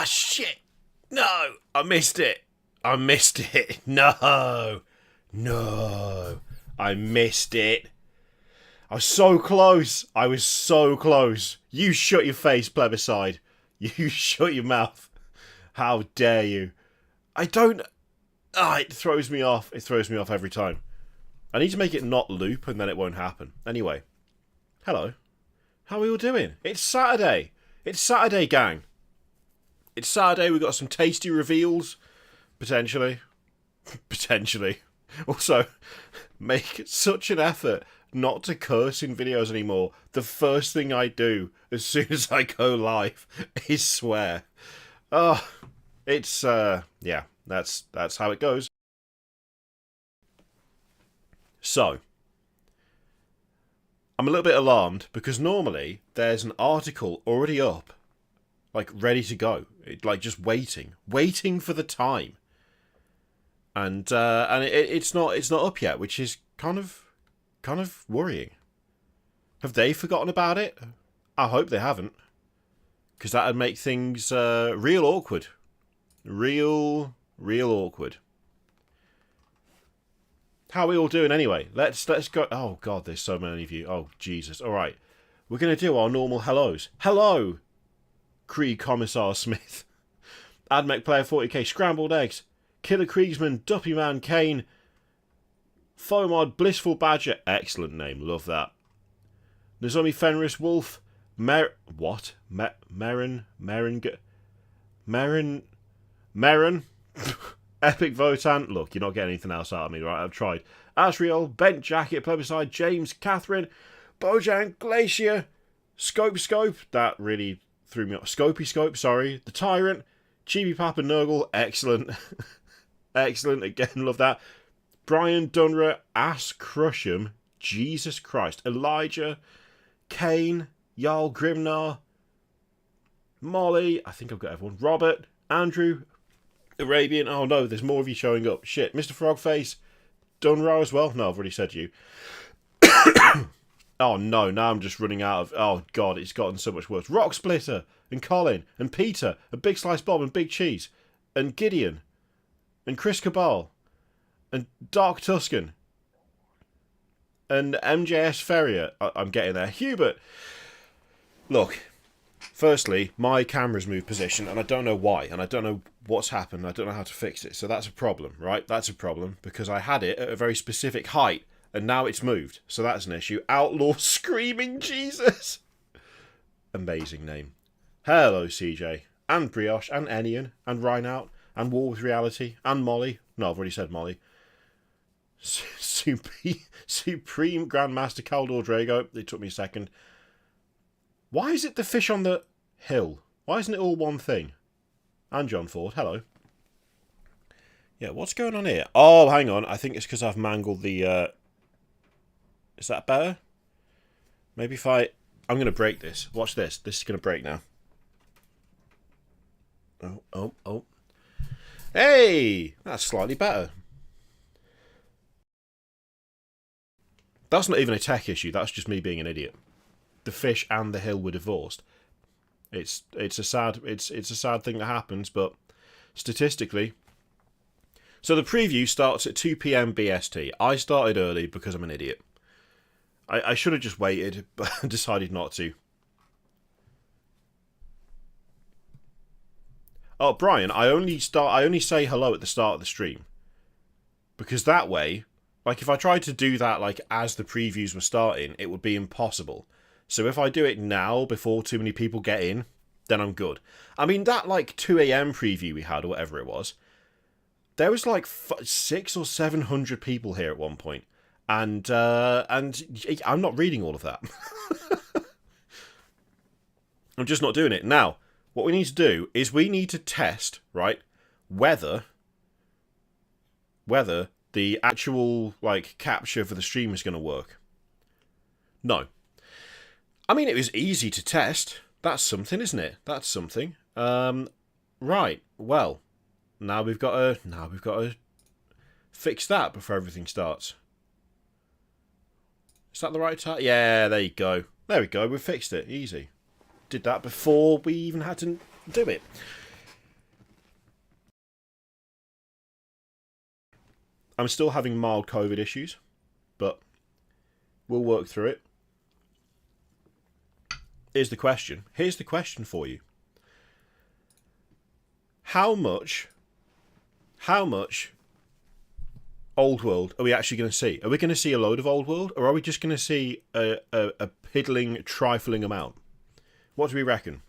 Ah, shit. No, I missed it. I missed it. No. No. I missed it. I was so close. I was so close. You shut your face, plebiscite. You shut your mouth. How dare you? I don't... Ah, it throws me off. It throws me off every time. I need to make it not loop and then it won't happen. Anyway. Hello. How are we all doing? It's Saturday. It's Saturday, gang. It's Saturday. We've got some tasty reveals. Potentially. Potentially. Also, make such an effort not to curse in videos anymore. The first thing I do as soon as I go live is swear. Oh, it's, yeah, that's how it goes. So, I'm a little bit alarmed because normally there's an article already up, like ready to go, like just waiting for the time, and it's not up yet, which is kind of worrying. Have they forgotten about it? I hope they haven't, because that would make things real awkward, real awkward. How are we all doing anyway? Let's go. Oh god, there's so many of you. Oh Jesus. All right, we're gonna do our normal hellos. Hello, Krieg Commissar Smith, AdMech Player 40k, Scrambled Eggs, Killer Kriegsman, Duppy Man Kane, Fomod, Blissful Badger. Excellent name, love that. Nozomi Fenris Wolf, Meron, Epic Votan. Look, you're not getting anything else out of me, right? I've tried. Asriel, Bent Jacket, Plebiscite, James, Catherine, Bojang, Glacier, Scope. That really threw me off. Scopy, sorry. The Tyrant, Chibi Papa Nurgle. Excellent. Excellent. Again, love that. Brian Dunra, Ass Crush'em. Jesus Christ. Elijah, Kane, Jarl Grimnar, Molly. I think I've got everyone. Robert, Andrew, Arabian. Oh no, there's more of you showing up. Shit. Mr. Frogface. Dunrow as well. No, I've already said you. Oh no, now I'm just running out of... Oh god, it's gotten so much worse. Rock Splitter, and Colin, and Peter, and Big Slice Bob, and Big Cheese, and Gideon, and Chris Cabal, and Dark Tuscan, and MJS Ferrier. I'm getting there. Hubert. Look, firstly, my camera's moved position, and I don't know why, and I don't know what's happened. I don't know how to fix it. So that's a problem, right? That's a problem, because I had it at a very specific height, and now it's moved. So that's an issue. Outlaw Screaming Jesus. Amazing name. Hello, CJ, and Brioche, and Enion, and Rhineout, and War with Reality, and Molly. No, I've already said Molly. Supreme Grandmaster Caldor Drago. It took me a second. Why is it the fish on the hill? Why isn't it all one thing? And John Ford, hello. Yeah, what's going on here? Oh, hang on. I think it's because I've mangled the... Is that better? Maybe if I... I'm going to break this. Watch this. This is going to break now. Oh. Hey! That's slightly better. That's not even a tech issue. That's just me being an idiot. The fish and the hill were divorced. It's a sad thing that happens, but statistically. So the preview starts at 2 PM BST. I started early because I'm an idiot. I should have just waited, but I decided not to. Oh, Brian, I only say hello at the start of the stream. Because that way, like if I tried to do that like as the previews were starting, it would be impossible. So if I do it now before too many people get in, then I'm good. I mean, that like 2 AM preview we had, or whatever it was, there was like 600 or 700 people here at one point. And I'm not reading all of that. I'm just not doing it. Now, what we need to do is we need to test, right, whether the actual like capture for the stream is going to work. No. I mean, it was easy to test. That's something, isn't it? That's something. Right. Well, now we've got to fix that before everything starts. Is that the right time? Yeah, there you go. There we go. We fixed it. Easy. Did that before we even had to do it. I'm still having mild COVID issues, but we'll work through it. Here's the question. Here's the question for you. How much old world are we actually going to see? Are we going to see a load of old world, or are we just going to see a piddling, trifling amount? What do we reckon?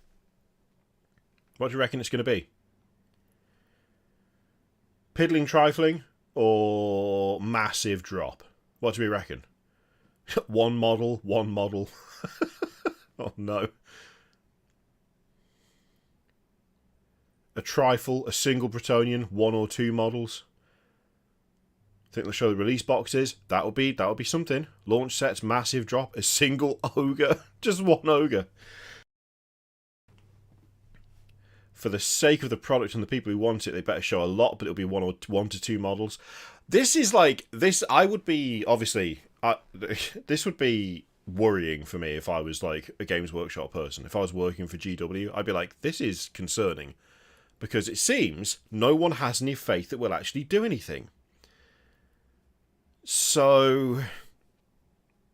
What do you reckon it's going to be? Piddling, trifling, or massive drop? What do we reckon? One model. Oh no. A trifle, a single Bretonian, 1 or 2 models. I think they'll show the release boxes. That'll be something. Launch sets, massive drop, a single ogre. Just 1 ogre. For the sake of the product and the people who want it, they better show a lot, but it'll be 1 to 2 models. This is like this. I would be this would be worrying for me if I was like a Games Workshop person. If I was working for GW, I'd be like, this is concerning, because it seems no one has any faith that we'll actually do anything. So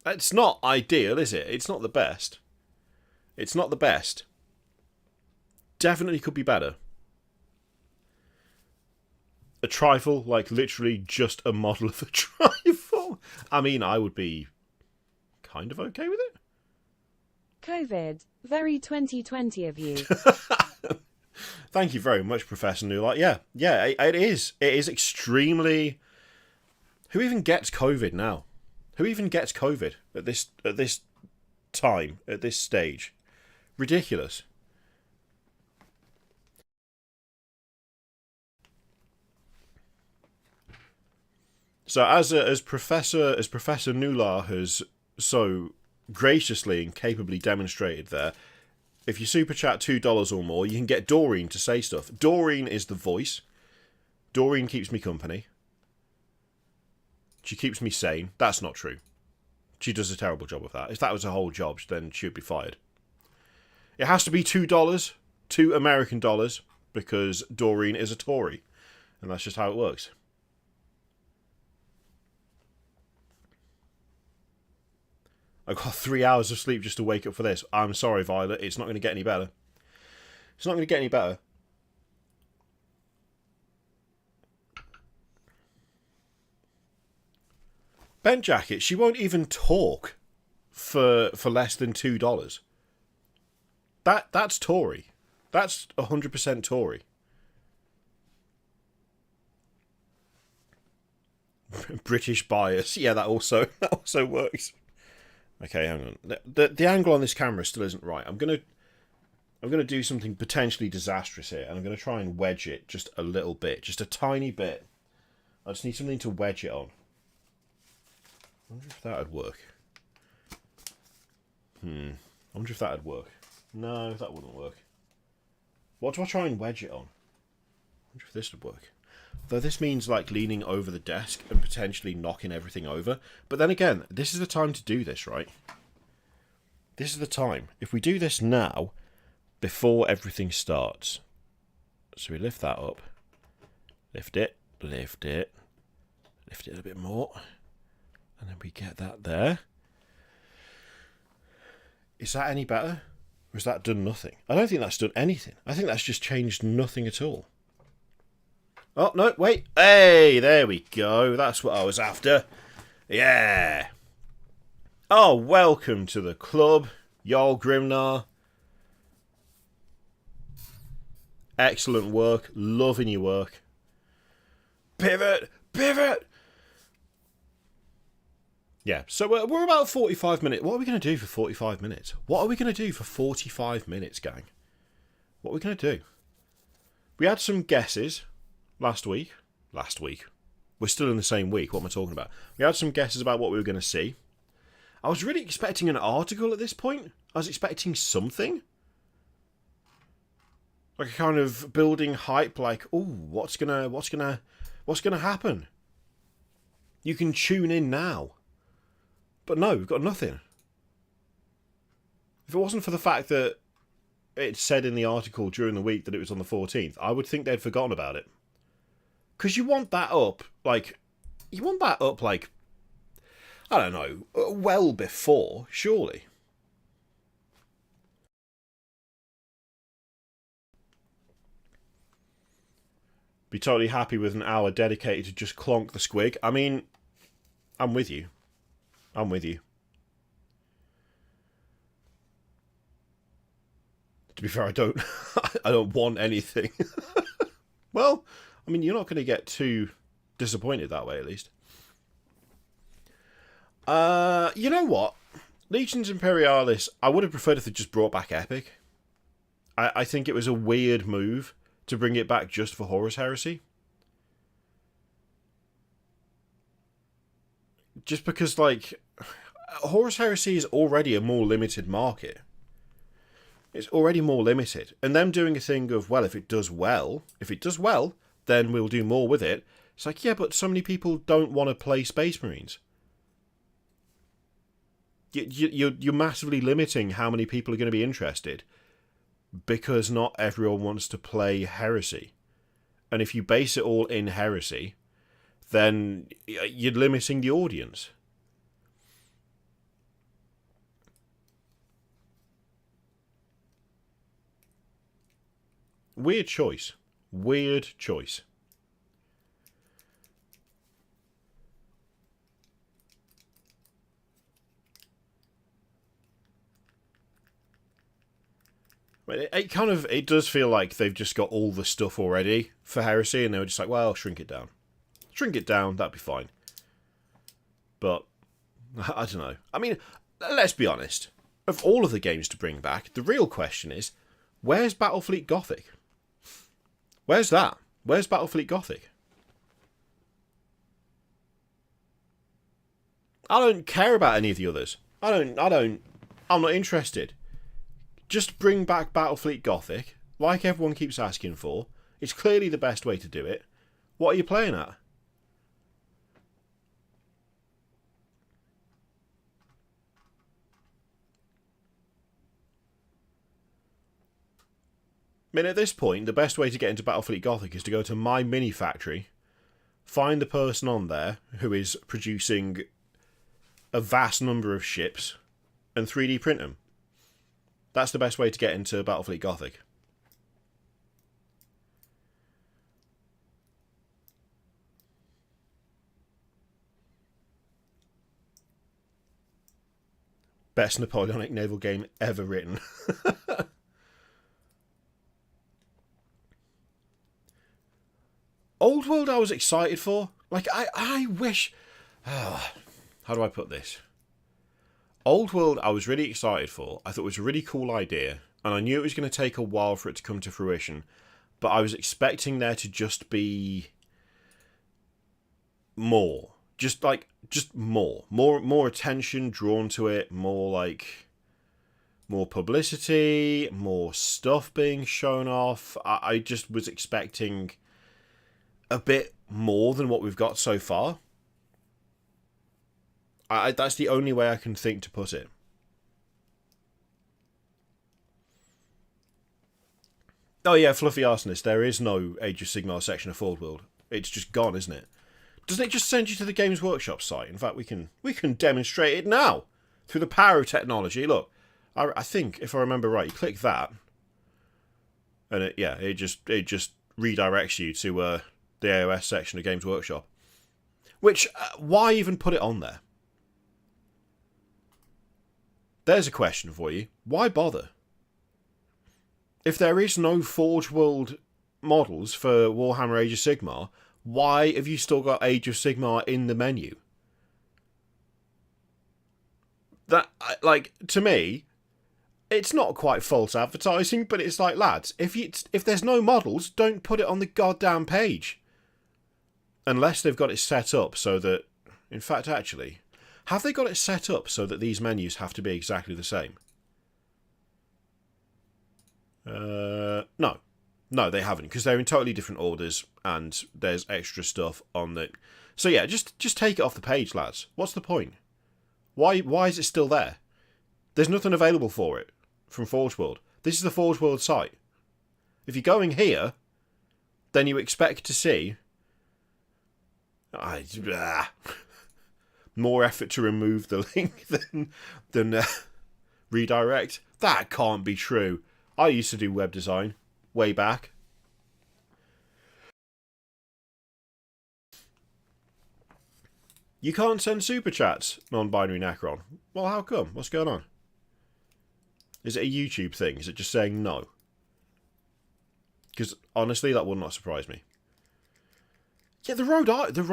it's not ideal, is it? It's not the best. It's not the best. Definitely could be better. A trifle, like literally just a model of a trifle. I mean, I would be kind of okay with it. COVID, very 2020 of you. Thank you very much, Professor Newlight. Yeah, it is. It is extremely. Who even gets COVID now? Who even gets COVID at this time, at this stage? Ridiculous. So as Professor Nular has so graciously and capably demonstrated there, if you super chat $2 or more, you can get Doreen to say stuff. Doreen is the voice. Doreen keeps me company. She keeps me sane. That's not true. She does a terrible job of that. If that was a whole job, then she'd be fired. It has to be $2, $2 American dollars, because Doreen is a Tory. And that's just how it works. I've got 3 hours of sleep just to wake up for this. I'm sorry, Violet. It's not going to get any better. It's not going to get any better. Bent Jacket, she won't even talk for less than $2. That's Tory. That's 100% Tory. British bias. Yeah, that also works. Okay, hang on. The angle on this camera still isn't right. I'm gonna do something potentially disastrous here, and I'm gonna try and wedge it just a little bit, just a tiny bit. I just need something to wedge it on. I wonder if that would work. I wonder if that would work. No, that wouldn't work. What do I try and wedge it on? I wonder if this would work. Though this means like leaning over the desk and potentially knocking everything over. But then again, this is the time to do this, right? This is the time. If we do this now, before everything starts. So we lift that up. Lift it. Lift it. Lift it a bit more. And then we get that there. Is that any better? Or has that done nothing? I don't think that's done anything. I think that's just changed nothing at all. Oh, no, wait. Hey, there we go. That's what I was after. Yeah. Oh, welcome to the club, Jarl Grimnar. Excellent work. Loving your work. Pivot! Pivot! Yeah, so we're about 45 minutes. What are we going to do for 45 minutes? What are we going to do for 45 minutes, gang? What are we going to do? We had some guesses last week. We're still in the same week. What am I talking about? We had some guesses about what we were going to see. I was really expecting an article at this point. I was expecting something. Like a kind of building hype, like, oh, what's gonna happen? You can tune in now. But no, we've got nothing. If it wasn't for the fact that it said in the article during the week that it was on the 14th, I would think they'd forgotten about it. Because you want that up, like, You want that up, like, I don't know, well before, surely. Be totally happy with an hour dedicated to just clonk the squig. I mean, I'm with you. I'm with you. To be fair, I don't I don't want anything. Well, I mean, you're not going to get too disappointed that way, at least. You know what? Legions Imperialis, I would have preferred if they just brought back Epic. I think it was a weird move to bring it back just for Horus Heresy. Just because, like, Horus Heresy is already a more limited market. It's already more limited. And them doing a thing of, well, if it does well, then we'll do more with it. It's like, yeah, but so many people don't want to play Space Marines. You're massively limiting how many people are going to be interested because not everyone wants to play Heresy. And if you base it all in Heresy, then you're limiting the audience. Weird choice. Weird choice. It does feel like they've just got all the stuff already for Heresy, and they were just like, well, shrink it down. Shrink it down, that'd be fine. But, I don't know. I mean, let's be honest. Of all of the games to bring back, the real question is, where's Battlefleet Gothic? Where's that? Where's Battlefleet Gothic? I don't care about any of the others. I'm not interested. Just bring back Battlefleet Gothic, like everyone keeps asking for. It's clearly the best way to do it. What are you playing at? I mean, at this point, the best way to get into Battlefleet Gothic is to go to my mini factory, find the person on there who is producing a vast number of ships, and 3D print them. That's the best way to get into Battlefleet Gothic. Best Napoleonic naval game ever written. Old World I was excited for. Like, I wish... how do I put this? Old World I was really excited for. I thought it was a really cool idea. And I knew it was going to take a while for it to come to fruition. But I was expecting there to just be... more. Just more. More attention drawn to it. More, like... more publicity. More stuff being shown off. I just was expecting... a bit more than what we've got so far. That's the only way I can think to put it. Oh yeah, Fluffy Arsonist, there is no Age of Sigmar section of Forward World. It's just gone, isn't it? Doesn't it just send you to the Games Workshop site? In fact, we can demonstrate it now through the power of technology. Look, I think if I remember right, you click that, and it just redirects you to the AOS section of Games Workshop. Which, why even put it on there? There's a question for you. Why bother? If there is no Forge World models for Warhammer Age of Sigmar, why have you still got Age of Sigmar in the menu? That, like, to me, it's not quite false advertising, but it's like, lads, if there's no models, don't put it on the goddamn page. Unless they've got it set up so that... In fact, actually... Have they got it set up so that these menus have to be exactly the same? No. No, they haven't, because they're in totally different orders, and there's extra stuff on the... So yeah, just take it off the page, lads. What's the point? Why is it still there? There's nothing available for it from Forge World. This is the Forge World site. If you're going here, then you expect to see... More effort to remove the link than redirect. That can't be true. I used to do web design way back. You can't send super chats, non-binary Necron. Well, how come? What's going on? Is it a YouTube thing? Is it just saying no? Because honestly, that would not surprise me. Yeah, the Rogue Idol, the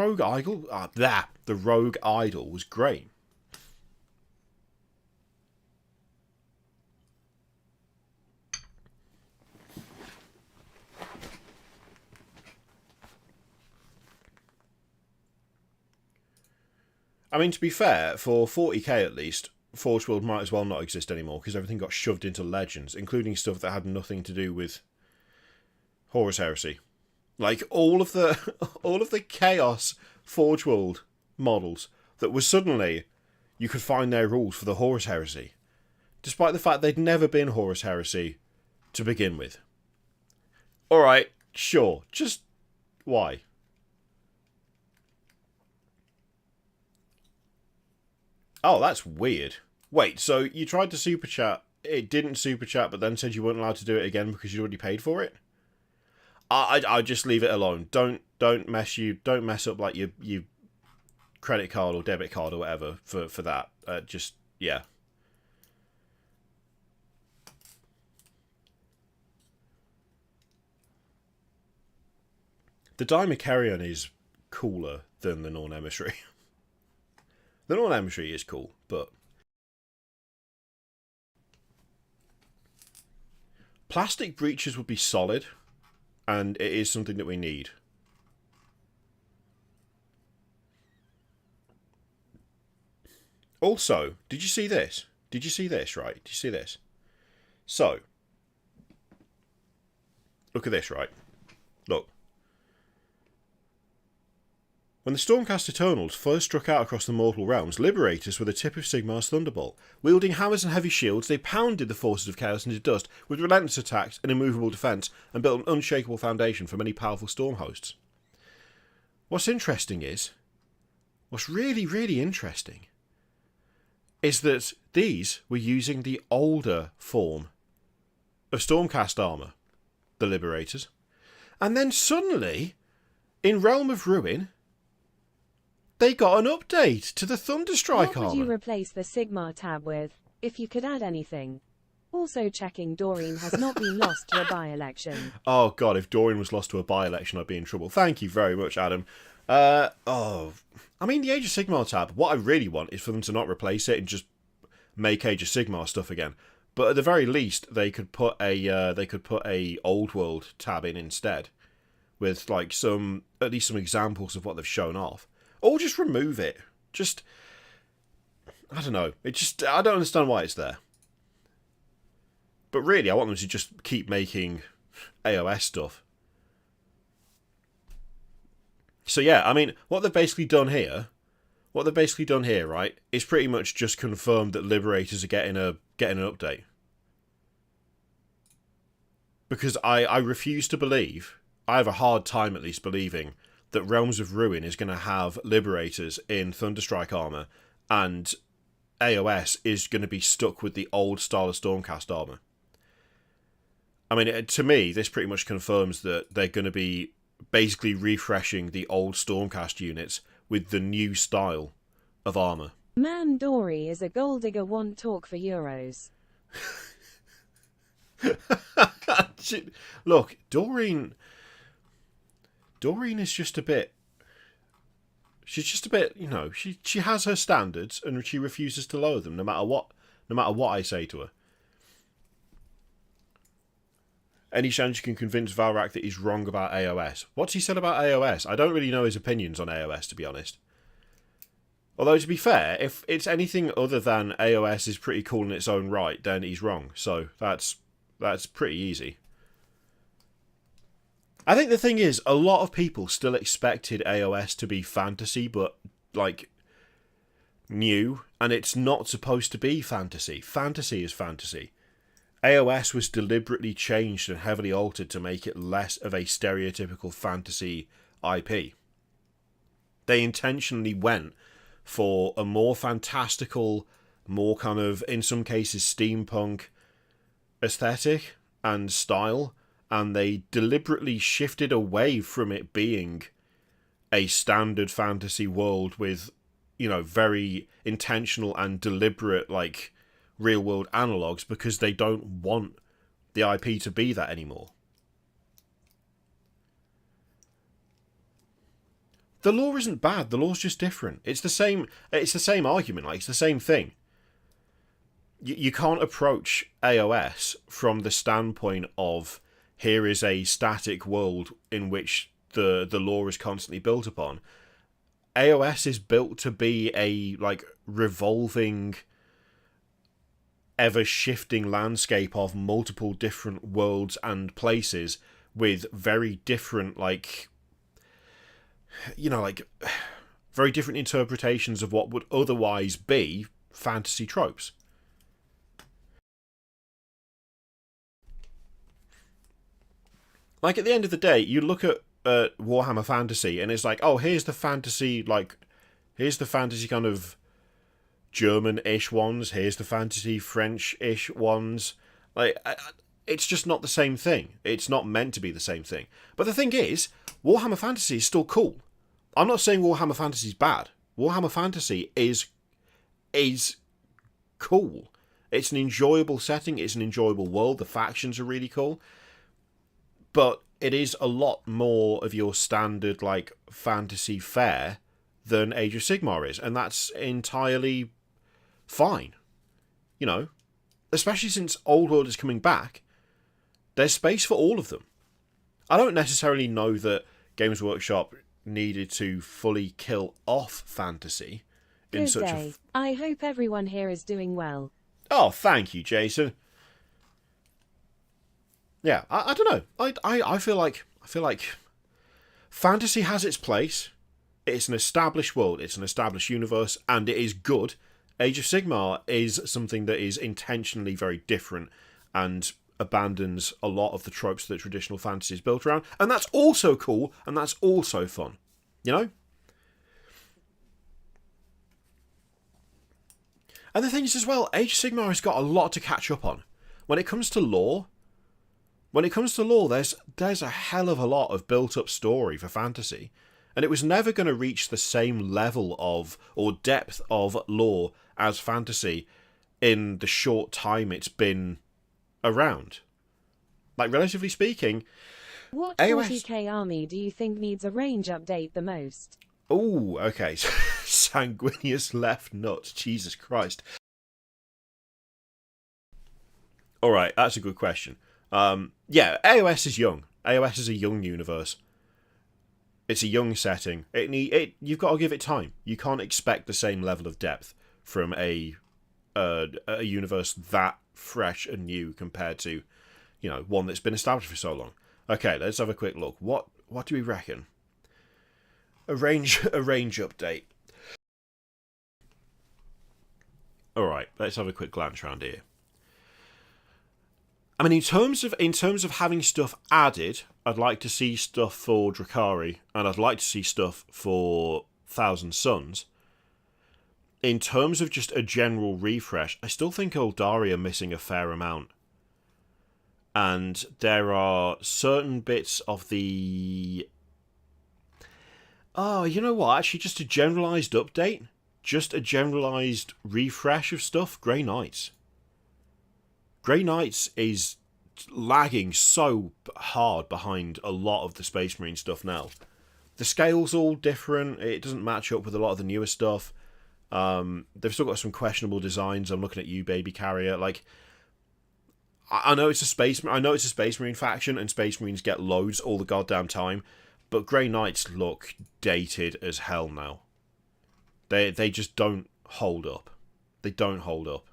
Rogue Idol was great. I mean, to be fair, for 40k at least, Forge World might as well not exist anymore because everything got shoved into Legends, including stuff that had nothing to do with Horus Heresy. Like all of the Chaos Forge World models that were suddenly you could find their rules for the Horus Heresy, despite the fact they'd never been Horus Heresy to begin with. All right, sure, just why? Oh, that's weird. Wait, so you tried to super chat, it didn't super chat, but then said you weren't allowed to do it again because you'd already paid for it? I just leave it alone. Don't mess up like your credit card or debit card or whatever for that. Just yeah. The Dimacharion is cooler than the Norn Emissary. The Norn Emissary is cool, but plastic breaches would be solid, and it is something that we need. Also, did you see this? Did you see this, right? Did you see this? So, look at this, right? Look. When the Stormcast Eternals first struck out across the mortal realms, Liberators were the tip of Sigmar's thunderbolt. Wielding hammers and heavy shields, they pounded the forces of chaos into dust with relentless attacks and immovable defence, and built an unshakable foundation for many powerful storm hosts. What's really, really interesting, is that these were using the older form of Stormcast armour, the Liberators. And then suddenly, in Realm of Ruin, they got an update to the Thunderstrike armor. What would you replace the Sigmar tab with, if you could add anything? Also checking Doreen has not been lost to a by-election. Oh god, if Doreen was lost to a by-election, I'd be in trouble. Thank you very much, Adam. I mean, the Age of Sigmar tab, what I really want is for them to not replace it and just make Age of Sigmar stuff again. But at the very least, they could put a Old World tab in instead, with like at least some examples of what they've shown off. Or just remove it. Just, I don't know. I don't understand why it's there. But really, I want them to just keep making AOS stuff. So yeah, I mean, what they've basically done here, right, is pretty much just confirmed that Liberators are getting an update. Because I refuse to believe, I have a hard time at least believing, that Realms of Ruin is going to have Liberators in Thunderstrike armor, and AOS is going to be stuck with the old style of Stormcast armor. I mean, to me, this pretty much confirms that they're going to be basically refreshing the old Stormcast units with the new style of armor. Man, Dory is a gold digger. Want talk for euros. Look, Doreen is just a bit... She's just a bit, you know, she has her standards and she refuses to lower them no matter what I say to her. Any chance you can convince Valrak that he's wrong about AOS? What's he said about AOS? I don't really know his opinions on AOS, to be honest. Although, to be fair, if it's anything other than AOS is pretty cool in its own right, then he's wrong. So that's pretty easy. I think the thing is, a lot of people still expected AOS to be fantasy, but, like, new, and it's not supposed to be fantasy. Fantasy is fantasy. AOS was deliberately changed and heavily altered to make it less of a stereotypical fantasy IP. They intentionally went for a more fantastical, more kind of, in some cases, steampunk aesthetic and style, and they deliberately shifted away from it being a standard fantasy world with, you know, very intentional and deliberate, like, real-world analogues, because they don't want the IP to be that anymore. The lore isn't bad. The lore's just different. It's the same. It's the same argument. Like, it's the same thing. You can't approach AOS from the standpoint of, here is a static world in which the lore is constantly built upon. AOS is built to be a, like, revolving, ever-shifting landscape of multiple different worlds and places with very different, like, you know, like, very different interpretations of what would otherwise be fantasy tropes. Like, at the end of the day, you look at Warhammer Fantasy, and it's like, oh, here's the fantasy kind of German-ish ones, here's the fantasy French-ish ones. Like, it's just not the same thing. It's not meant to be the same thing. But the thing is, Warhammer Fantasy is still cool. I'm not saying Warhammer Fantasy is bad. Warhammer Fantasy is cool. It's an enjoyable setting. It's an enjoyable world. The factions are really cool. But it is a lot more of your standard, like, fantasy fare than Age of Sigmar is. And that's entirely fine. You know? Especially since Old World is coming back. There's space for all of them. I don't necessarily know that Games Workshop needed to fully kill off fantasy in such a... I hope everyone here is doing well. Oh, thank you, Jason. Yeah, I don't know. I feel like fantasy has its place. It's an established world. It's an established universe, and it is good. Age of Sigmar is something that is intentionally very different and abandons a lot of the tropes that traditional fantasy is built around, and that's also cool, and that's also fun, you know? And the thing is as well, Age of Sigmar has got a lot to catch up on. When it comes to lore, there's a hell of a lot of built-up story for fantasy, and it was never going to reach the same level of, or depth of lore as fantasy in the short time it's been around. Like, relatively speaking, what AOS... 40k army do you think needs a range update the most? Ooh, okay. Sanguineous left nut. Jesus Christ. Alright, that's a good question. Yeah, AOS is young. AOS is a young universe. It's a young setting. You've got to give it time. You can't expect the same level of depth from a universe that fresh and new compared to, you know, one that's been established for so long. Okay, let's have a quick look. What do we reckon? A range update. Alright, let's have a quick glance around here. I mean, in terms of having stuff added, I'd like to see stuff for Drakari, and I'd like to see stuff for Thousand Suns. In terms of just a general refresh, I still think Eldari are missing a fair amount. And there are certain bits of the... Oh, you know what? Actually, just a generalised update. Just a generalised refresh of stuff. Grey Knights. Grey Knights is lagging so hard behind a lot of the Space Marine stuff now. The scale's all different. It doesn't match up with a lot of the newer stuff. They've still got some questionable designs. I'm looking at you, Baby Carrier. Like, I know it's a Space Marine faction, and Space Marines get loads all the goddamn time. But Grey Knights look dated as hell now. They just don't hold up. They don't hold up.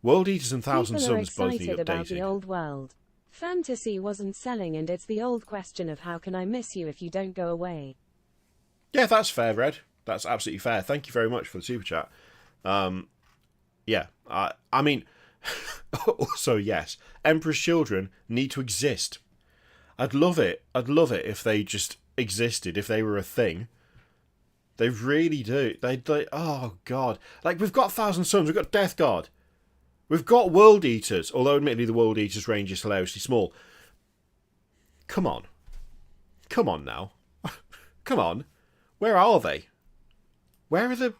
World Eaters and Thousand Suns both need updating. About the old world. Fantasy wasn't selling, and it's the old question of how can I miss you if you don't go away. Yeah, that's fair, Red. That's absolutely fair. Thank you very much for the super chat. Yeah, I mean, also yes, Emperor's Children need to exist. I'd love it if they just existed, if they were a thing. They really do. They oh god. Like, we've got Thousand Suns, we've got Death Guard. We've got World Eaters, although admittedly the World Eaters range is hilariously small. Come on. Come on now. Come on. Where are they? Where are the...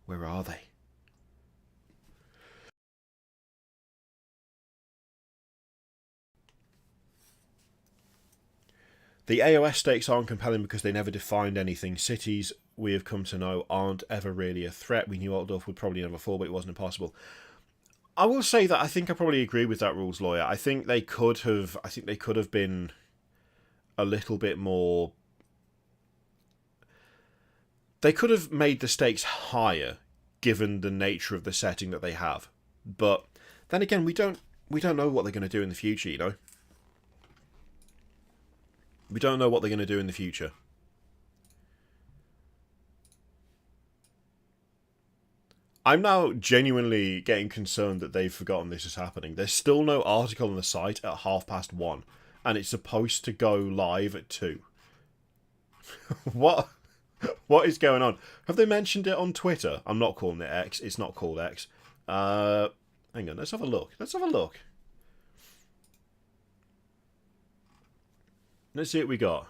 Where are they? The AOS stakes aren't compelling because they never defined anything. Cities, we have come to know, aren't ever really a threat. We knew Altdorf would probably never fall, but it wasn't impossible. I will say that I think I probably agree with that rules lawyer. I think they could have been a little bit more... They could have made the stakes higher, given the nature of the setting that they have. But then again, we don't know what they're going to do in the future, you know? We don't know what they're going to do in the future. I'm now genuinely getting concerned that they've forgotten this is happening. There's still no article on the site at 1:30, and it's supposed to go live at 2. What is going on? Have they mentioned it on Twitter? I'm not calling it X. It's not called X. Hang on, let's have a look. Let's have a look. Let's see what we got.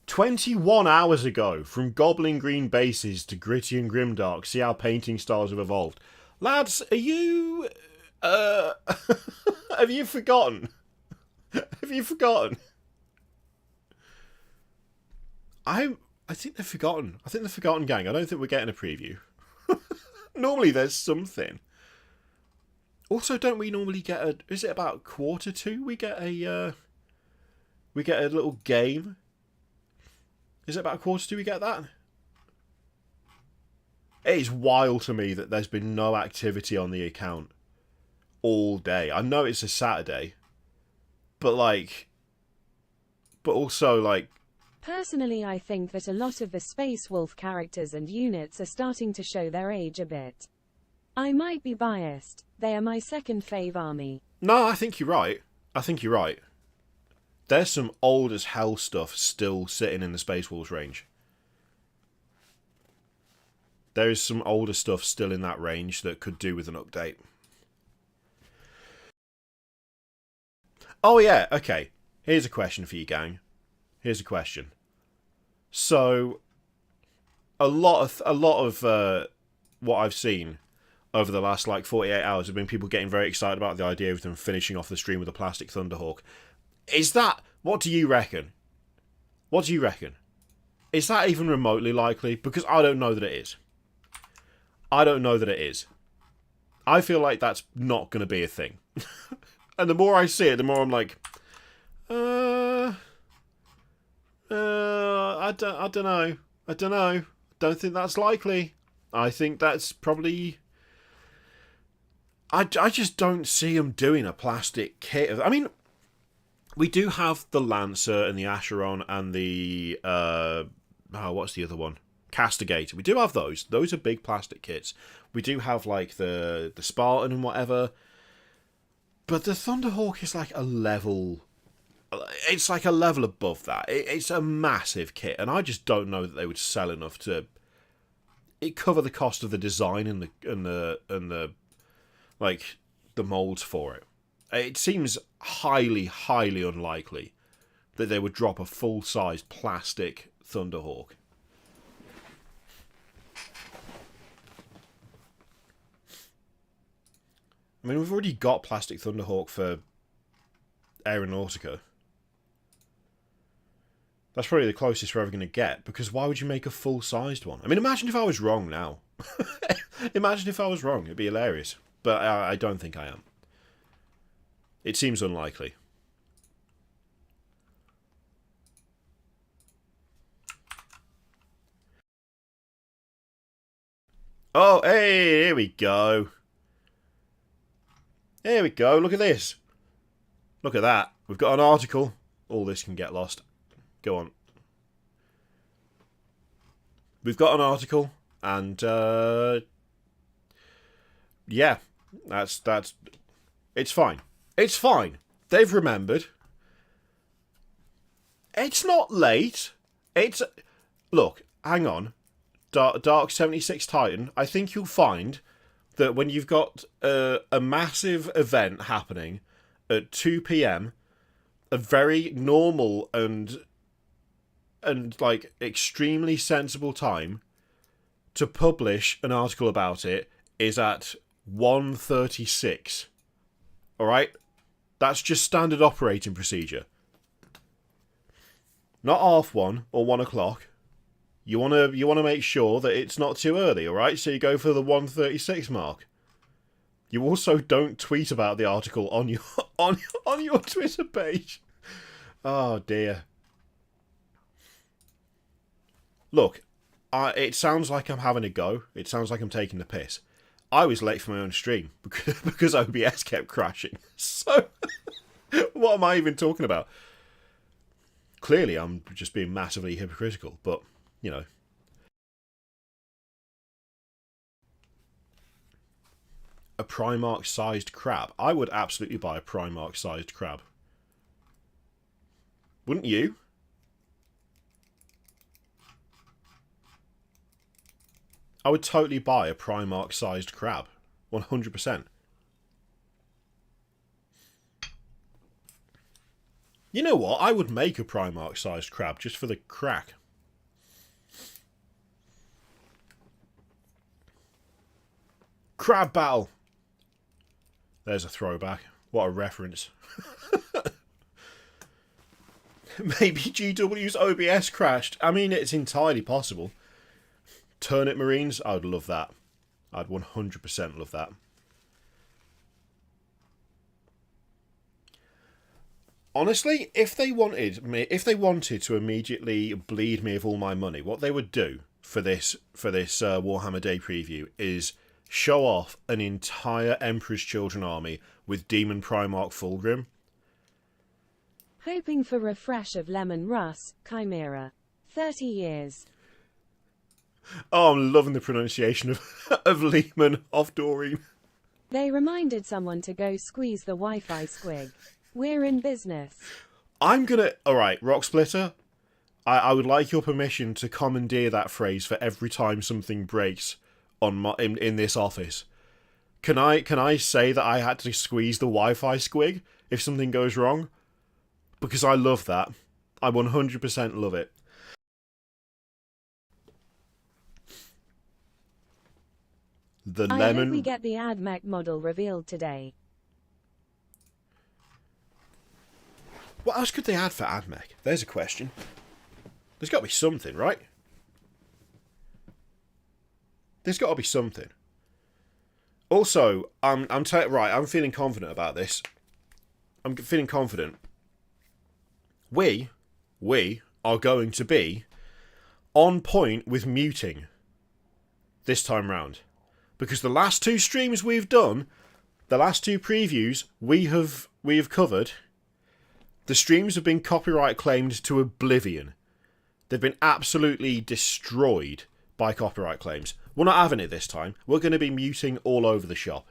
21 hours ago, from Goblin Green bases to gritty and grimdark, see how painting styles have evolved. Lads, are you... have you forgotten? Have you forgotten? I think they've forgotten. I think they've forgotten, gang. I don't think we're getting a preview. Normally there's something. Also, don't we normally get a... Is it about 1:45 we get a... We get a little game. Is it about 1:45 we get that? It is wild to me that there's been no activity on the account all day. I know it's a Saturday, but also Personally, I think that a lot of the Space Wolf characters and units are starting to show their age a bit. I might be biased. They are my second fave army. No, I think you're right. I think you're right. There's some old as hell stuff still sitting in the Space Wolves range. There is some older stuff still in that range that could do with an update. Oh yeah, okay. Here's a question for you, gang. Here's a question. So, a lot of what I've seen over the last 48 hours have been people getting very excited about the idea of them finishing off the stream with a plastic Thunderhawk. Is that... What do you reckon? What do you reckon? Is that even remotely likely? Because I don't know that it is. I don't know that it is. I feel like that's not going to be a thing. And the more I see it, the more I'm like... I don't know. I don't know. Don't think that's likely. I think that's probably... I just don't see them doing a plastic kit. I mean... We do have the Lancer and the Acheron and the... what's the other one? Castigator. We do have those. Those are big plastic kits. We do have, the Spartan and whatever. But the Thunderhawk is a level... It's a level above that. It's a massive kit. And I just don't know that they would sell enough to... cover the cost of the design and the molds for it. It seems highly, highly unlikely that they would drop a full-sized plastic Thunderhawk. I mean, we've already got plastic Thunderhawk for Aeronautica. That's probably the closest we're ever going to get, because why would you make a full-sized one? I mean, imagine if I was wrong now. Imagine if I was wrong. It'd be hilarious. But I don't think I am. It seems unlikely. Oh, hey, here we go. Here we go. Look at this. Look at that. We've got an article. All this can get lost. Go on. We've got an article, and yeah, that's it's fine. It's fine. They've remembered. It's not late. It's... Look, hang on. Dark 76 Titan, I think you'll find that when you've got a massive event happening at 2 p.m, a very normal and like extremely sensible time to publish an article about it is at 1:36. All right? That's just standard operating procedure. Not 1:30 or 1 o'clock. You wanna make sure that it's not too early, all right? So you go for the 1:36 mark. You also don't tweet about the article on your on your Twitter page. Oh dear. Look, it sounds like I'm having a go. It sounds like I'm taking the piss. I was late for my own stream because OBS kept crashing. So, what am I even talking about? Clearly, I'm just being massively hypocritical, but, you know. A Primarch-sized crab. I would absolutely buy a Primarch-sized crab. Wouldn't you? I would totally buy a Primarch-sized crab. 100%. You know what? I would make a Primarch-sized crab just for the crack. Crab battle! There's a throwback. What a reference. Maybe GW's OBS crashed. I mean, it's entirely possible. Turnip Marines? I would love that. I'd 100% love that. Honestly, if they wanted to immediately bleed me of all my money, what they would do for this Warhammer Day preview is show off an entire Emperor's Children army with Demon Primarch Fulgrim. Hoping for refresh of Lemon Russ, Chimera. 30 years. Oh, I'm loving the pronunciation of Lehman off Doreen. They reminded someone to go squeeze the Wi-Fi squig. We're in business. Alright, Rock Splitter, I would like your permission to commandeer that phrase for every time something breaks in this office. Can I say that I had to squeeze the Wi-Fi squig if something goes wrong? Because I love that. I 100% love it. I hope we get the AdMech model revealed today. What else could they add for AdMech? There's a question. There's got to be something, right? There's got to be something. Also, I'm feeling confident about this. I'm feeling confident. We are going to be on point with muting this time round. Because the last two streams we've done, the last two previews we have covered, the streams have been copyright claimed to oblivion. They've been absolutely destroyed by copyright claims. We're not having it this time. We're going to be muting all over the shop.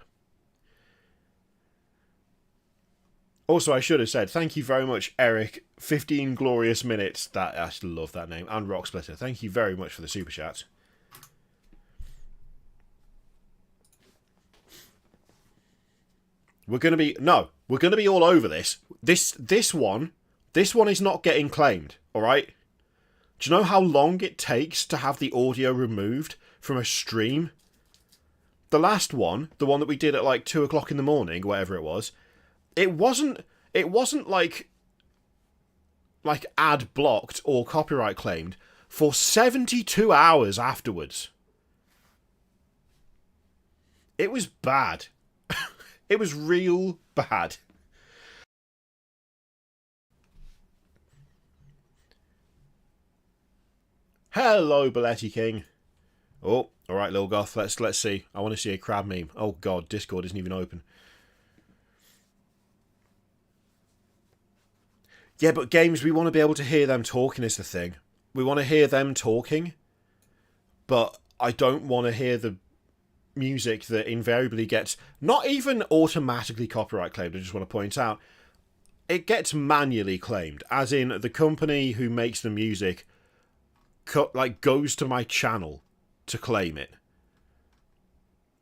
Also, I should have said, thank you very much, Eric. 15 glorious minutes. I still love that name. And Rock Splitter. Thank you very much for the super chat. We're going to be all over this. This one is not getting claimed, alright? Do you know how long it takes to have the audio removed from a stream? The last one, the one that we did at like 2 o'clock in the morning, whatever it was, it wasn't like ad blocked or copyright claimed for 72 hours afterwards. It was bad. It was real bad. Hello, Balletti King. Oh, alright, Lil Goth, let's see. I want to see a crab meme. Oh god, Discord isn't even open. Yeah, but games, we want to be able to hear them talking is the thing. We want to hear them talking, but I don't want to hear the music that invariably gets not even automatically copyright claimed. I just want to point out, it gets manually claimed, as in the company who makes the music goes to my channel to claim it.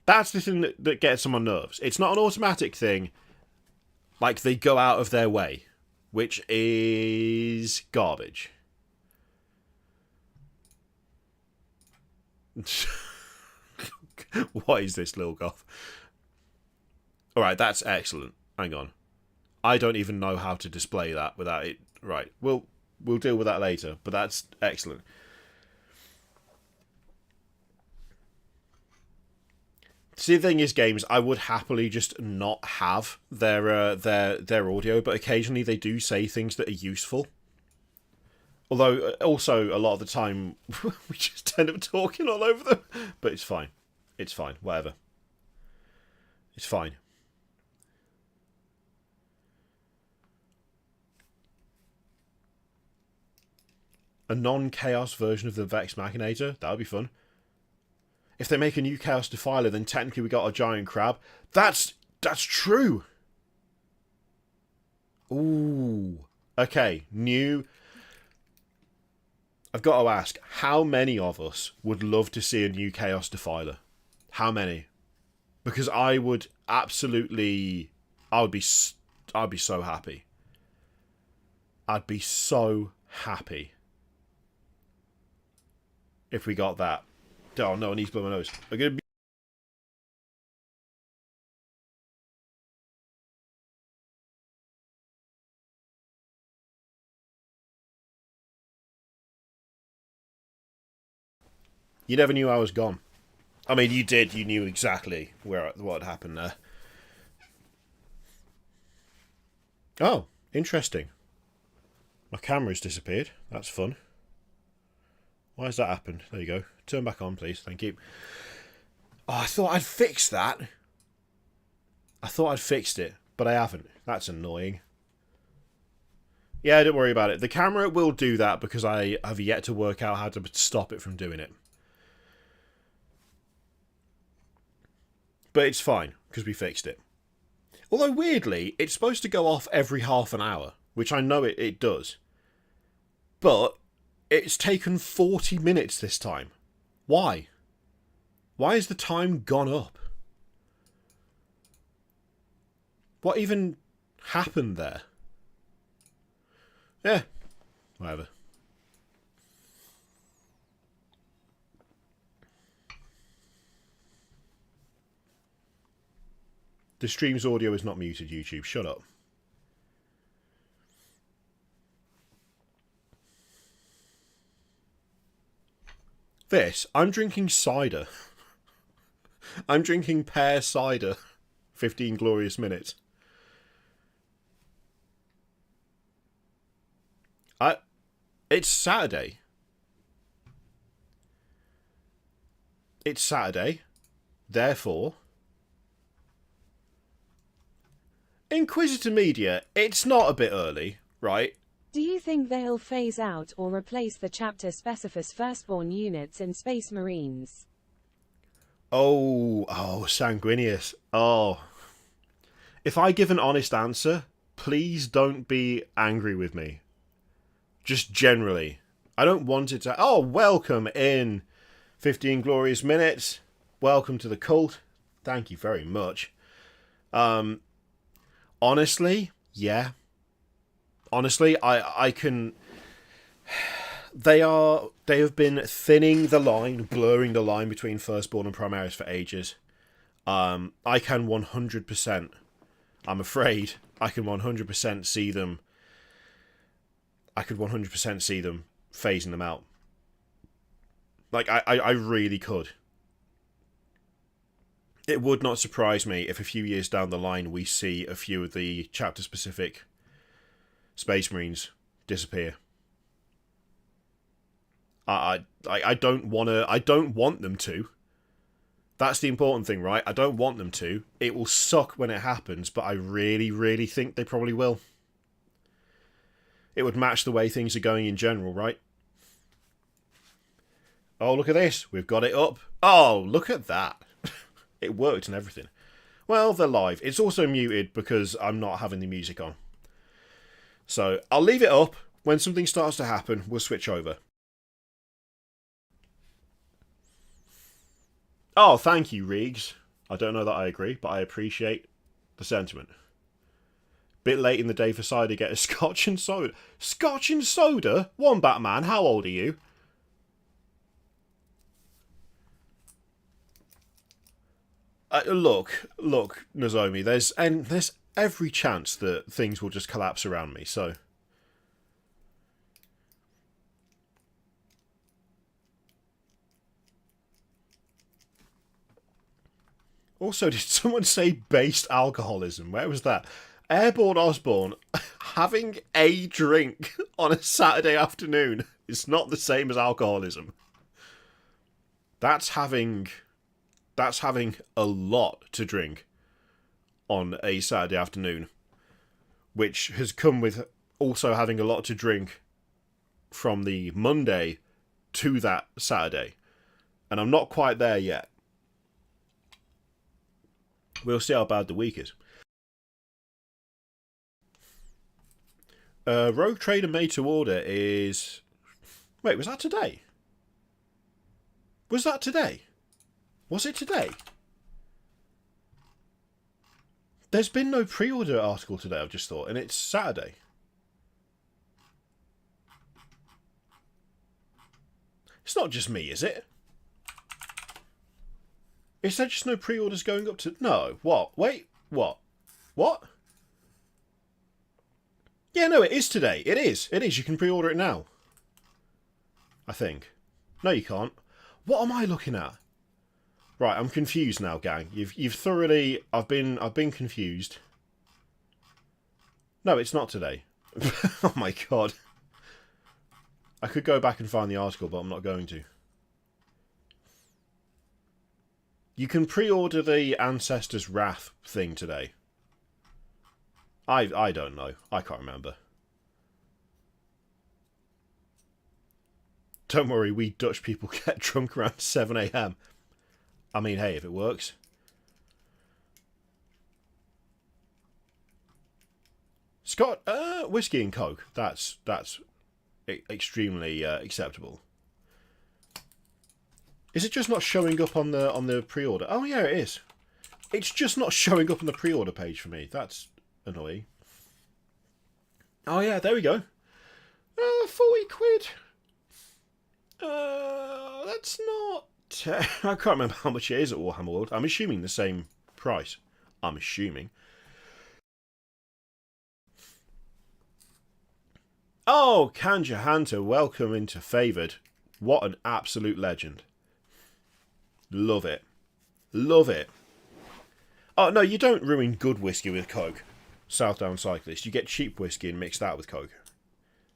That's the thing that gets on my nerves. It's not an automatic thing. Like, they go out of their way, which is garbage. What is this, Lil Goth? Alright, that's excellent. Hang on. I don't even know how to display that without it. Right, we'll deal with that later, but that's excellent. See, the thing is, games, I would happily just not have their audio, but occasionally they do say things that are useful. Although, also, a lot of the time, we just end up talking all over them. But it's fine. It's fine. Whatever. It's fine. A non-chaos version of the Vex Machinator? That would be fun. If they make a new Chaos Defiler, then technically we got a giant crab. That's true. Ooh. Okay, new. I've got to ask, how many of us would love to see a new Chaos Defiler? How many? Because I would absolutely. I'd be so happy. I'd be so happy if we got that. Oh no, I need to blow my nose. I'm gonna be. You never knew I was gone. I mean, you did. You knew exactly what had happened there. Oh, interesting. My camera's disappeared. That's fun. Why has that happened? There you go. Turn back on, please. Thank you. Oh, I thought I'd fixed that. I thought I'd fixed it, but I haven't. That's annoying. Yeah, don't worry about it. The camera will do that because I have yet to work out how to stop it from doing it. But it's fine, because we fixed it. Although, weirdly, it's supposed to go off every half an hour, which I know it does. But it's taken 40 minutes this time. Why? Why has the time gone up? What even happened there? Yeah, whatever. The stream's audio is not muted, YouTube. Shut up. I'm drinking cider. I'm drinking pear cider. 15 glorious minutes. It's Saturday. It's Saturday. Therefore, Inquisitor Media, it's not a bit early, right? Do you think they'll phase out or replace the chapter Specifus Firstborn units in Space Marines? Oh, Sanguinius. Oh. If I give an honest answer, please don't be angry with me. Just generally. I don't want it to... Oh, welcome in 15 glorious minutes. Welcome to the cult. Thank you very much. Honestly, yeah. Honestly, I can... They have been thinning the line, blurring the line between Firstborn and Primaris for ages. I can 100%, I'm afraid, I can 100% see them. I could 100% see them phasing them out. Like, I really could. It would not surprise me if a few years down the line we see a few of the chapter-specific Space Marines disappear. I don't want them to. That's the important thing, right? I don't want them to. It will suck when it happens, but I really, really think they probably will. It would match the way things are going in general, right? Oh, look at this. We've got it up. Oh, look at that. It worked and everything. Well, they're live. It's also muted because I'm not having the music on. So I'll leave it up. When something starts to happen, we'll switch over. Oh, thank you, Reegs. I don't know that I agree, but I appreciate the sentiment. Bit late in the day for cider, get a scotch and soda. Scotch and soda? One Batman, how old are you? Look, Nozomi, there's every chance that things will just collapse around me, so... Also, did someone say based alcoholism? Where was that? Airborne Osborne, having a drink on a Saturday afternoon is not the same as alcoholism. That's having a lot to drink on a Saturday afternoon, which has come with also having a lot to drink from the Monday to that Saturday. And I'm not quite there yet. We'll see how bad the week is. Rogue Trader made to order is... Wait, was that today? Was that today? Was it today? There's been no pre-order article today, I've just thought, and it's Saturday. It's not just me, is it? Is there just no pre-orders going up to... No. What? Wait. What? What? Yeah, no, it is today. It is. It is. You can pre-order it now. I think. No, you can't. What am I looking at? Right, I'm confused now, gang. You've thoroughly... I've been confused. No, it's not today. Oh my god. I could go back and find the article, but I'm not going to. You can pre-order the Ancestors' Wrath thing today. I don't know. I can't remember. Don't worry, we Dutch people get drunk around 7 AM. I mean, hey, if it works. Scott, whiskey and coke. That's extremely acceptable. Is it just not showing up on the pre-order? Oh yeah, it is. It's just not showing up on the pre-order page for me. That's annoying. Oh yeah, there we go. 40 quid. That's not... I can't remember how much it is at Warhammer World. I'm assuming the same price. I'm assuming. Oh, Kanja Hunter, welcome into Favoured. What an absolute legend. Love it. Love it. Oh, no, you don't ruin good whiskey with Coke. Southdown Cyclist. You get cheap whiskey and mix that with Coke.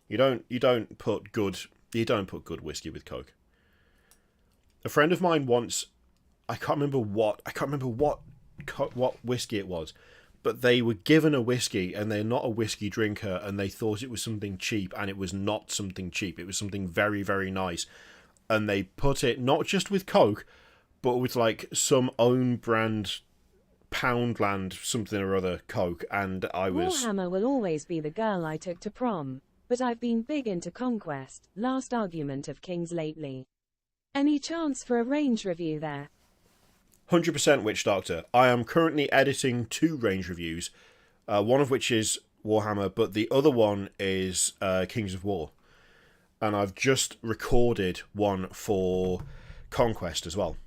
You don't put good whiskey with Coke. A friend of mine once, I can't remember what whiskey it was, but they were given a whiskey and they're not a whiskey drinker and they thought it was something cheap, and it was not something cheap. It was something very, very nice. And they put it not just with Coke, but with like some own brand Poundland something or other Coke, and I was... Warhammer will always be the girl I took to prom, but I've been big into Conquest, Last Argument of Kings lately. Any chance for a range review there? 100% Witch Doctor. I am currently editing 2 range reviews, one of which is Warhammer, but the other one is Kings of War. And I've just recorded one for Conquest as well.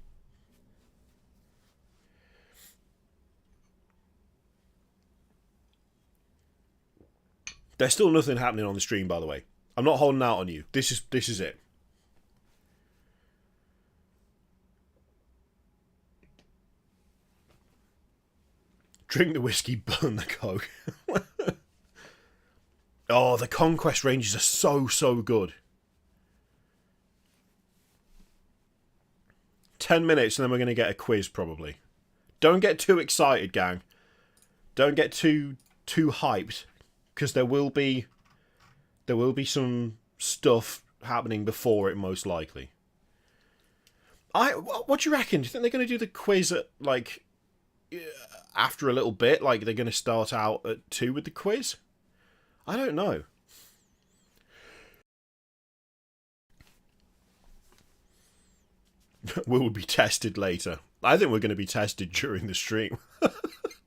There's still nothing happening on the stream, by the way. I'm not holding out on you. This is it. Drink the whiskey, burn the Coke. Oh, the Conquest ranges are so good. 10 minutes and then we're going to get a quiz, probably. Don't get too excited, gang. Don't get too hyped, because there will be some stuff happening before it, most likely. What do you reckon? Do you think they're going to do the quiz at, like, after a little bit? Like, they're going to start out at 2 with the quiz? I don't know. We will be tested later. I think we're going to be tested during the stream,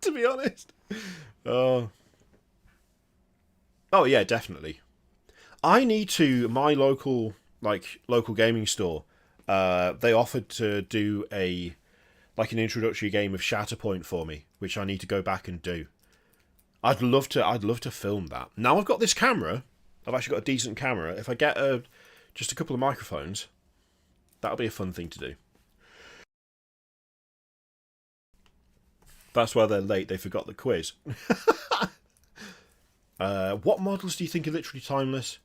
to be honest. Oh, yeah, definitely. I need to, my local gaming store, they offered to do an introductory game of Shatterpoint for me, which I need to go back and do. I'd love to film that. Now I've got this camera. I've actually got a decent camera. If I get just a couple of microphones, that'll be a fun thing to do. That's why they're late. They forgot the quiz. What models do you think are literally timeless?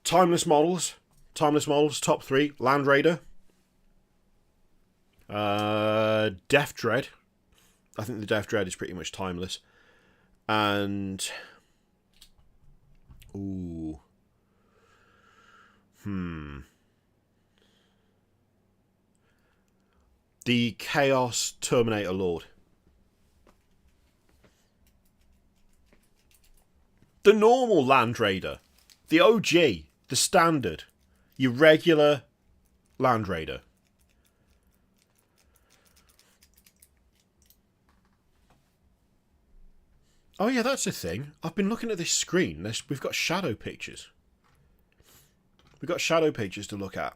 Timeless models, top 3. Land Raider. Death Dread. I think the Death Dread is pretty much timeless. And... ooh. The Chaos Terminator Lord. The normal Land Raider. The OG. The standard. Your regular Land Raider. Oh yeah, that's a thing. I've been looking at this screen. We've got shadow pictures. We've got shadow pictures to look at.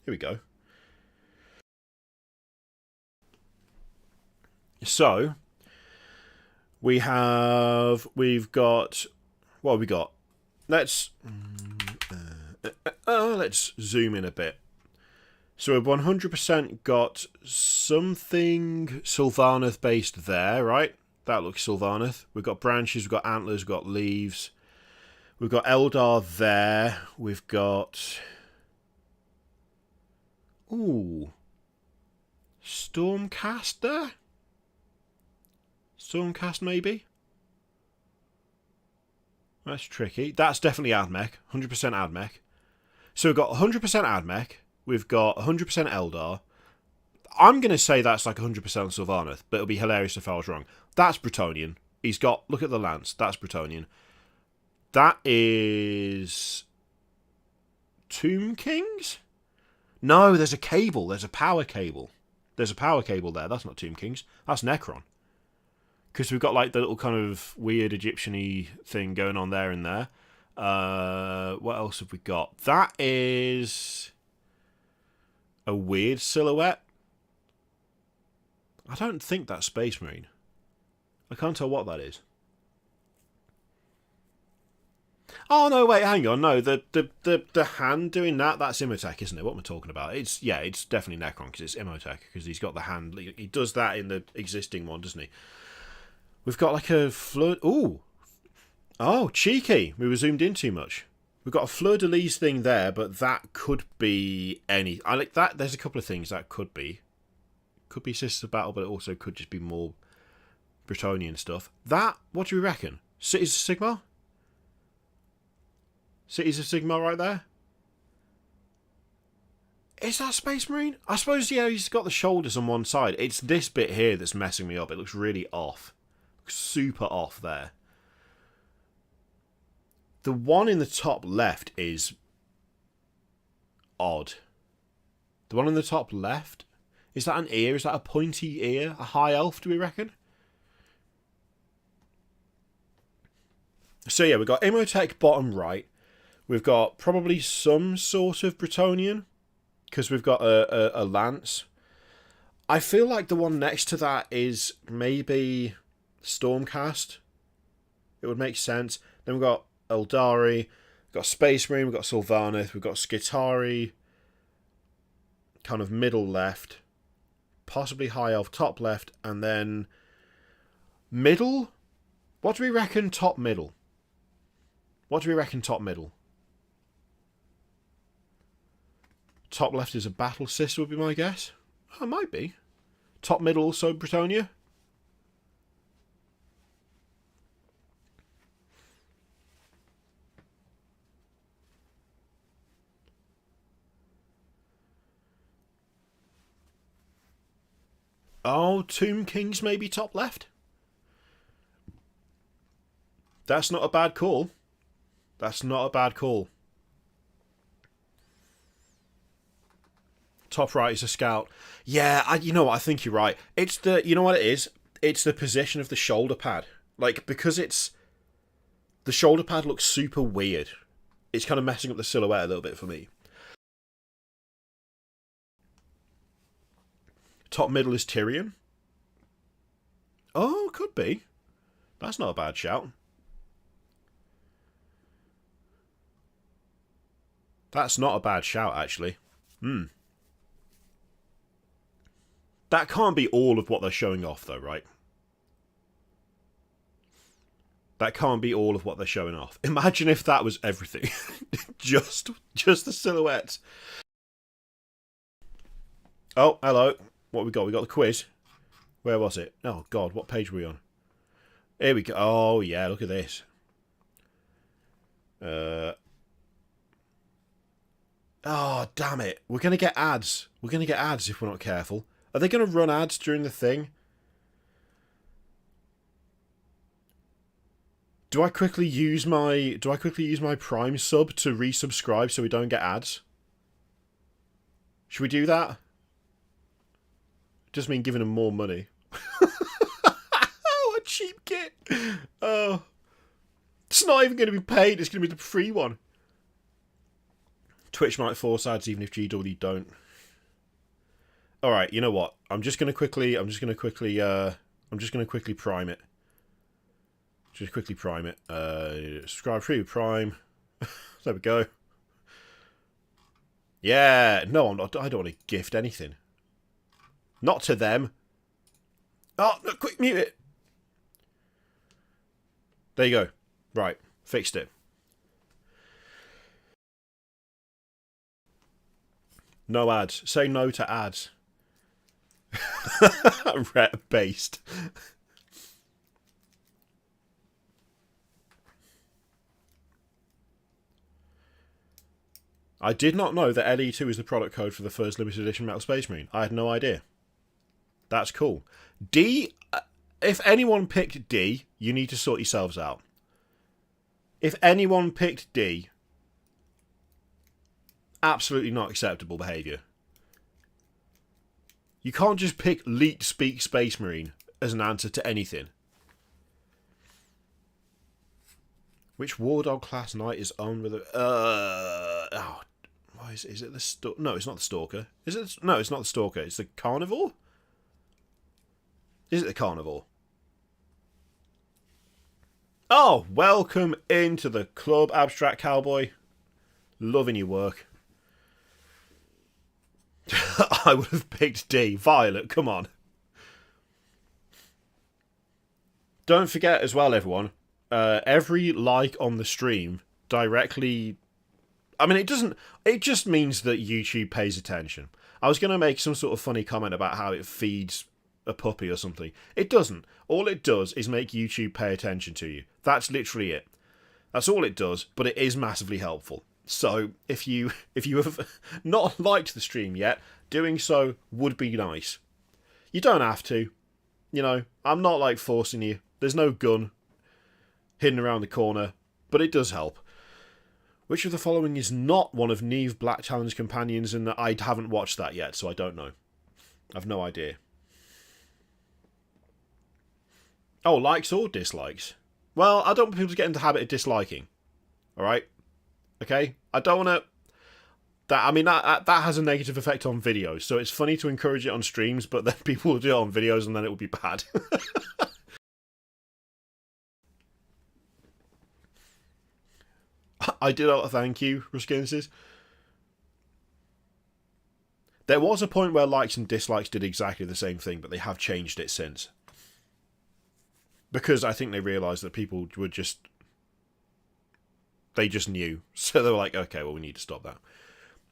Here we go. So, we've got, what have we got? Let's zoom in a bit. So we've 100% got something Sylvaneth based there, right? That looks Sylvaneth. We've got branches, we've got antlers, we've got leaves. We've got Eldar there. We've got... ooh. Stormcast there? Stormcast maybe? That's tricky. That's definitely AdMech. 100% AdMech. So we've got 100% AdMech. We've got 100% Eldar. I'm going to say that's like 100% Sylvaneth, but it'll be hilarious if I was wrong. That's Bretonnian. He's got... look at the lance. That's Bretonnian. That is... Tomb Kings? No, there's a cable. There's a power cable. There's a power cable there. That's not Tomb Kings. That's Necron. Because we've got like the little kind of weird Egyptian-y thing going on there and there. What else have we got? That is a weird silhouette. I don't think that's Space Marine. I can't tell what that is. Oh no, wait, hang on. No, the hand doing that's Imhotep, isn't it? What am I talking about? It's definitely Necron because it's Imhotep because he's got the hand. He does that in the existing one, doesn't he? We've got like a flood. Ooh, oh, cheeky. We were zoomed in too much. We've got a fleur-de-lis thing there, but that could be any. I like that. There's a couple of things that could be. Could be Sisters of Battle, but it also could just be more Bretonnian stuff. That, what do you reckon? Cities of Sigmar? Cities of Sigmar right there? Is that Space Marine? I suppose, yeah, he's got the shoulders on one side. It's this bit here that's messing me up. It looks really off. Looks super off there. The one in the top left is odd. The one in the top left? Is that an ear? Is that a pointy ear? A high elf, do we reckon? So yeah, we've got Imhotep bottom right. We've got probably some sort of Bretonnian. Because we've got a lance. I feel like the one next to that is maybe Stormcast. It would make sense. Then we've got Eldari. We've got Space Marine. We've got Sylvaneth. We've got Skitarii. Kind of middle left. Possibly High Elf top left. And then middle? What do we reckon top middle? What do we reckon top middle? Top left is a Battle Sister would be my guess. Oh, it might be. Top middle also Bretonnia. Oh, Tomb Kings maybe top left. That's not a bad call. That's not a bad call. Top right is a scout. Yeah, you know what? I think you're right. It's the, you know what it is? It's the position of the shoulder pad. Like, because it's, the shoulder pad looks super weird. It's kind of messing up the silhouette a little bit for me. Top middle is Tyrion. Oh, could be. That's not a bad shout. That's not a bad shout, actually. That can't be all of what they're showing off, though, right? That can't be all of what they're showing off. Imagine if that was everything. just the silhouettes. Oh, hello. What we got? We got the quiz. Where was it? Oh, God, what page were we on? Here we go. Oh, yeah, look at this. Oh, damn it. We're going to get ads. We're going to get ads if we're not careful. Are they going to run ads during the thing? Do I quickly use my Prime sub to resubscribe so we don't get ads? Should we do that? Just mean giving them more money. Oh, a cheap kit. Oh. It's not even going to be paid, it's going to be the free one. Twitch might force ads even if GW don't. Alright, you know what? I'm just gonna quickly prime it. Just quickly prime it. Subscribe free with Prime. There we go. Yeah, no, I'm not. I don't want to gift anything. Not to them. Oh, no, quick mute it. There you go. Right, fixed it. No ads. Say no to ads. Ret based. I did not know that LE2 is the product code for the first limited edition Metal Space Marine. I had no idea. That's cool. D, if anyone picked D, you need to sort yourselves out. If anyone picked D, absolutely not acceptable behaviour. You can't just pick Leet Speak Space Marine as an answer to anything. Which War Dog class knight is owned with a... why is it the Stalker? No, it's not the Stalker. Is it? No, it's not the Stalker. It's the Carnivore? Is it the Carnivore? Oh, welcome into the club, Abstract Cowboy. Loving your work. I would have picked D. Violet, come on. Don't forget as well, everyone, every like on the stream directly... I mean, it just means that YouTube pays attention. I was going to make some sort of funny comment about how it feeds a puppy or something. It doesn't. All it does is make YouTube pay attention to you. That's literally it. That's all it does, but it is massively helpful. So, if you have not liked the stream yet, doing so would be nice. You don't have to. You know, I'm not, like, forcing you. There's no gun hidden around the corner, but it does help. Which of the following is not one of Neve Black Talon's companions, and I haven't watched that yet, so I don't know. I've no idea. Oh, likes or dislikes? Well, I don't want people to get into the habit of disliking. Alright? Okay? I don't want to... that has a negative effect on videos, so it's funny to encourage it on streams, but then people will do it on videos and then it will be bad. I did not thank you, Ruskinsis. There was a point where likes and dislikes did exactly the same thing, but they have changed it since. Because I think they realised that people would just... They just knew. So they were like, okay, well, we need to stop that.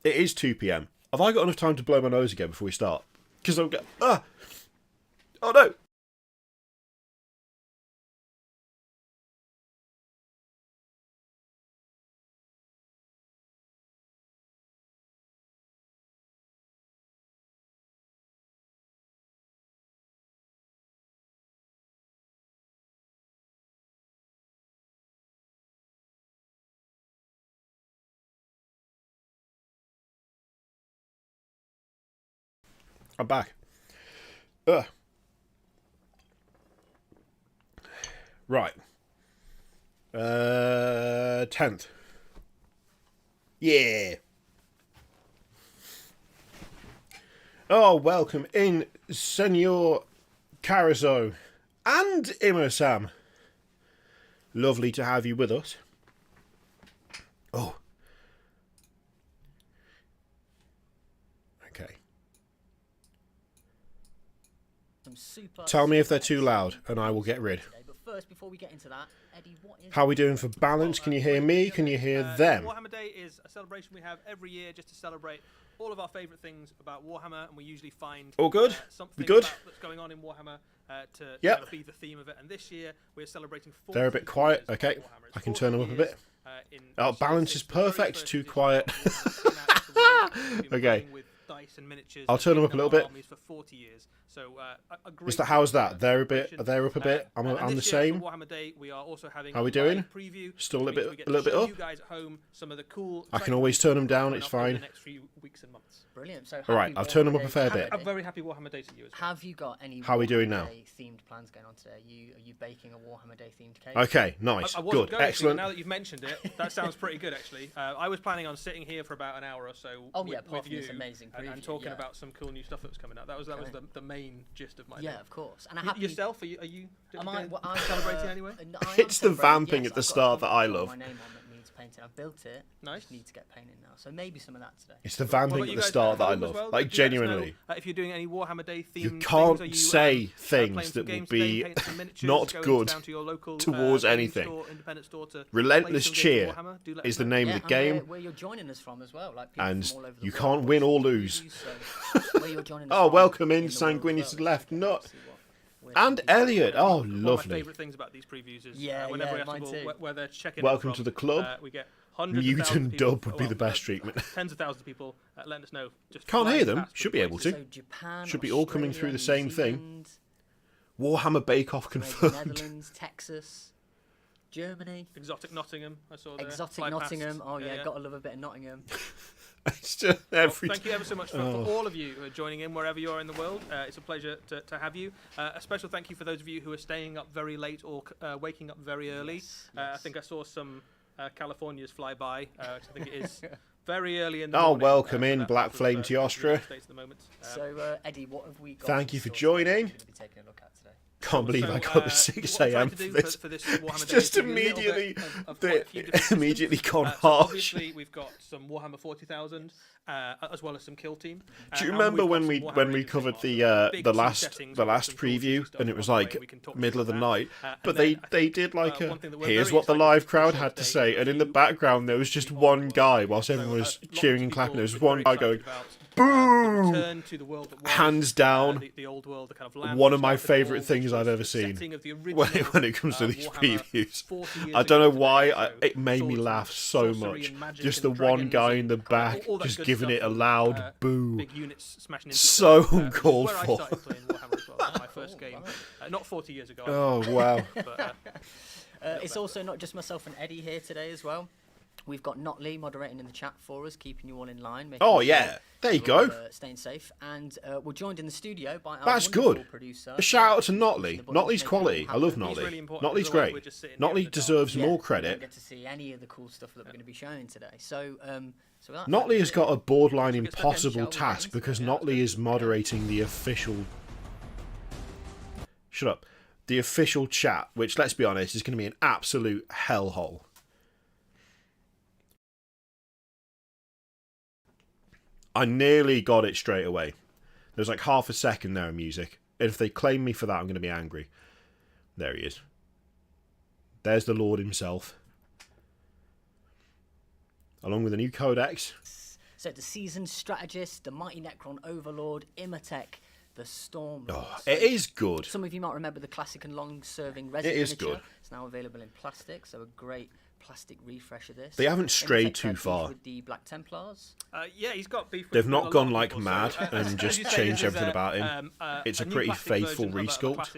It is 2 PM. Have I got enough time to blow my nose again before we start? Because I'll get... Oh no! I'm back. Ugh. Right. 10th. Yeah. Oh, welcome in, Senor Carazo and Imo-sam. Lovely to have you with us. Oh. Okay. Tell me if they're too loud, and I will get rid. But first, before we get into that, Eddie, what is... How are we doing for balance? Can you hear me? Can you hear them? Warhammer Day is a celebration we have every year just to celebrate all of our favourite things about Warhammer, and we usually find all good. Something good? That's going on in Warhammer to yep. kind of be the theme of it. And this year we're celebrating 40 They're a bit quiet. Okay, I can turn them up a bit. Oh, balance is perfect. Too quiet. Okay. I'll turn them up a little bit. For 40 years. So, is that, how's that? They're a bit. They're up a bit. I'm the same. Warhammer Day, we are also having how are we doing? Preview. Still a little bit up. You guys at home, some of the cool. I can always turn them down. It's fine. The next few weeks and months. Brilliant. So, all right, I've turned them up a fair bit. I'm very happy Warhammer Day to you as well. Have you got any? How are we doing now? Themed plans going on today? Are you baking a Warhammer Day themed cake? Okay, nice, good, excellent. Now that you've mentioned it, that sounds pretty good actually. I was planning on sitting here for about an hour or so. With you, amazing and talking about some cool new stuff that was coming out. That was the main gist of my day. Yeah, of course. And yourself, are you celebrating anyway? It's the vamping at the start that I love. My name on that needs painting. I've built it. Nice. Just need to get painted now. So maybe some of that today. It's the vamping at the start that I love. Well? Like genuinely. If you're doing any Warhammer Day themed, you can't say things that will be not good towards anything. Relentless Cheer is the name of the game. Where you're joining us from as well. And you can't win or lose. Oh, welcome in, Sanguinius to the left. Not. And Elliot, oh, lovely. One of my favourite things about these previews is whenever we have to go where they're checking. Welcome to the club. We get hundreds Mutant dub would be the best treatment. Tens of thousands of people letting us know. Just can't hear them. Should be able to. So Japan, should be all coming through the same thing. Warhammer Bake Off confirmed. Netherlands, Texas, Germany. Exotic Nottingham, I saw there. Exotic Nottingham. Oh yeah, gotta love a bit of Nottingham. It's just every thank you ever so much for all of you who are joining in wherever you are in the world. It's a pleasure to have you. A special thank you for those of you who are staying up very late or waking up very early. Yes. I think I saw some Californias fly by. I think it is very early in the morning. Oh, welcome in, Black Flame Tiostra. So, Eddie, what have we got? Thank you for joining. Can't believe I got the 6 a.m. for this. It's just immediately gone harsh. Obviously, we've got some Warhammer 40,000, as well as some Kill Team. Do you remember when we covered the last preview and it was like middle of the night? But they did like here's what the live crowd had to say, and in the background there was just one guy whilst everyone was cheering and clapping. There was one guy going, "Boo!" Hands down, one of my favourite things I've ever seen when it comes to these previews. I don't know why it made me laugh so much. Just the one guy in the back just giving it a loud boo. So uncalled for. My first game, not 40 years ago. Oh wow. It's also not just myself and Eddie here today as well. We've got Notley moderating in the chat for us, keeping you all in line. Oh yeah, there you go. Staying safe, and we're joined in the studio by our That's good. Producer. A shout out to Notley. Notley's quality. I love Notley. Notley's great. Notley deserves more credit. Get to see any of the cool stuff that we're going to be showing today. So, Notley has got a borderline impossible task because Notley is moderating the official. Shut up. The official chat, which let's be honest, is going to be an absolute hellhole. I nearly got it straight away. There's like half a second there of music. And if they claim me for that, I'm going to be angry. There he is. There's the Lord himself. Along with a new codex. So the seasoned strategist, the mighty Necron overlord, Imatech, the Storm. Oh, it is good. Some of you might remember the classic and long-serving resin It is miniature. good. It's now available in plastic, so a great plastic refresh of this. They haven't strayed too far. With the Black Templars. Yeah, he's got beef. They've not gone like mad and just changed everything about him. It's a pretty faithful resculpt.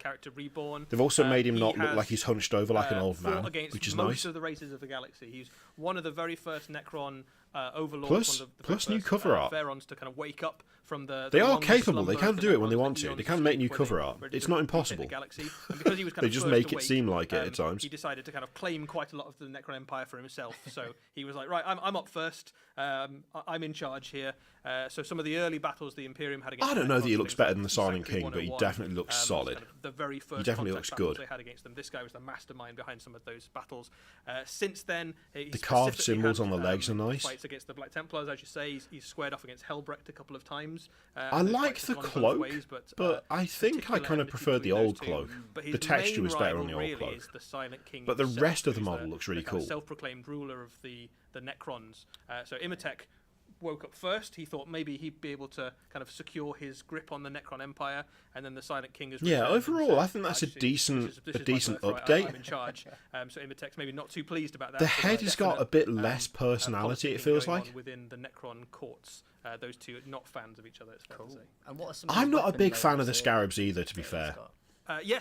Character reborn. They've also made him not look like he's hunched over like an old man, which is nice. Most of the races of the galaxy. He's one of the very first Necron overlords. Plus new cover art. Pharaons to kind of wake up from the They are long capable. They slumber can of the do it when they Necrons want that to. Eons They can make sleep new where cover they art. ready It's to not retake impossible. the galaxy. And because he was kind They of just first make it awake, seem like it at times. He decided to kind of claim quite a lot of the Necron Empire for himself. So he was like, right, I'm up first. I'm in charge here. So some of the early battles the Imperium had against I don't the know that he Necrons, looks things better like than the Silent Sanctuary King, but he 101, definitely looks solid. kind of the very first He definitely contact looks battles good. they had against them. This guy was the mastermind behind some of those battles. Since then, The carved symbols on the legs are nice. Fights against the Black Templars, as you say. He's squared off against Helbrecht a couple of times. I like the cloak, but I think I kind of prefer the old cloak. The texture was better on the old cloak. Is the Silent King But the himself, rest of the who's model looks really kind of cool. Self-proclaimed ruler of the Necrons. So Imhotep woke up first. He thought maybe he'd be able to kind of secure his grip on the Necron Empire, and then the Silent King has Yeah, returned and overall, said, I think that's a "Actually, decent this is my decent birthright. update. I'm in charge." So Imhotep's maybe not too pleased about that. The So head there's has got a definite, bit less personality, politicking it feels going like. on within the Necron courts. Those two are not fans of each other. It's fair to say. And what are some of I'm the not a weapon big fan of layers the that- scarabs either, to be that he's fair. got?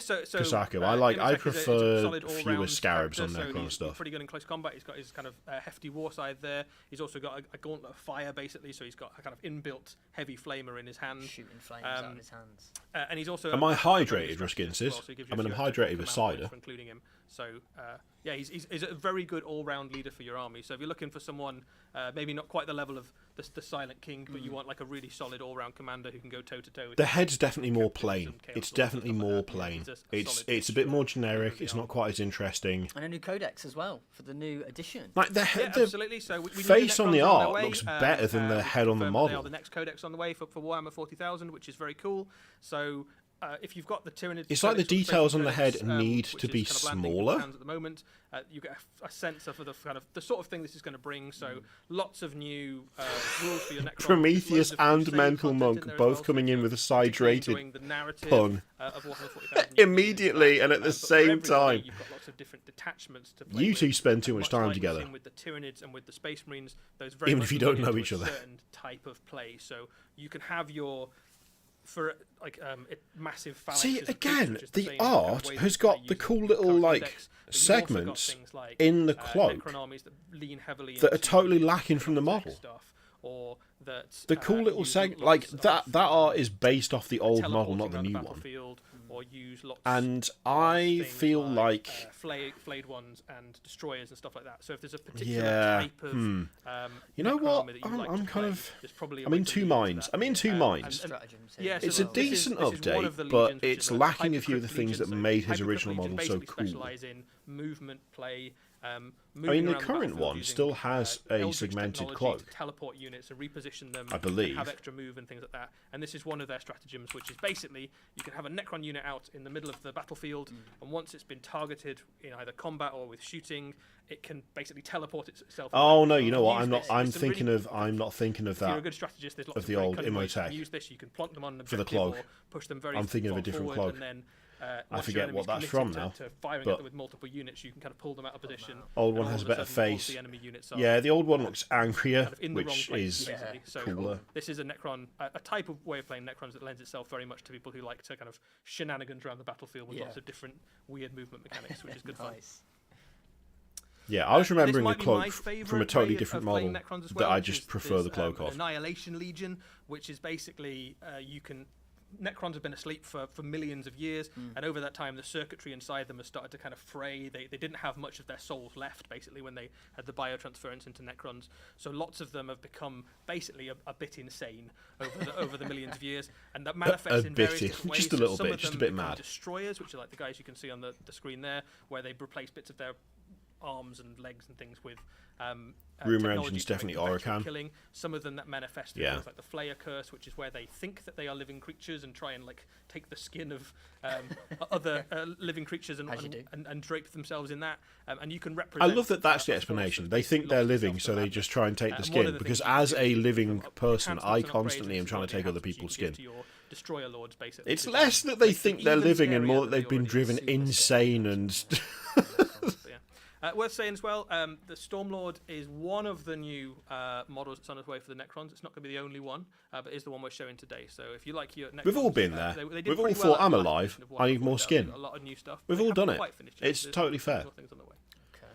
So Kosaku. I Imhotep prefer is a solid fewer all-round scarabs on character, Necron he's stuff. pretty good in close combat. He's got his kind of hefty war side there. He's also got a gauntlet of fire, basically, so he's got a kind of inbuilt heavy flamer in his hand. Shooting flames out of his hands. And he's also Am I a very hydrated, strategist Ruskin as says? well, so he gives I you mean, a I'm few hydrated extra with command points cider. for including him. So yeah, he's a very good all-round leader for your army. So if you're looking for someone maybe not quite the level of the Silent King, but you want like a really solid all-round commander who can go toe-to-toe with The head's definitely more captains plain. and chaos It's lords and definitely stuff like more that. Yeah, plain. he's a solid It's a bit more strong member generic. of the It's army. not quite as interesting. And a new codex as well for the new edition. Like the Yeah, head, the absolutely. So we knew face on the Necrons were on their art way. looks better than the We head on the confirmed that model. They are the next codex on the way for Warhammer 40,000, which is very cool. So if you've got the Tyranids, It's like the Codex or details on the Codex, head need which to is be kind of landing in smaller. hands at the moment, you get a sense of the kind of the sort of thing this is going to bring. So lots of new rules for your Necrons. Prometheus loads of new and save Mental content Monk in there as both well, coming so in if with a you're side particularly rated enjoying the narrative pun. Of Warhammer 40,000, you can Immediately use and that. at the But for same everybody, time. you've got lots of different detachments to play You two with, spend too and much much time like we've together. seen with the Tyranids and with the Space Marines, those very Even much if you don't belong know to each a other. certain type of play. So you can have your for like massive phalanxes See, of troops, again, which is the the same kind of art way has that they got the use cool in the little, current like, codex, but you've also got segments things like, in the cloak Necron armies that lean heavily that are into totally lacking from the tech model. stuff, or that The cool little use segment, lots like that of, art is based off the old model, teleporting not the around new one. battlefield, or use lots And of I things feel like flayed ones and destroyers and stuff like that. So if there's a particular Yeah, type of you know Necron what? army that you like I'm to kind play, of there's probably a I'm way in to two lean into minds. that. I'm in two And- minds. Stratagems. Yeah, It's so a this is decent one of update, the but legions, which it's is a lacking a few of the Hypercrypt things legion. that So made his Hypercrypt original legion model so basically cool. specialise in movement play. I mean, the around current battlefield one using, still has a Eldritch segmented technology cloak. to teleport units and reposition them. I and believe. have extra move and things like that. And this is one of their stratagems, which is basically you can have a Necron unit out in the middle of the battlefield, and once it's been targeted in either combat or with shooting, it can basically teleport itself. Oh away. no, So you know what? use I'm not. this. I'm There's some thinking really- of. I'm not thinking of if you're a that. good strategist, there's lots of of the very old cunning ways you Imhotep. can use this. You can plonk them on an For the objective cloak. or push them very I'm thinking of a far different forward, cloak. and then I once your forget what enemy's that's committed from now, to firing but- at them with multiple units, you can kind of pull them out of position. Old and one all has a of better sudden all of face. the enemy units are Yeah, the old one looks angrier, kind of in the wrong which place, is basically. So cooler. this is a Necron, a type of way of playing Necrons that lends itself very much to people who like to kind of shenanigans around the battlefield with lots of different weird movement mechanics, which is good fun. Nice. Yeah, I was remembering the This might be my cloak from a favourite totally way different of playing model Necrons as that well, I which just is prefer the this, cloak off. Annihilation Legion, which is basically you can. Necrons have been asleep for millions of years, and over that time, the circuitry inside them has started to kind of fray. They didn't have much of their souls left, basically, when they had the biotransference into Necrons. So lots of them have become basically a bit insane over the millions of years, and that manifests in various bit, different ways. just a So little some bit, of just a them bit become mad. Destroyers, which are like the guys you can see on the screen there, where they replace bits of their arms and legs and things with Rumour technology Engine's to make definitely them better at Oracan. killing. Some of them that manifest in Yeah. things like the Flayer Curse, which is where they think that they are living creatures and try and like take the skin of other living creatures As you do. and drape themselves in that. And you can I represent. love that that's the a force explanation. that's They think basically they're lost living, itself so to they madness. just try and take the And one of skin. the Because things you as can a do is living you've got person, enhancements I and upgrades constantly am and trying to take other enhancements you people's can give skin. to your destroyer lords, basically. It's to less then that they make them think they're even living and scarier more than that they've they been already driven are. insane and. Worth saying as well, the Stormlord is one of the new models that's on its way for the Necrons. It's not going to be the only one, but is the one we're showing today. So if you like your Necrons, We've all been there. they did We've all pretty thought, well I'm at the last alive, edition of I need Warhammer more 40,000. skin. A lot of new stuff. We've They all haven't done it. quite finished yet. It's There's totally fair. more things on the way. Okay,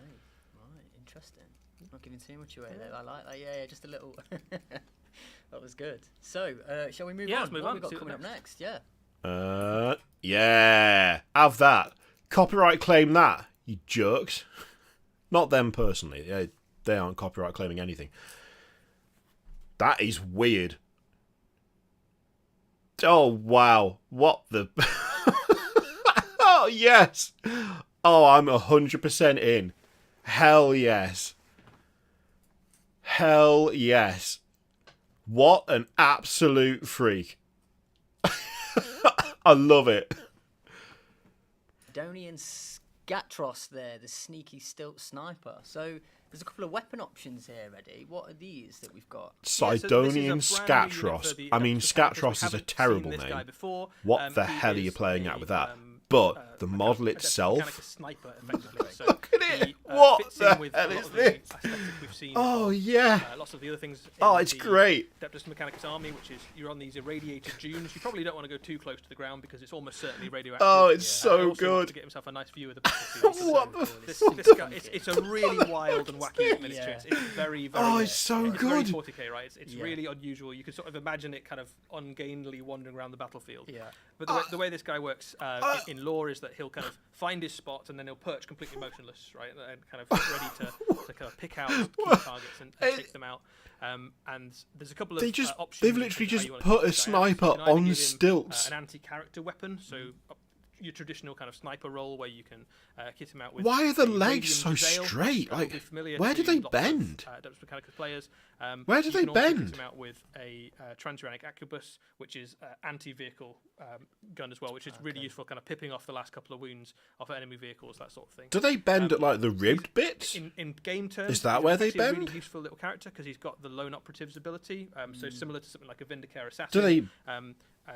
right, interesting. Not giving too much away there. I like that. Yeah, just a little. That was good. So, shall we move Yeah, on? let's move What on, have we got see what coming up next? Yeah. Yeah. Have that. Copyright claim that, you jerks. Not them personally. They aren't copyright claiming anything. That is weird. Oh, wow. What the... Oh, yes. Oh, I'm 100% in. Hell yes. Hell yes. What an absolute freak. I love it. Donian Scatros there, the sneaky stilt sniper. So there's a couple of weapon options here, Eddie. What are these that we've got? Sidonian Scatros. I mean, Scatros is a terrible name. What the hell are you playing at with that? But the model itself... Sniper, effectively. So Look at it! he, What fits the in with hell a lot is of the this? aesthetic we've seen Oh, of, yeah. lots of the other things. Oh, in it's the great. Adeptus Mechanicus army, which is you're on these irradiated dunes. You probably don't want to go too close to the ground because it's almost certainly radioactive. Oh, it's He so also good. wants to get himself a nice view of the battlefield. What the This guy, it's a really wild and wacky miniature. Yeah. It's very, very. Oh, it's so it's very good. 40k, right? It's really unusual. You can sort of imagine it kind of ungainly wandering around the battlefield. Yeah. But the way this guy works in lore is that he'll kind of find his spot and then he'll perch completely motionless, right, and kind of ready to kind of pick out key targets and take them out. And there's a couple of options. They've literally in terms just of how you wanna put keep a this guy out. sniper You can either on give him, stilts. an anti-character weapon, so your traditional kind of sniper role where you can kit him out with. Why are the a legs radium so Gazelle, straight? which will Like, be familiar where to do they lots of, bend? Adeptus Mechanicus players. Where do You they can also kit bend? him out with a transuranic arquebus, which is anti-vehicle gun as well, which is really useful, kind of pipping off the last couple of wounds off enemy vehicles, that sort of thing. Do they bend at, like, the ribbed bits? In game terms, Is that he's where they actually a bend? really useful little character because he's got the lone operative's ability. So similar to something like a Vindicare assassin. Do they...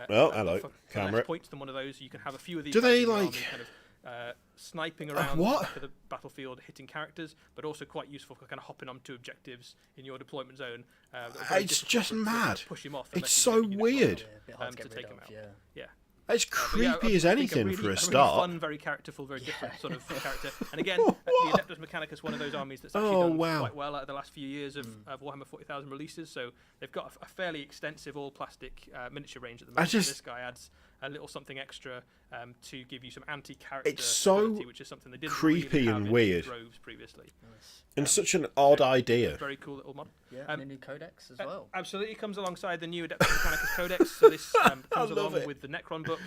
Well, hello, for camera. less points than one of those, you can have a few of these. Do they, guys in your like- army kind of sniping around what? the back of the battlefield, hitting characters, but also quite useful for kind of hopping onto objectives in your deployment zone. that are very It's difficult just for it to mad. Push him off It's unless so you get your weird. Yeah, a bit hard to to get take rid him of, out. yeah. It's But creepy yeah, as I think anything really, for a really start. fun, very characterful, very different sort of character. And again, the Adeptus Mechanicus, one of those armies that's actually done quite well out of the last few years of Warhammer 40,000 releases. So they've got a fairly extensive all-plastic miniature range at the moment. This guy adds a little something extra to give you some anti-character It's so ability, which is something they didn't creepy really have and in weird. droves previously. And such an odd idea. Very cool little mod. Yeah, and a new codex as well. Absolutely, comes alongside the new Adeptus Mechanicus Codex. So this comes along with the Necron book.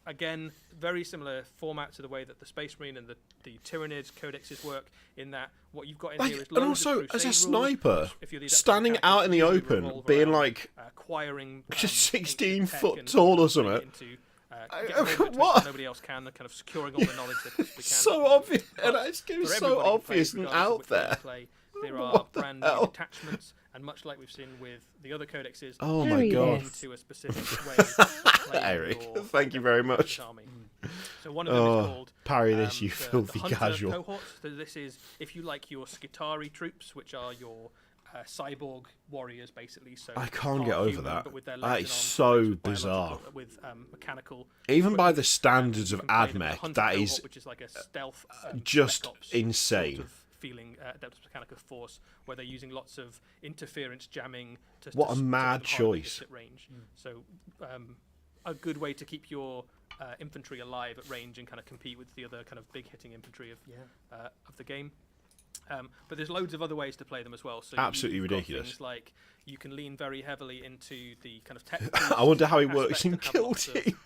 Again, very similar format to the way that the Space Marine and the Tyranids codexes work, in that what you've got in here is And loads also, of as a crusade rules, sniper, which, if you're the Adeptus standing Mechanicus, out in the usually open, revolve being around, like acquiring just 16 tech foot and tall or turning something. it into, getting hold of it What? so nobody else can, kind of securing all the knowledge they possibly can. So obvious, and it's For so everybody to play, obvious and regardless of out which way you there. play, there are What the brand new hell? attachments, and much like we've seen with the other codexes, Oh my Harry god. this. into a specific way of playing Eric, your thank you very much. army. So one of them is called Parry this, you the filthy Hunter casual. cohort. So this is if you like your Skitari troops, which are your cyborg warriors, basically. So I can't half get over human, that. but with their That legs is and so arms with bizarre. biological- With mechanical. Even by equipment. the standards You of can play them with the AdMech, Hunter that cohort, is which is like a stealth, just Spec Ops insane. Sort of feeling Adeptus Mechanicus force, where they're using lots of interference jamming to What a to mad make them harder to choice. hit at range. So a good way to keep your infantry alive at range and kind of compete with the other kind of big hitting infantry of the game. But there's loads of other ways to play them as well. So Absolutely you've got ridiculous. Things like you can lean very heavily into the kind of technical. I wonder how he works aspect in and have Kill lots of, Team.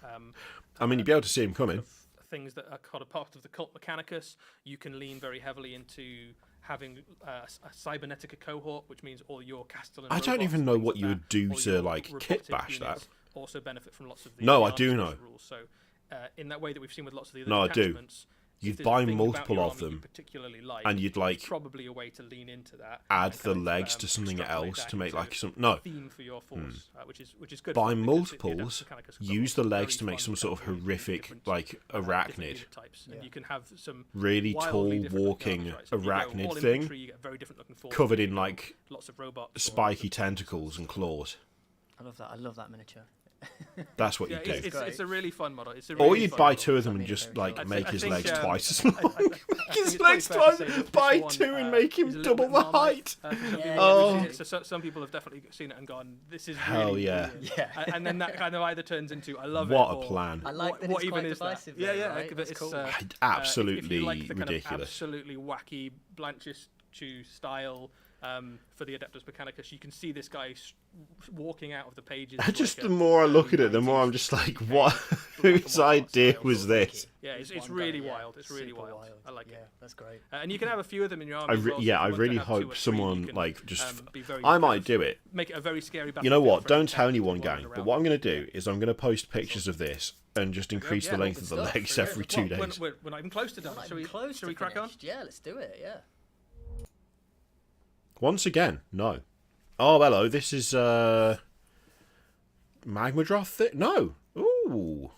I mean, you'd be able to see him coming. Things that are kind of part of the cult mechanicus. You can lean very heavily into having a cybernetica cohort, which means all your Castellan. I don't robots even and know things what like you that, would do all to, your like, robotic kit bash units that. Also benefit from lots of the No, I arms do special know. rules. So in that way that we've seen with lots of the other No, I do. attachments, You'd if there's buy a thing about multiple your of army you them, particularly like, and you'd, like, it's probably a way to lean into that. add and the kind of, legs to something extrapolate else that to make into like some a no. theme for your force, which is good. Buy fun because multiples, the Adeptus Mechanicus has got use the lots of legs very to make fun some sort of kind really horrific, different, like, different arachnid, unit types, and you can have some really wildly tall different looking walking armies, right? So if you go arachnid all thing, infantry, you get a very different looking force, covered you in get like lots of robots, spiky tentacles and claws. I love that. I love that miniature. That's what Yeah, you do. it's a really fun model. It's a Or really you'd fun buy model. two of them and I mean, just very like cool. make I his think, legs twice as I long. think Make his it's legs probably fair to twice. say that Buy this one, two and make is him a little double bit the Marmite, height. for some people. Oh. So some people have definitely seen it and gone, "This is Hell really yeah. brilliant." Yeah. And then that kind of either turns into, "I love What it." a or, plan. I like that what it's even quite is that? divisive. Yeah, though, yeah. right? That's It's cool. if Absolutely you like the kind ridiculous. Of absolutely wacky Blanchest Chew style for the Adeptus Mechanicus, you can see this guy walking out of the pages. Just the more I look at it, the more I'm just like, what? Whose idea was this? Yeah, it's One really guy, yeah, wild. It's really super wild. I like Yeah, it. that's great. And you can have a few of them in your army. as well, so if Yeah, you I want really to have two or hope three, someone you can, like just. be very I kind might of do it. Make it a very scary You know battlefield what? for Don't any tell tanks anyone, wandering gang. But around. what I'm going to do is I'm going to post pictures of this and just increase Yeah, the well, length good of the stuff. legs Very every good. 2 days. We're not even close to done. Not Shall we? even close Shall to we crack on? finished. Yeah, let's do it. Yeah. Once again, no. Oh, hello. This is Magmadroth. No. Ooh.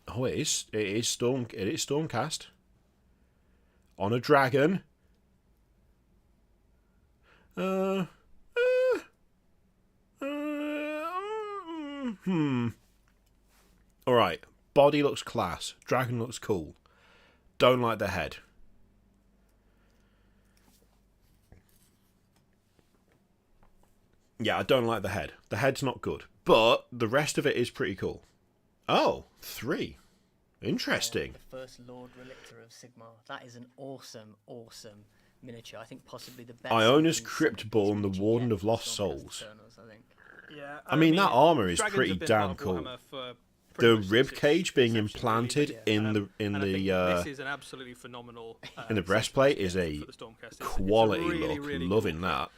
Oh, it is. It is Stormcast on a dragon. All right. Body looks class. Dragon looks cool. Don't like the head. Yeah, I don't like the head. The head's not good. But the rest of it is pretty cool. Oh, 3. Interesting. The first Lord Relictor of Sigmar. That is an awesome, awesome miniature. I think possibly the best. Ionis 1970s Cryptborn, the miniature Warden yet of Lost Stormcast Souls. Eternals, I think. Yeah. I mean, that armor is dragons pretty have been damn part of cool. Warhammer for pretty The much rib since cage its being inception, implanted really. in the And I think this is an absolutely phenomenal in the breastplate is a for the Stormcast. It's quality really, look. really Loving cool. that.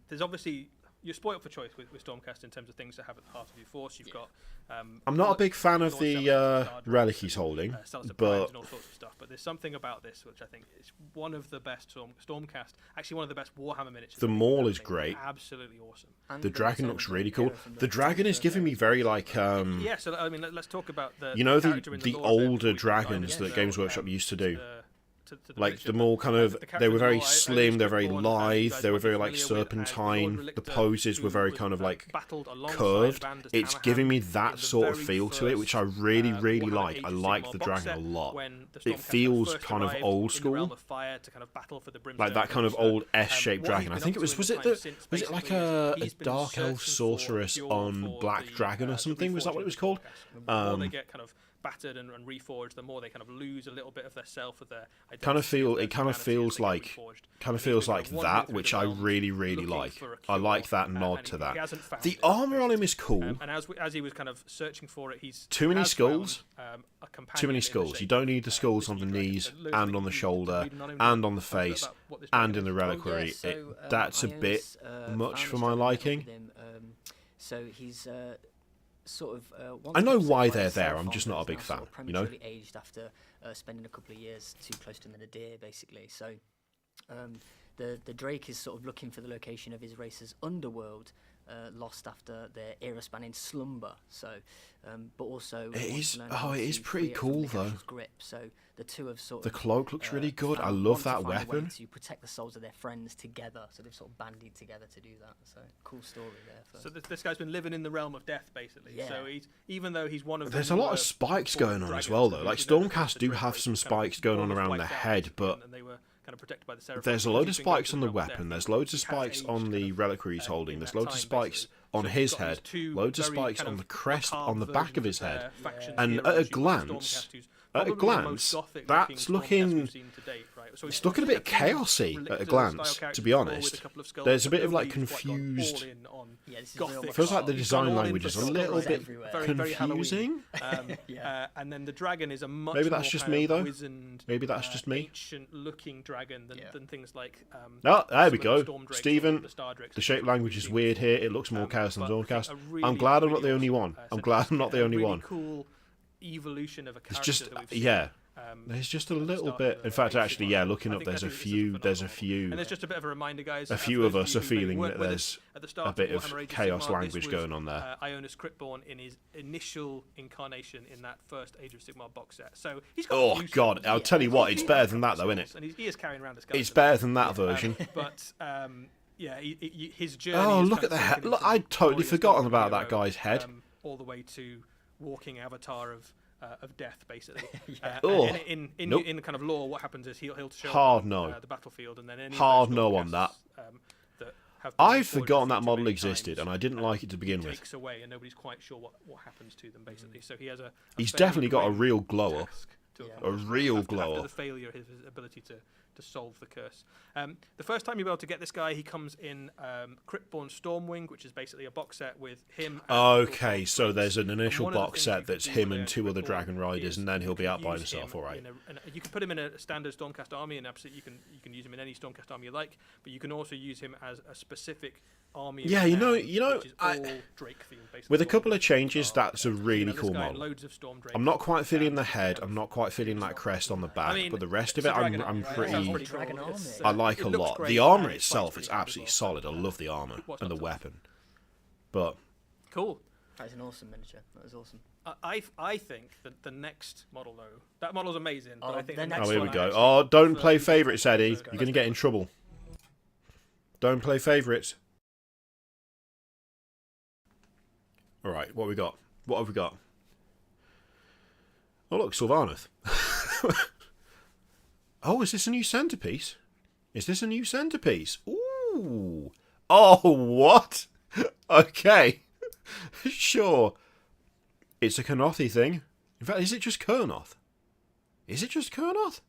There's obviously you're spoiled for choice with Stormcast in terms of things that have at the heart of your force. You've got. I'm not a big fan of the Guard relic Rails he's and, holding, Celestial Primes but and all sorts of stuff. But there's something about this which I think is one of the best Stormcast. Actually, one of the best Warhammer miniatures. The I think maul I've is seen. great. Absolutely awesome. And the dragon also looks the really cool. hero from The dragon is giving me very like Yeah, so I mean, let's talk about the. you know character in the lore a bit before older we dive dragons into that Games Workshop used to do. to the Like miniature. the more kind of, The character they were in the very lore, I slim, they're very Cryptborn, you lithe, guys they were might be very like familiar with, serpentine. Lord The Relictor, poses were who very was, kind of like battled alongside curved. Vandus It's Hannahan giving me in that the sort of very feel to it, which I first, really Warhammer like. Age I of like Sigmar the box dragon set, a lot. when the It Stormcast feels first kind of arrived old in the school. Realm of Fire to kind of battle for the Like that kind of Brimstone old S-shaped Monster. dragon. I think it was it like a dark elf sorceress on Black Dragon or something? Was that what it was called? The more they get kind of battered and reforged, the more they kind of lose a little bit of their self, of their identity, Kind of feel of their it kind of humanity as feels they get like reforged. kind of And he's feels been like kind of wandering that, through which the I realms really looking like. for a I like cure, that nod and to he that. hasn't found The it, armor on him is cool. and as he was kind of searching for it, he's Too many has skulls. found, a companion Too many in the skulls. shape You don't need the of skulls this on the new dragon. knees So loads and that on the you shoulder read on him. and on the Tell us a bit face about what this and dragon in the is. reliquary. So, That's a bit Ionis, much for found my this dragon liking. with him, so he's sort of. I know once why upset by they're a there, self I'm just harm, not a but big he's now sort fan, of you know? prematurely aged after spending a couple of years too close to the nadir, basically. So the Drake is sort of looking for the location of his race's underworld, lost after their era-spanning slumber. So, but also It wants is- to learn how it to is free pretty it from cool, the though. Capture's grip. So the two have sort The of cloak looks really good. I want love to that find a way weapon. to protect the souls of their friends together. So they've sort of banded together to do that. So cool story there. So this guy's been living in the realm of death, basically. Yeah. So he's, even though he's one of There's the a lot newer of spikes born going on as dragons, well, so though. we Like know that Stormcast the do Drake have race some kind of spikes going on almost around wiped their out head, and but they were kind of protected by the Seraphim. there's a But load he's of been going spikes through on the realm of death. weapon. There's loads of He has spikes aged on kind the of, reliquary he's holding. in There's that loads of time, spikes basically. on So his he's got head. these two Loads of very spikes kind on of the crest, macabre on the back of his versions head. faction And heroes. at a You've got glance, Stormcast, who's at a probably the glance, most Gothic that's looking Stormcast looking. we've seen to date, right? So It's looking a bit chaosy at a glance, to be honest. There's a bit of like confused. Yeah, this is Gothic. real Feels like the macabre. He's gone design all in language for is a skulls little bit everywhere. very Halloween. confusing. Yeah. And then the dragon is a much Maybe that's more just kind me, of though. wizened, Maybe that's just me. ancient-looking dragon than things like. Oh, there some we of the go. Storm Drakes or Stephen, the Star Drakes the that shape we've language is seen weird before. here. It looks more chaos than But I think Stormcast. a I'm really, glad I'm not really the only awesome, one. I'm set glad design. I'm not the A only really one. Cool evolution of a character It's just, that we've seen. yeah. There's just a at the little start bit. of In the fact, Age actually, Sigmar yeah. book. Looking I up, think there's a actually this is few. There's a phenomenal. few. And there's just a bit of a reminder, guys. A for few those of us you are who maybe feeling weren't that with there's us at the start a bit of Warhammer Age chaos Sigmar, this language was, going on there. Ionis Cryptborn in his initial incarnation in that first Age of Sigmar box set. So he's got Oh a few God! skills. I'll tell you what. It's better than that, though, isn't it? And he is carrying around a skeleton. It's better than that version. But yeah, his journey. Oh, is look kind at the of head! taken Look, into I'd totally glorious forgotten golden about that hero, guy's head. all the way to walking avatar of death, basically. Nope. In kind of lore, what happens is he'll show Hard up on no. the battlefield, and then any Hard of those no on that. that have been I'd forged forgotten that too model many existed, times, and I didn't like it to begin he with. takes away, and nobody's quite sure what happens to them, basically. So he has a He's fairly definitely got a grim real glow up. task to Yeah. accomplish A real after glow the up. failure of his ability to solve the curse. The first time you'll be able to get this guy, he comes in Cryptborn Stormwing, which is basically a box set with him. And Okay, so there's an initial one of the box things set you can that's do him with and a 2 other Cryptborn Dragon Riders, is and then he'll be you out can by use himself. him All right. you can put him in a standard Stormcast army, and absolutely you can use him in any Stormcast army you like. But you can also use him as a specific army. Yeah, of you know, renown, which is all Drake themed, basically. With a All couple of the changes, are- that's a you know, really this cool guy and model. loads of Storm Drakes. I'm not quite feeling the Um, head. I'm not quite feeling that crest on the back, I mean, but the rest of it's it, a dragon I'm army, right? pretty. Sounds pretty Dragon cool. army. It's, I like it a looks lot. great, The and armor it itself fights is pretty absolutely well. solid. I love the armor What's and the up, Tom? weapon. But Cool. That's an awesome miniature. That was awesome. I think that the next model, though, that model's amazing. But Oh, I think the the next next oh, here one we go. I actually Oh, don't prefer play to favourites, Eddie. Let's go. You're gonna get in trouble. Don't play favourites. All right, what have we got? What have we got? Oh, look, Sylvaneth. Oh, is this a new centerpiece? Is this a new centerpiece? Ooh. Oh, what? Okay. Sure. It's a Kernothi thing. In fact, is it just Kernoth? Is it just Kernoth?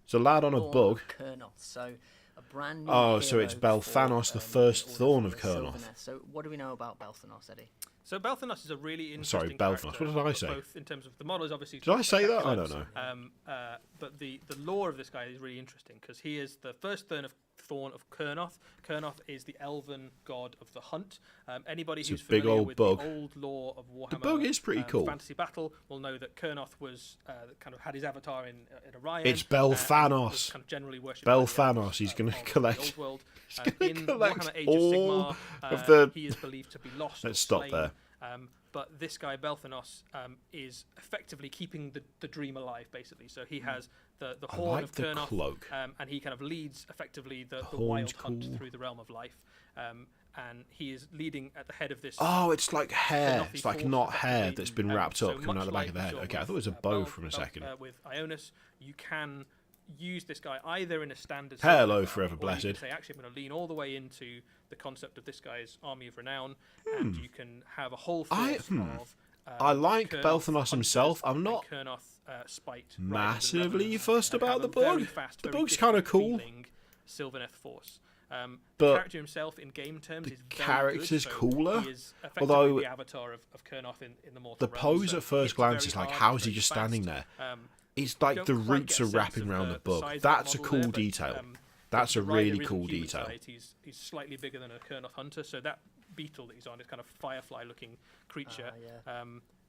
It's a lad on a Thorn bug. of Kernoth. So a brand new Oh, so hero it's for, Belthanos, the first all Thorn of the Kernoth. Sylvaneth. So what do we know about Belthanos, Eddie? So Belthanos is a really Sorry, interesting Belthanos. character, What did I say? Both in terms of the model is obviously. Did I say that? I spectacular, don't know. But the lore of this guy is really interesting because he is the first Thorn of Kernoth. Kernoth is the elven god of the hunt. Anybody It's a who's big familiar old with bug. the old lore of Warhammer, The bug is pretty cool. Fantasy Battle will know that Kernoth was kind of had his avatar in Orion. It's and was Belthanos. kind of generally worshipped by the Belthanos. elves, He's going of to the collect. old world. He's going to In collect Warhammer Age all of Sigmar, of the. he is believed to be lost. Let's or stop slain. there. But this guy Belthanos is effectively keeping the dream alive, basically. So he has the I horn like of the Kernoth, cloak. and he kind of leads effectively the horn's wild hunt cool. through the realm of life. And he is leading at the head of this. Oh, it's like hair. Kernothi It's like force, not hair effectively. that's been wrapped So up coming much out the back like of the head. we saw Okay, I with, thought it was a bow from a second. With Ionis, you can use this guy either in a standard. Hello, army, forever or blessed. You can say, actually, I'm going to lean all the way into the concept of this guy's army of renown, and you can have a whole force of. I like Kernoth Belthanos hunters himself. I'm and not Kernoth, spite massively riders and revenants, fussed and about have the a very bug. fast, The very bug's kinda different cool. feeling Sylvaneth force. The But character himself in game terms is very character's good, so cooler, he is effectively although the avatar of Kernoth in the mortal the realm, pose so at first it's glance very is like, hard, how it's is he very just fast. standing there? You It's like don't the quite roots get are a sense wrapping of around the size bug. of that That's a model cool there, but, detail. That's a the rider really in cool human detail. size, he's slightly bigger than a Kernoth hunter, so that beetle that he's on, is kind of firefly-looking creature,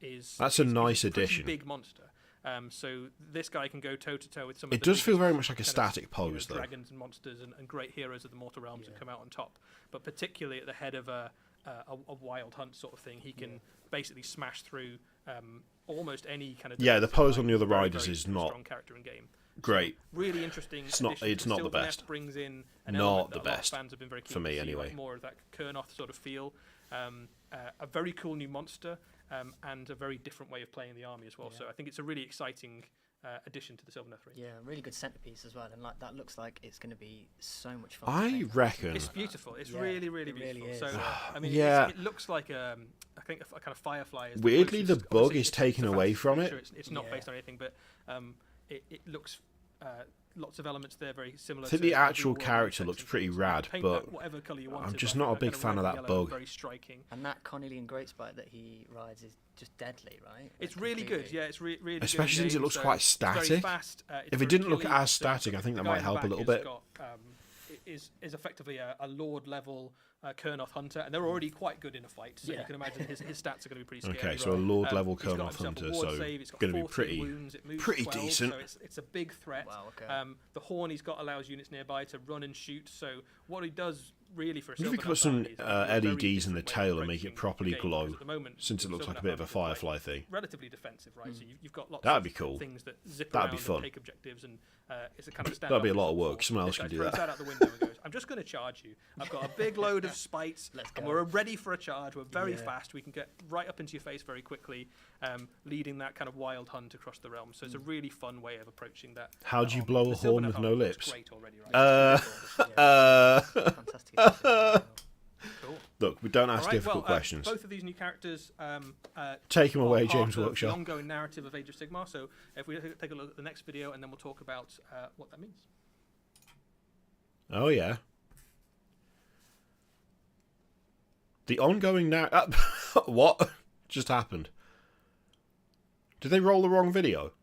is That's a is nice pretty addition. big monster. So this guy can go toe to toe with some. It of the does feel biggest very much like a kind of, static pose, though. Dragons and monsters and great heroes of the mortal realms and come out on top. But particularly at the head of a wild hunt sort of thing, he can basically smash through almost any kind of. Yeah, the pose on the other very, riders very is not strong character in game. great. Really interesting. It's not- addition. it's not the Sylvaneth best. Brings in an Not element the that a lot of best fans have been very keen for me to see, anyway. like more of that Kernoth sort of feel. A very cool new monster, and a very different way of playing the army as well. So I think it's a really exciting addition to the Sylvaneth range. Yeah, really good centerpiece as well, and like that looks like it's going to be so much fun. to I play. reckon. It's beautiful. It's Yeah, really, really it really beautiful. is. So, I mean, Yeah. it looks like I think a kind of firefly. Is Weirdly, the closest- bug obviously is it's taken a away fantasy from it. creature, It's not Yeah. based on anything, but it looks lots of elements there very similar. I think to the actual real world character effects looks and pretty things. rad, Paint but that whatever colour you I'm wanted, just like not a kind big of fan of red that and yellow, bug. Very striking. And that Cornelian Greatspite that he rides is just deadly, right? It's Like, really good. completely. Yeah, it's really good Especially since it game, looks so quite it's very static. fast, it's If it very didn't look killy, as so static, I think the that guy might in the help a back little has bit. got, is effectively a Lord level Kernoth hunter, and they're already quite good in a fight. So you Yeah. can imagine his stats are going to be pretty scary. Okay, so a Lord level He's got Kernoth himself a hunter, ward so save, it's got gonna be 14 pretty- wounds, it moves pretty 12, decent. So it's a big threat. Wow, okay. The horn he's got allows units nearby to run and shoot. So what he does really for a If we could Sylvaneth put some army is a very LEDs in the different way of tail and make it approaching properly the game, glow, because at the moment, since it looks like a Sylvaneth bit of a armies are quite Firefly thing. relatively defensive, right? So you've got lots That'd of be cool. things that zip That'd around be and fun. take objectives, and it's a kind of That'd be a standoff lot of sort work. Someone This else can guy do throws that. out the window and goes, "I'm just going to charge you. I've got a big load of use spites, Let's and go. we're ready for a charge. We're very Yeah. fast. We can get right up into your face very quickly, leading that kind of wild hunt across the realm. So it's a really fun way of approaching that. How do you blow a The horn Sylvaneth with no army looks lips? Great already, right? Fantastic. addition. Cool. Look, we don't ask All right, difficult well, questions. both of these new characters Take 'em are away, part James of Workshop. The ongoing narrative of Age of Sigmar. So if we take a look at the next video, and then we'll talk about what that means. Oh, yeah. The ongoing what just happened? Did they roll the wrong video?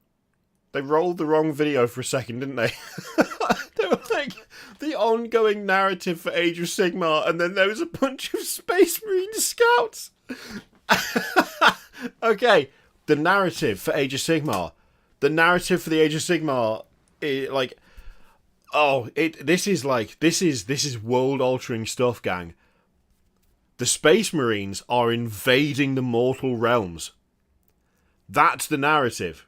They rolled the wrong video for a second, didn't they? They were like, the ongoing narrative for Age of Sigmar, and then there was a bunch of Space Marine scouts. Okay, the narrative for Age of Sigmar. The narrative for the Age of Sigmar, this is world-altering stuff, gang. The Space Marines are invading the mortal realms. That's the narrative.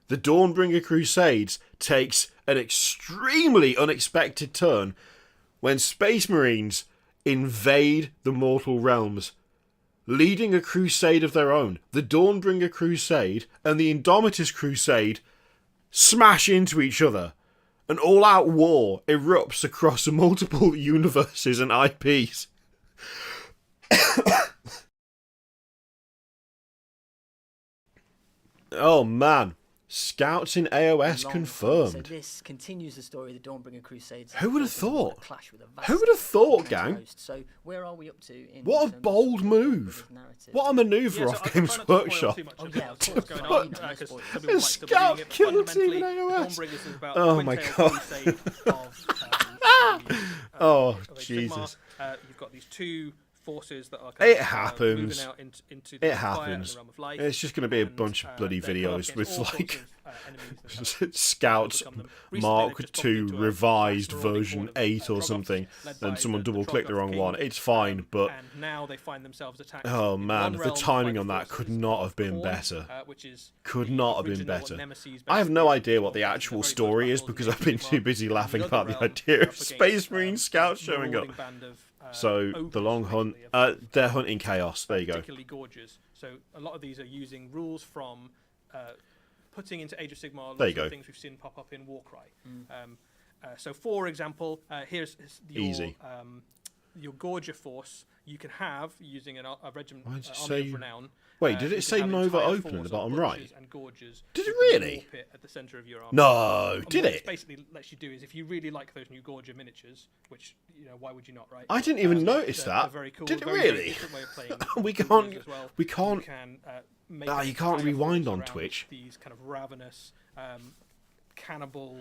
The Dawnbringer Crusades takes an extremely unexpected turn when Space Marines invade the mortal realms, leading a crusade of their own. The Dawnbringer Crusade and the Indomitus Crusade smash into each other. An all-out war erupts across multiple universes and IPs. Oh man. Scouts in AOS Long confirmed. So this continues the story of the Dawnbringer Crusades. Who would have Forces of war thought? clash with a vast Who would have thought, immense gang? host. So where are we up to? What a terms of bold the move. narrative? What a manoeuvre Yeah, so off I try Games not to spoil Workshop. too much Oh, of yeah, what's of course, going no, on, you don't 'cause spoil. some people like to Scout believe it, but killed fundamentally, Team AOS. the Dawnbringers is about Oh the my twin-tailed God. crusade of Oh, of Age of Sigmar. Jesus. You've got these two forces that are It kind of, happens. moving out into the It fire and happens. the realm of life. It's just going to be a And, bunch of bloody they're put up videos against with all sorts like of, enemies that kind of Scouts overcome them. Recently, Mark they've just bumped II into a revised vast marauding version horde of, 8 or Troggoths, something, led by and someone the double clicked the Troggoth wrong king. one. It's fine, but And now they find themselves attacked. oh in man, one the realm timing by on that forces could not have of been Khorne, better. Which is Could the not have been original better. Nemesis I have no basically idea what the in the actual very first story is battles because in I've been Age of too Sigmar. busy laughing The about other the realm, idea up of against, Space Marine scouts a showing up. marauding band of, So ogres, the long hunt, basically, of- they're hunting chaos. There you go. particularly gorgeous. So a lot of these are using rules from putting into Age of Sigmar lots There you of go. things we've seen pop up in Warcry. So for example, here's your, Easy. Your Gorger force you can have using a regiment Why did it army say- of renown. Wait, did You it can say have an Nova entire Open in force the of bottom butchers right? And gorgers Did it with a really? war pit at the center of your army. No, And did what it? this basically lets you do is if you really like those new Gorger miniatures, which why would you not, right? I didn't even notice they're that. very cool. Did it very, very really? different way of playing We Gorgers can't- as well. we can't- You can, make Ah, an you can't entire rewind force on around Twitch. These kind of ravenous, cannibal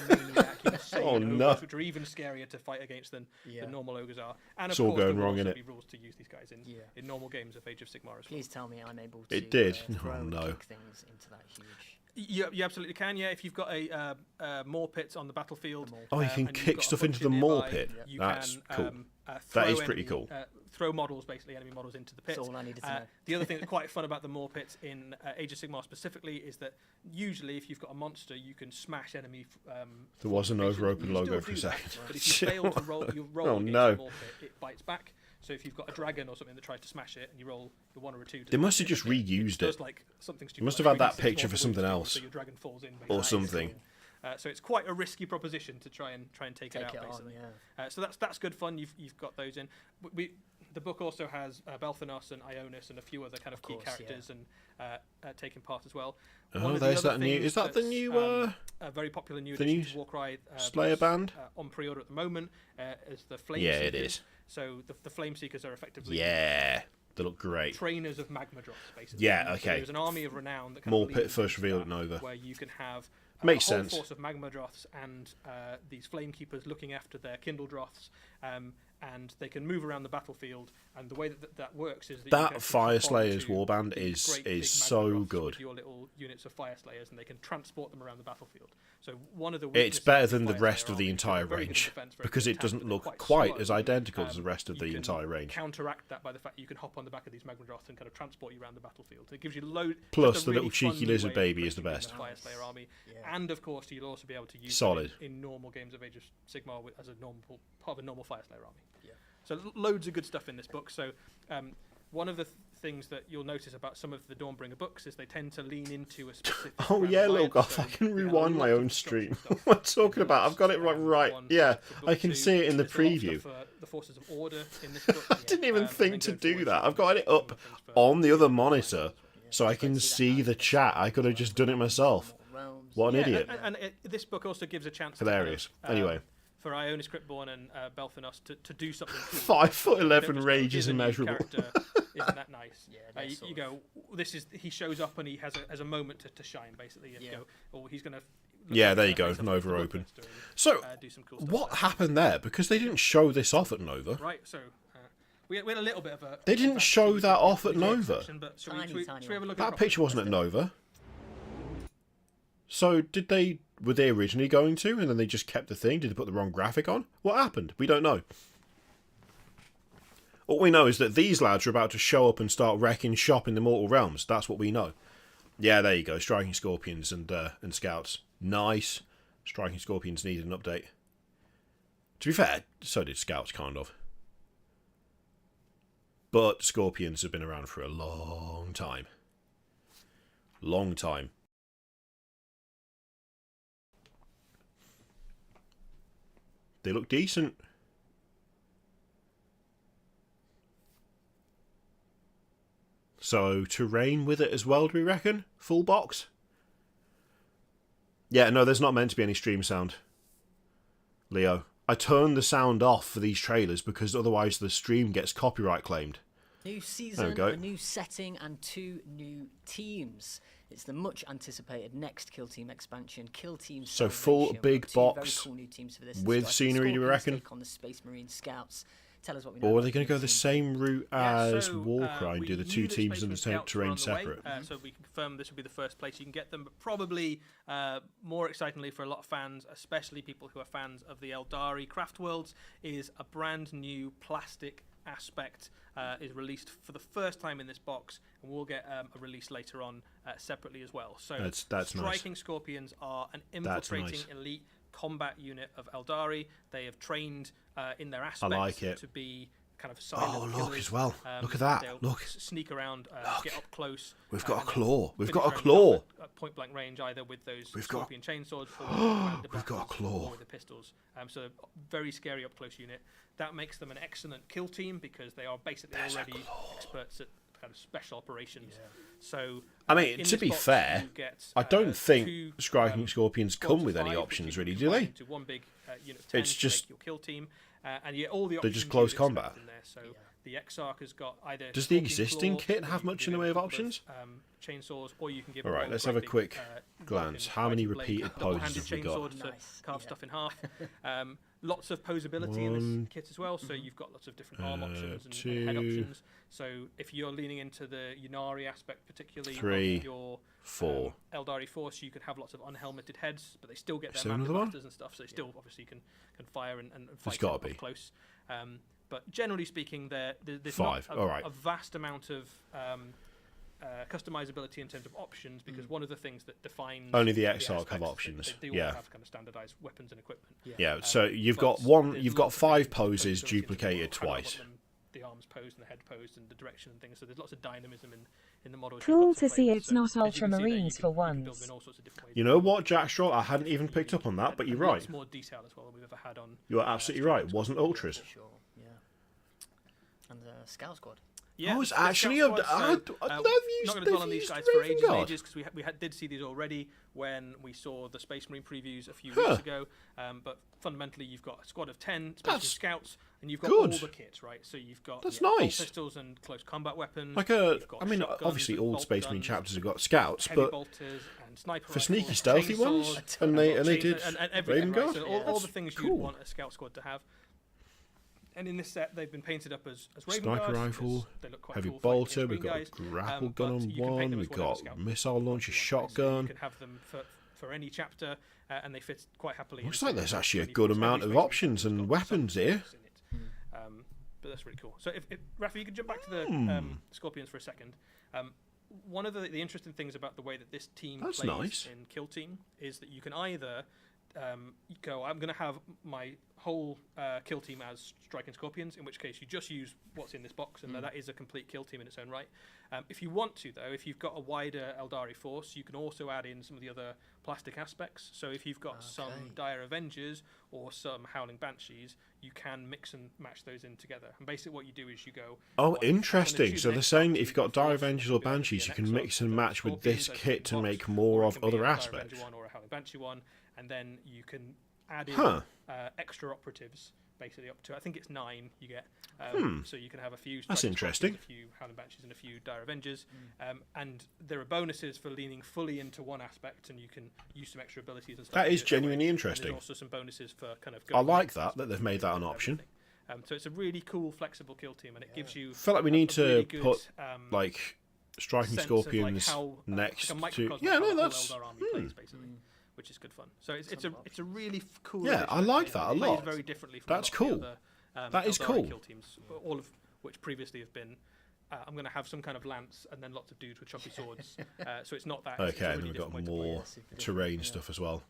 maniac, insane Oh, ogres, no. which are even scarier to fight against than Yeah. the normal ogres are. And It's of all course, there going will wrong, also innit? be rules to use these guys in Yeah. in normal games of Age of Sigmar as well. Please tell me I'm able to It did. throw Oh, and no. kick things into that huge. You absolutely can, yeah. If you've got a Maw pit on the battlefield, The Maw Oh, you pit. can and you've kick got a stuff into butcher the Maw nearby, pit. you That's can, cool. Throw That is pretty enemy- cool. Throw models, basically enemy models, into the pit. That's all I needed to know. The other thing that's quite fun about the Maw pits in Age of Sigmar specifically is that usually, if you've got a monster, you can smash enemy. There was an formations. over-open You logo still for a do that, second. But if you fail to roll, you roll Oh, against no. the Maw pit, it bites back. So if you've got a dragon or something that tries to smash it, and you roll the 1 or a 2, to They must smash have just it reused does it. like something stupid. They must like have had that 3d6 picture for mortal something wounds, else. So your dragon falls in. Or basically. something. So it's quite a risky proposition to try and take it out, Take it on, basically. yeah. So that's good fun. You've got those in. The book also has Belthanos and Ionis and a few other kind of key course, characters and taking part as well. Oh, One of the there's other that new. things Is that the that's, new a very popular new the addition new to Warcry Slayer that's, band? on pre-order at the moment is the Flame Yeah, Seekers. it is. So the Flame Seekers are effectively Yeah, they look great. trainers of magma drops, basically. Yeah, So okay. there's an army of renown that kind Maw of pit leads first into revealed that, at Nova. where you can have Makes a whole sense. force of magma droths and these flame keepers looking after their kindle droths, and they can move around the battlefield. And the way that works is that you That can Fire hop Slayers onto warband these is great big magma so droths good. with your little units of Fire Slayers, and they can transport them around the battlefield. So one of the It's weaknesses better of than the Fire rest Slayer of the army is entire they're very good in range defense, very because good in it attack, doesn't but they're look quite slow. as identical as the rest of You the can entire range. counteract that by the fact that you can hop on the back of these magma droths and kind of transport you around the battlefield. It gives you load. Plus, just a the really little cheeky fun new lizard way of baby is the approaching best. the Fire Slayer army, Yeah. and of course you'll also be able to use Solid. them in normal games of Age of Sigmar as a normal part of a normal Fire Slayer army. Yeah. So loads of good stuff in this book. So one of the things that you'll notice about some of the Dawnbringer books is they tend to lean into a specific. Oh yeah, look, I can rewind my own stream. What I'm talking about, I've got it right. Yeah, I can see it in the preview. The forces of order in this book. I didn't even think to do that. I've got it up on the other monitor so I can see the chat. I could have just done it myself. What an idiot. And this book also gives a chance Hilarious. Anyway. For Iona Scriptborn and Belfinos to do something cool. 5'11" rage is immeasurable. Isn't that nice? Yeah, you go. He shows up and he has a moment to shine basically. And you go, oh, he's gonna. Yeah, there you go. Nova open. So, do some cool stuff what happened there? Because they didn't show this off at Nova. Right. So. We had a little bit of a. They didn't show that off at Nova. Should we have a look that picture wasn't at Nova. So were they originally going to, and then they just kept the thing? Did they put the wrong graphic on? What happened? We don't know. All we know is that these lads are about to show up and start wrecking shop in the Mortal Realms. That's what we know. Yeah, there you go. Striking Scorpions and Scouts. Nice. Striking Scorpions needed an update. To be fair, so did Scouts, kind of. But Scorpions have been around for a long time. Long time. They look decent. So, terrain with it as well, do we reckon? Full box? Yeah, no, there's not meant to be any stream sound. Leo. I turned the sound off for these trailers because otherwise the stream gets copyright claimed. New season, a new setting, and 2 new teams. It's the much anticipated next Kill Team expansion, Kill Team So full big box very cool new teams for this. with scenery, do we reckon? On the Space Marine Scouts. Tell us what we know. Or are they going to go the same route as so, Warcry and do the 2 teams and the terrain the separate? So we can confirm this will be the first place you can get them, but probably more excitingly for a lot of fans, especially people who are fans of the Eldari craft worlds, is a brand new plastic aspect is released for the first time in this box, and we'll get a release later on separately as well. So that's Striking nice. Scorpions are an infiltrating elite combat unit of Eldari. They have trained in their aspects to be kind of silent Oh, look killers. As well. Look at that. They'll Look. Sneak around, get up close. We've got a and then claw. We've finish got a rounds claw. off at point blank range, either with those We've got- scorpion chainswords or with the We've got a batons claw. or with the pistols. So very scary up close unit. That makes them an excellent kill team because they are basically already experts at kind of special operations. So I mean, in to this be box, fair, you get, I don't think 2, Striking Scorpions squads come of with any 5, which options, you really, can do combine they? into one big unit of 10 It's to just- make your kill team, and you all the They're just options close you combat. expect in there. So the Exarch has got either. Does the Scorpion existing Claw, kit or have you much can in the do way of a couple options? Chainsaws, or you can give. All right, them let's great have a big, quick weapon glance. How many Blade, repeated double-handed poses have we got? chainsword to Nice, carve yeah. stuff in half. Lots of posability in One, this kit as well, so you've got lots of different arm options and two, head options. So if you're leaning into the Yunari aspect, particularly 3, of your 4. Eldari force, you could have lots of unhelmeted heads, but they still get Is their there man another one? blasters and stuff, so they still obviously can fire and fight gotta up be. close. But generally speaking, there's 5, not all right. a vast amount of customizability in terms of options, because one of the things that defines Only the aspects, Exarch have they options, do all yeah. have kind of standardized weapons and equipment. Yeah, so you've got But you've there's got lots of 5 different poses posability in terms of duplicated how I want twice. them, the arms posed and the head posed and the direction and things. So there's lots of dynamism in the models. Cool you've got to see play with. it's So not as you can see there, Ultramarines you for can build them once. in all sorts of different ways. You know what, Jackstraw? I hadn't even picked up on that, but you're And right. lots more detail as well than we've ever had on. You are absolutely right. It wasn't Ultras. For sure, yeah. And Scout Squad. Yeah, Oh, it's the Scout actually Squad, I love not used going to dwell on these guys for ages and ages, because we did see these already when we saw the Space Marine previews a few weeks ago. But fundamentally, you've got a squad of 10 Space Marine Scouts, and you've got good. all the kits, right? So you've got That's bolt nice. pistols and close combat weapons. Like you've got I mean, shotguns obviously and all bolt Space Marine guns, chapters have got scouts, heavy but bolters and sniper for sneaky, rifles, stealthy chainsaws, ones, and they did and everything, Raven right? Guard. So all That's the things cool. you'd want a Scout Squad to have. And in this set, they've been painted up as Raven Sniper Guards, rifle, because they look quite heavy cool fighting bolter, against we've green got guys. grapple But gun on you can paint one, them as we've whatever got scout missile launcher, you want, right? So shotgun. you can have them for any chapter, and they fit quite happily. Looks into like there's actually a any good force. amount Every of Space options Marine and chapter's got weapons some here. in it. But that's really cool. So if Rafa, you could jump back to the Scorpions for a second. One of the interesting things about the way that this team That's plays nice. in Kill Team is that you can either you go, I'm going to have my whole kill team as striking scorpions, in which case you just use what's in this box, and that is a complete kill team in its own right. If you want to, though, if you've got a wider Eldari force, you can also add in some of the other plastic aspects. So if you've got some Dire Avengers or some Howling Banshees, you can mix and match those in together. And basically what you do is you go... Oh, interesting. So they're saying if you've got Dire Avengers or Banshees, you can mix and match with this kit to make more of other aspects. One or a Howling Banshee one, and then you can add in extra operatives, basically up to, I think it's 9 you get. So you can have a few... That's interesting. A few Howling Banshees and a few Dire Avengers. And there are bonuses for leaning fully into one aspect, and you can use some extra abilities and stuff. That is genuinely interesting. And there's also some bonuses for kind of... I like that they've made that an option. So it's a really cool, flexible kill team, and it gives you... I feel like we need to really good, put, like, striking scorpions next to... Yeah, no, that's... basically. Which is good fun. So it's a really cool. Yeah, I like that a lot. Very differently from That's cool. That is cool. Kill teams, all of which previously have been. I'm going to have some kind of lance and then lots of dudes with choppy swords. So it's not that. Okay, and then we've got more terrain stuff as well.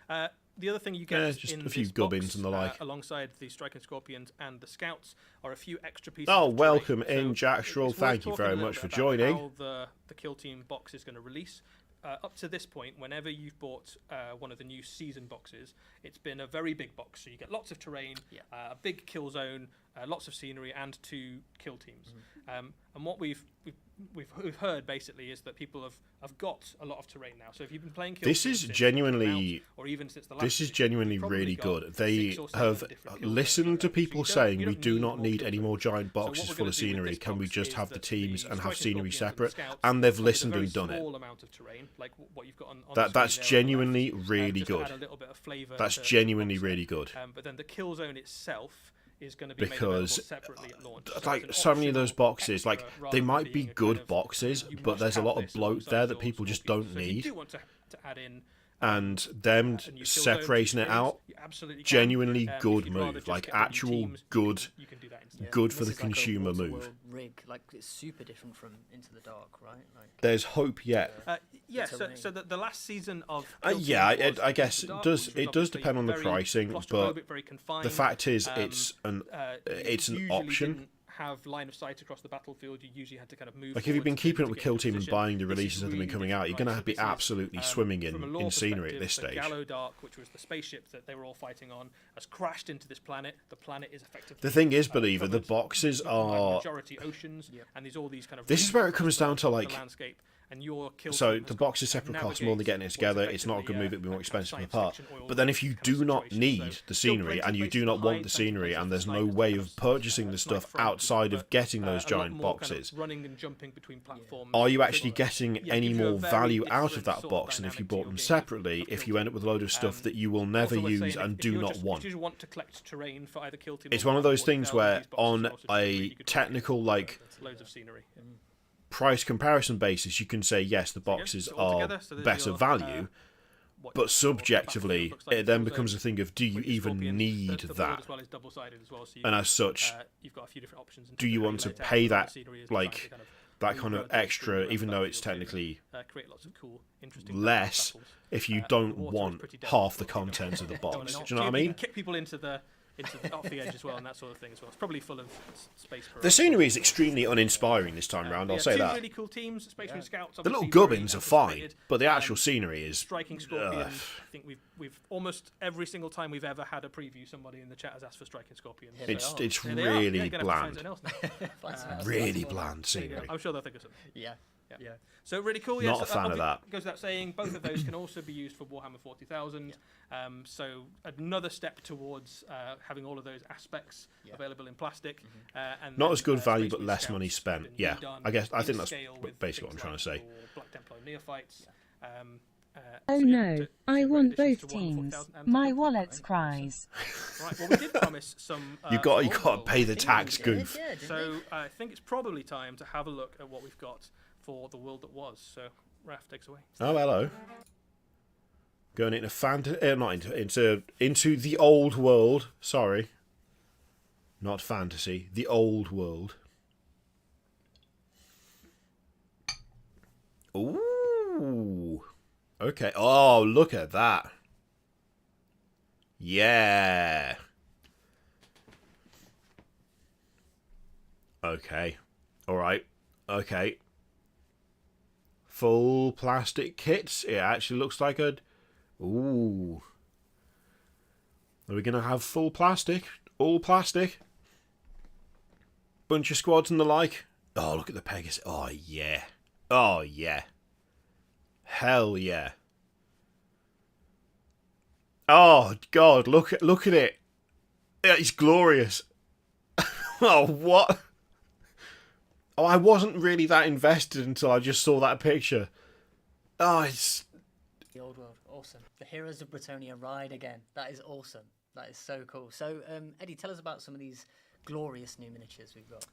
The other thing you get just in a few this gubbins box, and the like, alongside the striking scorpions and the scouts, are a few extra pieces. Oh, of welcome terrain. in, Jack Schroll. Thank you very much for joining. How the kill team box is going to release. Up to this point, whenever you've bought one of the new season boxes, it's been a very big box. So you get lots of terrain, a big kill zone, lots of scenery, and 2 kill teams. And what we've heard basically is that people have got a lot of terrain now. So if you've been playing kill this is genuinely or even since the last this is genuinely really good. They have listened to people saying we do not need any more giant boxes full of scenery. Can we just have the teams and have scenery separate? And they've listened and done it. That's genuinely really good. That's genuinely really good. But then the kill zone itself is going to be because separately at launch. Like so many of those boxes, like they might be good boxes, but there's a lot of bloat there that people just don't need. And them separating it out, genuinely good move, like actual good for the consumer move. Rig, like it's super different from Into the Dark, right? Like, there's hope yet. So the last season of I guess it does depend on the pricing, but the fact is it's an option. Have line of sight across the battlefield. You usually had to kind of move. Like if you've been keeping up with Kill Team and buying the releases that have been coming out, you're going to be absolutely swimming in scenery at this stage. Gallo Dark, which was the spaceship that they were all fighting on, has crashed into this planet. The planet is effectively. The thing is, Believer, the boxes are majority oceans, and there's all these kind of. This is where it comes down to like. Landscape. And your so the box is separate cost more than getting it together. It's not a good move, it'd be more expensive apart. But then if you do not need the scenery and you do not want the scenery and there's no way of purchasing the stuff outside of getting those giant boxes, are you actually getting any more value out of that box than if you bought them separately, if you end up with a load of stuff that you will never use and do not want? It's one of those things where on a technical like price comparison basis, you can say yes, the boxes are better value, but subjectively, it then becomes a thing of do you even need that? And as such, do you want to pay that like that kind of extra, even though it's technically less, if you don't want half the contents of the box? Do you know what I mean? Kick people into the off the edge as well, and that sort of thing as well. It's probably full of space. The scenery is extremely uninspiring this time round. I'll say that. Really cool teams, Space Marine Scouts. The little gubbins are fine, but the actual scenery is. Striking Scorpions. I think we've almost every single time we've ever had a preview, somebody in the chat has asked for Striking Scorpions. It's really bland. Really bland scenery. I'm sure they'll think of something. Yeah. So really cool. Not a fan of that. Goes without saying, both of those can also be used for Warhammer 40,000. So another step towards having all of those aspects available in plastic. And not as good value, but less money spent. Yeah, I think that's basically what I'm trying to say. Black Templar neophytes. Oh no, I want both teams. My wallet cries. Right, well we did promise some. You got to pay the tax, goof. So I think it's probably time to have a look at what we've got for the world that was. So Raph takes away. Oh hello. Going into into the old world. Sorry, not fantasy. The old world. Ooh. Okay. Oh, look at that. Yeah. Okay. All right. Okay. Full plastic kits. It actually looks like a... Ooh. Are we going to have full plastic? All plastic? Bunch of squads and the like? Oh, look at the Pegasus. Oh, yeah. Oh, yeah. Hell yeah. Oh, God. Look at it. It's glorious. Oh, what? Oh, I wasn't really that invested until I just saw that picture. Oh, it's... The old world, awesome. The Heroes of Bretonia ride again. That is awesome. That is so cool. So, Eddie, tell us about some of these glorious new miniatures we've got.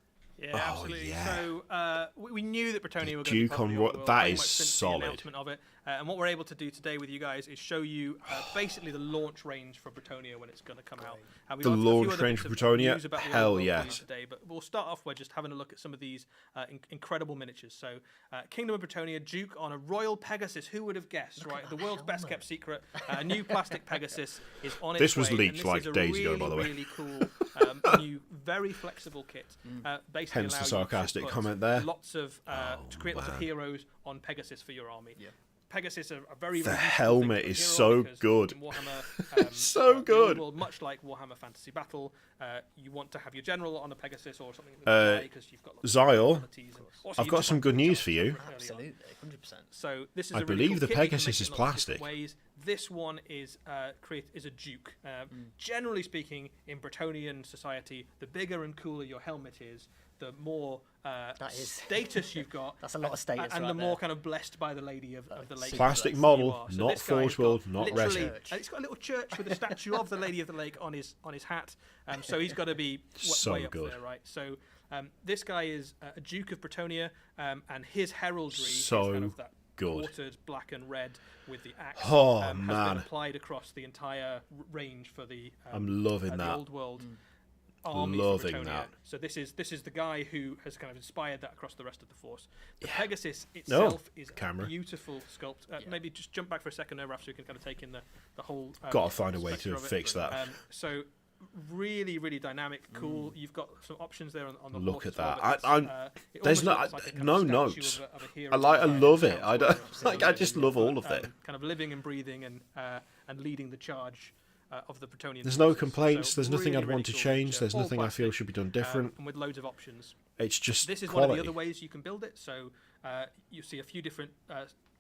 Yeah, Oh, absolutely. yeah. So we knew that Bretonia were going to Duke be part of on the Roy- old world that pretty is much since solid. The announcement of it. And what we're able to do today with you guys is show you basically the launch range for Bretonia when it's going to come out. We've The got a few launch other range bits for of Bretonia? news about the Hell old world for you yes. today, but we'll start off by just having a look at some of these incredible miniatures. So, Kingdom of Bretonia, Duke on a Royal Pegasus. Who would have guessed, right? The world's best kept secret. A new plastic Pegasus is on its This was way, leaked and this like is a days really, ago, by the way. really cool, new, very flexible kit. Basically Hence the allow you to sarcastic put comment there. lots of to create lots of heroes on Pegasus for your army. Yeah. Pegasus are very The very useful helmet thing is for a so hero because good. in Warhammer, So the good. old world, much like Warhammer Fantasy Battle, you want to have your general on a Pegasus or something because you've got lots of Zyle, abilities and also I've you got just some want good to news charge for you. early on. Absolutely, 100%. So this is I a really believe cool the kit. You can Pegasus make it is in lots of different plastic. ways. This one is is a Duke. Generally speaking, in Bretonian society, the bigger and cooler your helmet is, the more That is- status you've got. That's a lot of status and right the more there. kind of blessed by the lady of the lake. Plastic you model, are. So not this guy has Forge World, got not literally- resin. It's got a little church with a statue of the Lady of the Lake on his hat. So he's got to be So way up good. there, right? So this guy is a Duke of Bretonia, and his heraldry So is kind of that good. quartered black and red with the axe. Oh, has man. been applied across the entire range for the I'm loving the that. old world. Army for Loving Bretonia. that. So this is the guy who has kind of inspired that across the rest of the force. The Yeah. Pegasus itself is camera. a beautiful sculpt. Maybe just jump back for a second there, Raf, so you can kind of take in the whole. Gotta find a way spectre to of it. fix that. So really, really dynamic, cool. You've got some options there on the Look horse at as well, that. but it's, it There's almost no- looks like a kind no of statue notes. of a hero I love it. I don't counts, like. I just love all of it. kind of living and breathing and leading the charge of the Bretonian. There's no forces. complaints. So There's nothing really, I'd really want to cool change. picture. There's All nothing I feel plastic, should be done different. and with loads of options. It's just This is quality. one of the other ways you can build it. So you see a few different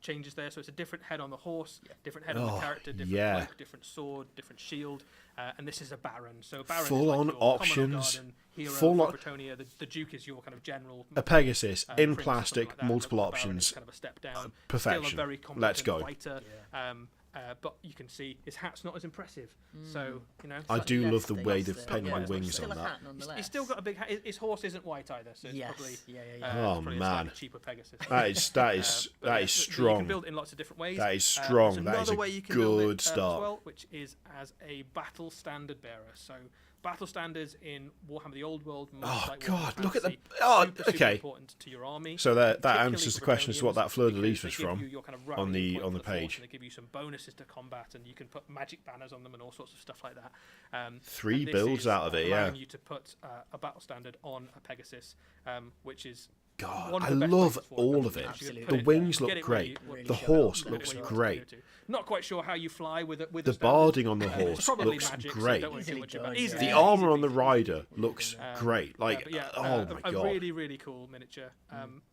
changes there. So it's a different head on the horse, different head on the Oh, character, different yeah. cloak, different sword, different shield, and this is a Baron. So Baron Full is like on your common options, garden hero full for on- Bretonia. The Duke is your kind of general. A Pegasus prince in or something plastic, like that. multiple The Baron is options. kind of a step down. perfection. Still a very competent Let's go. fighter. But you can see his hat's not as impressive. So you know. I do Slightly love the less way things they've there. painted Yeah, the it's wings Still on a that. hat nonetheless. He's still got a big hat. His horse isn't white either, so it's Yes. probably Oh, probably a man. slightly cheaper Pegasus. That is But that is yeah, You strong. can build it in lots of different ways. That is There's strong. That is another a way you can build good it, as start. well, which is as a battle standard bearer. So battle standards in Warhammer the Old World. Much Oh, like Warhammer God, look at the- Fantasy, oh, super okay. important to your army. So that particularly answers the for question as to what that Bretonians, fleur de because lis they was give from you your kind of on rallying the point on the for force, page. and they give you some bonuses to combat, and you can put magic banners on them and all sorts of stuff like that. 3 and this builds is out of it, yeah. allowing you to put a battle standard on a Pegasus, which is God, one of I the best love places for it, all because of you it. can Absolutely. put The it- wings get look it great. really The show horse it off. looks where you want to great. go to. Not quite sure how you fly with it. With The standard. barding on the It's horse probably looks magic, so great. don't worry too Easily much about done, it. Easily- The Yeah. armor on the easily rider looks Um, great. Like, but yeah, oh my a god. really, really cool miniature.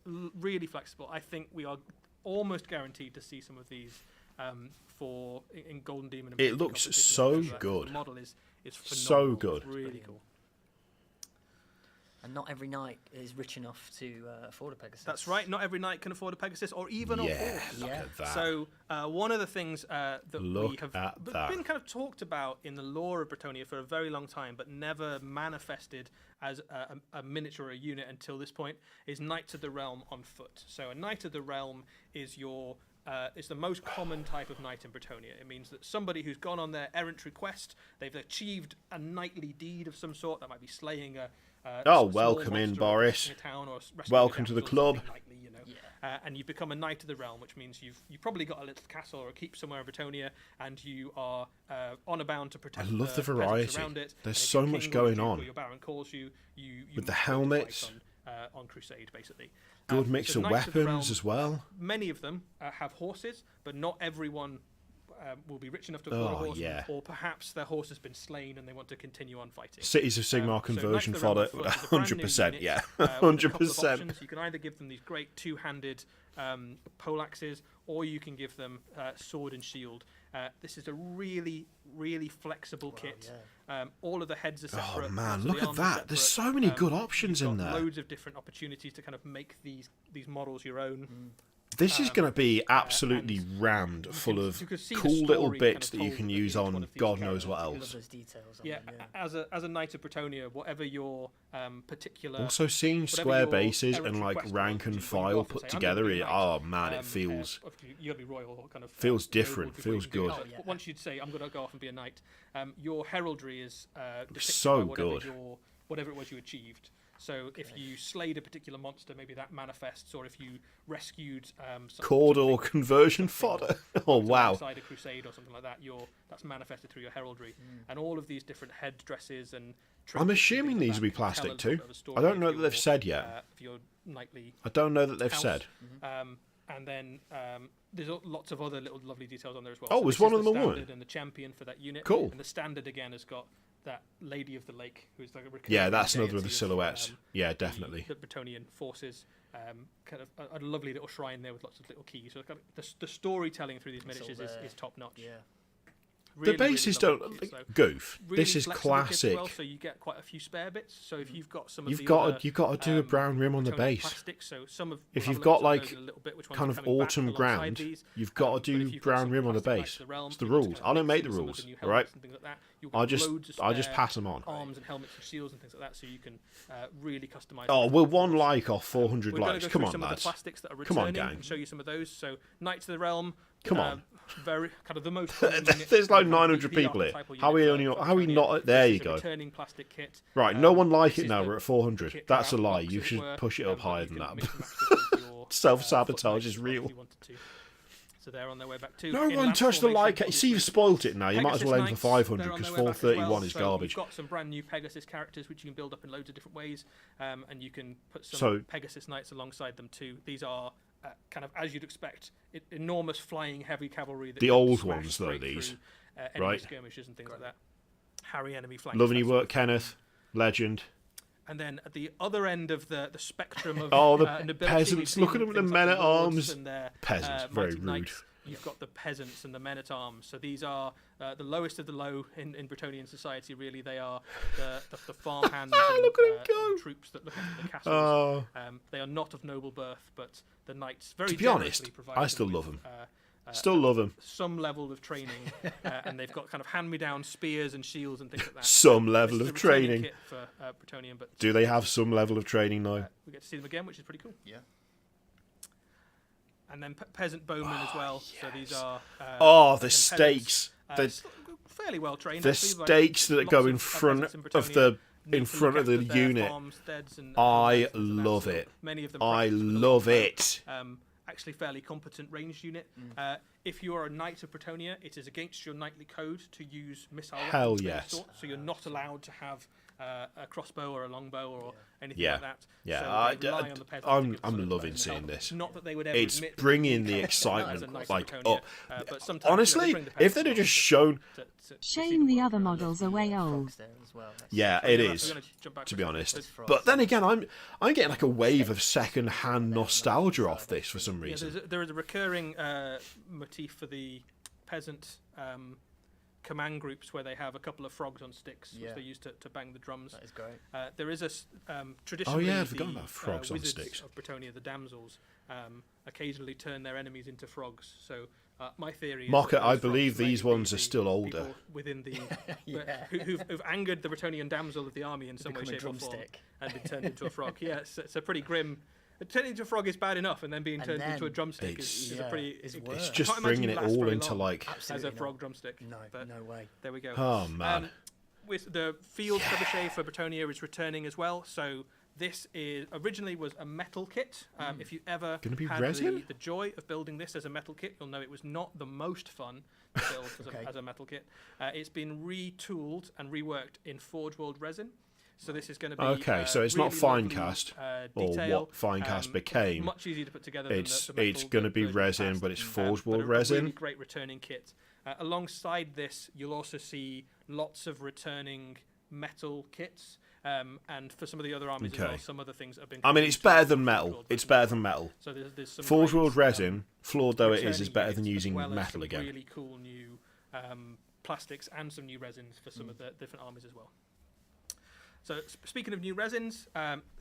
Really flexible. I think we are almost guaranteed to see some of these in Golden Demon. And It Mythic looks competitions, so because the good. model is So phenomenal. good. It's really cool. And not every knight is rich enough to afford a Pegasus. That's right. Not every knight can afford a Pegasus or even a Yeah, horse. look Yeah. at that. So one of the things that we Look have at been that. kind of talked about in the lore of Bretonia for a very long time, but never manifested as a miniature or a unit until this point, is Knights of the Realm on foot. So a Knight of the Realm is it's the most common type of knight in Bretonia. It means that somebody who's gone on their errantry quest, they've achieved a knightly deed of some sort. That might be slaying a welcome in, Boris. Welcome to the club. And you've become a Knight of the Realm, which means you've probably got a little castle or a keep somewhere in Bretonnia, and you are honour bound to protect. I love the variety. Around it. There's so much going on. Your Baron calls you with the helmets on crusade, basically. Good mix of weapons as well. Many of them have horses, but not everyone will be rich enough to afford a horse, or perhaps their horse has been slain and they want to continue on fighting. Cities of Sigmar conversion fodder, 100%, yeah, 100%. You can either give them these great two-handed poleaxes, or you can give them sword and shield. This is a really, really flexible kit. All of the heads are separate. Oh man, look at that! There's so many good options in there. Loads of different opportunities to kind of make these models your own. This is going to be absolutely rammed full of cool little bits that you can use on God knows what else. As a Knight of Bretonnia, whatever your particular... Also seeing square bases and like rank and file put together, oh man, it feels... You got to be royal, kind of... Feels different, feels good. Once you'd say, I'm going to go off and be a knight, your heraldry is so good. Whatever it was you achieved. So if you slayed a particular monster, maybe that manifests, or if you rescued Cawdor conversion fodder. Oh wow! Inside a crusade or something like that, that's manifested through your heraldry, and all of these different head dresses and. I'm assuming these will be plastic too. I don't know that they've said yet. For your knightly. I don't know that they've said. And then there's lots of other little lovely details on there as well. Oh, was one of them a woman? And the champion for that unit. Cool. And the standard again has got that Lady of the Lake, who's like a recurring that's another of the silhouettes. Definitely. The Bretonnian forces, kind of a lovely little shrine there with lots of little keys. So the storytelling through these miniatures is top notch. Yeah. Really, the bases don't goof. Really this is classic. Well, so you get quite a few spare bits. So if you've got some, you've got to do a brown rim on the base. Plastic, so if you've got like kind of autumn ground, you've got to do brown rim on the base. It's the rules. I don't make the rules, all right? I just pass them on. Arms and helmets and shields and things like that, so you can really customize. Oh, we're one like off 400 likes. Come on, lads. Come on, gang. And show you some of those. So Knights of the Realm. Come on. Very kind of the most. There's like 900 people here. How are we not? There you go. Returning plastic kit. Right, no one like it now. We're at 400. That's a lie. You should push it up higher than that. Self-sabotage is real. So they're on their way back too. No one touched the like. You see, you've spoiled it now. You might as well aim for 500 because 431 is garbage. We've got some brand new Pegasus characters which you can build up in loads of different ways, and you can put some Pegasus Knights alongside them too. These are kind of, as you'd expect, enormous flying heavy cavalry. That the old ones, though, these. Right. Skirmishes and things like that. Harry enemy flanks. Loving your work, Kenneth. Legend. And then at the other end of the spectrum of the peasants. Look at them with the men at arms. Peasants, very rude. Knights, you've got the peasants and the men at arms. So these are the lowest of the low in Bretonnian society. Really, they are the farmhands and troops that look after the castles. They are not of noble birth, but the knights very. To be honest, I still love them. Still love them. Some level of training, and they've got kind of hand-me-down spears and shields and things like that. Some level of training. Kit for Bretonnian, but do they have some level of training now? We get to see them again, which is pretty cool. Yeah. And then peasant bowmen as well. Yes. So these are the stakes. Fairly well trained. The stakes that go in front of the unit. I love it. Many of them. I love it. Actually fairly competent ranged unit. If you are a Knight of Bretonnia, it is against your knightly code to use missile weapons. Hell yes. So you're not allowed to have a crossbow or a longbow or anything like that. Yeah, so I'm loving seeing this. Not that they would ever it's admit bringing the excitement up. But honestly, if they'd have just shown... Shame the other models are way old. Yeah, it is, to be honest. But then again, I'm getting like a wave of second-hand nostalgia off this for some reason. There is a recurring motif for the peasant command groups where they have a couple of frogs on sticks which they use to bang the drums. That is great. There is a traditionally I forgot about frogs on sticks. Of Bretonnia, the damsels, occasionally turn their enemies into frogs. So my theory is Mocha, I believe these ones are still older. Within the who've angered the Bretonnian damsel of the army in some way, shape, or form, and been turned into a frog. Yeah, it's a pretty grim. Turning into a frog is bad enough, and then being turned into a drumstick is a pretty. It's just bringing it all into like as a frog drumstick. No way. There we go. Oh man. with the field trebuchet for Bretonia is returning as well. So this is originally was a metal kit. If you ever Gonna be had resin? the joy of building this as a metal kit, you'll know it was not the most fun to build as a metal kit. It's been retooled and reworked in Forge World resin. So this is going to be Okay, so it's not really fine lovely, cast, or detail, what fine cast became. Much easier to put together. It's than the metal going to be version of the resin, past. but it's Forge But World a resin. really great returning kit. Alongside this, you'll also see lots of returning metal kits, and for some of the other armies as well, some other things that have been. I mean, it's better than metal. It's better than metal. So there's some Forge great, World resin, flawed though it is returning better than units, as using well as metal some again. Really cool new plastics and some new resins for some of the different armies as well. So speaking of new resins,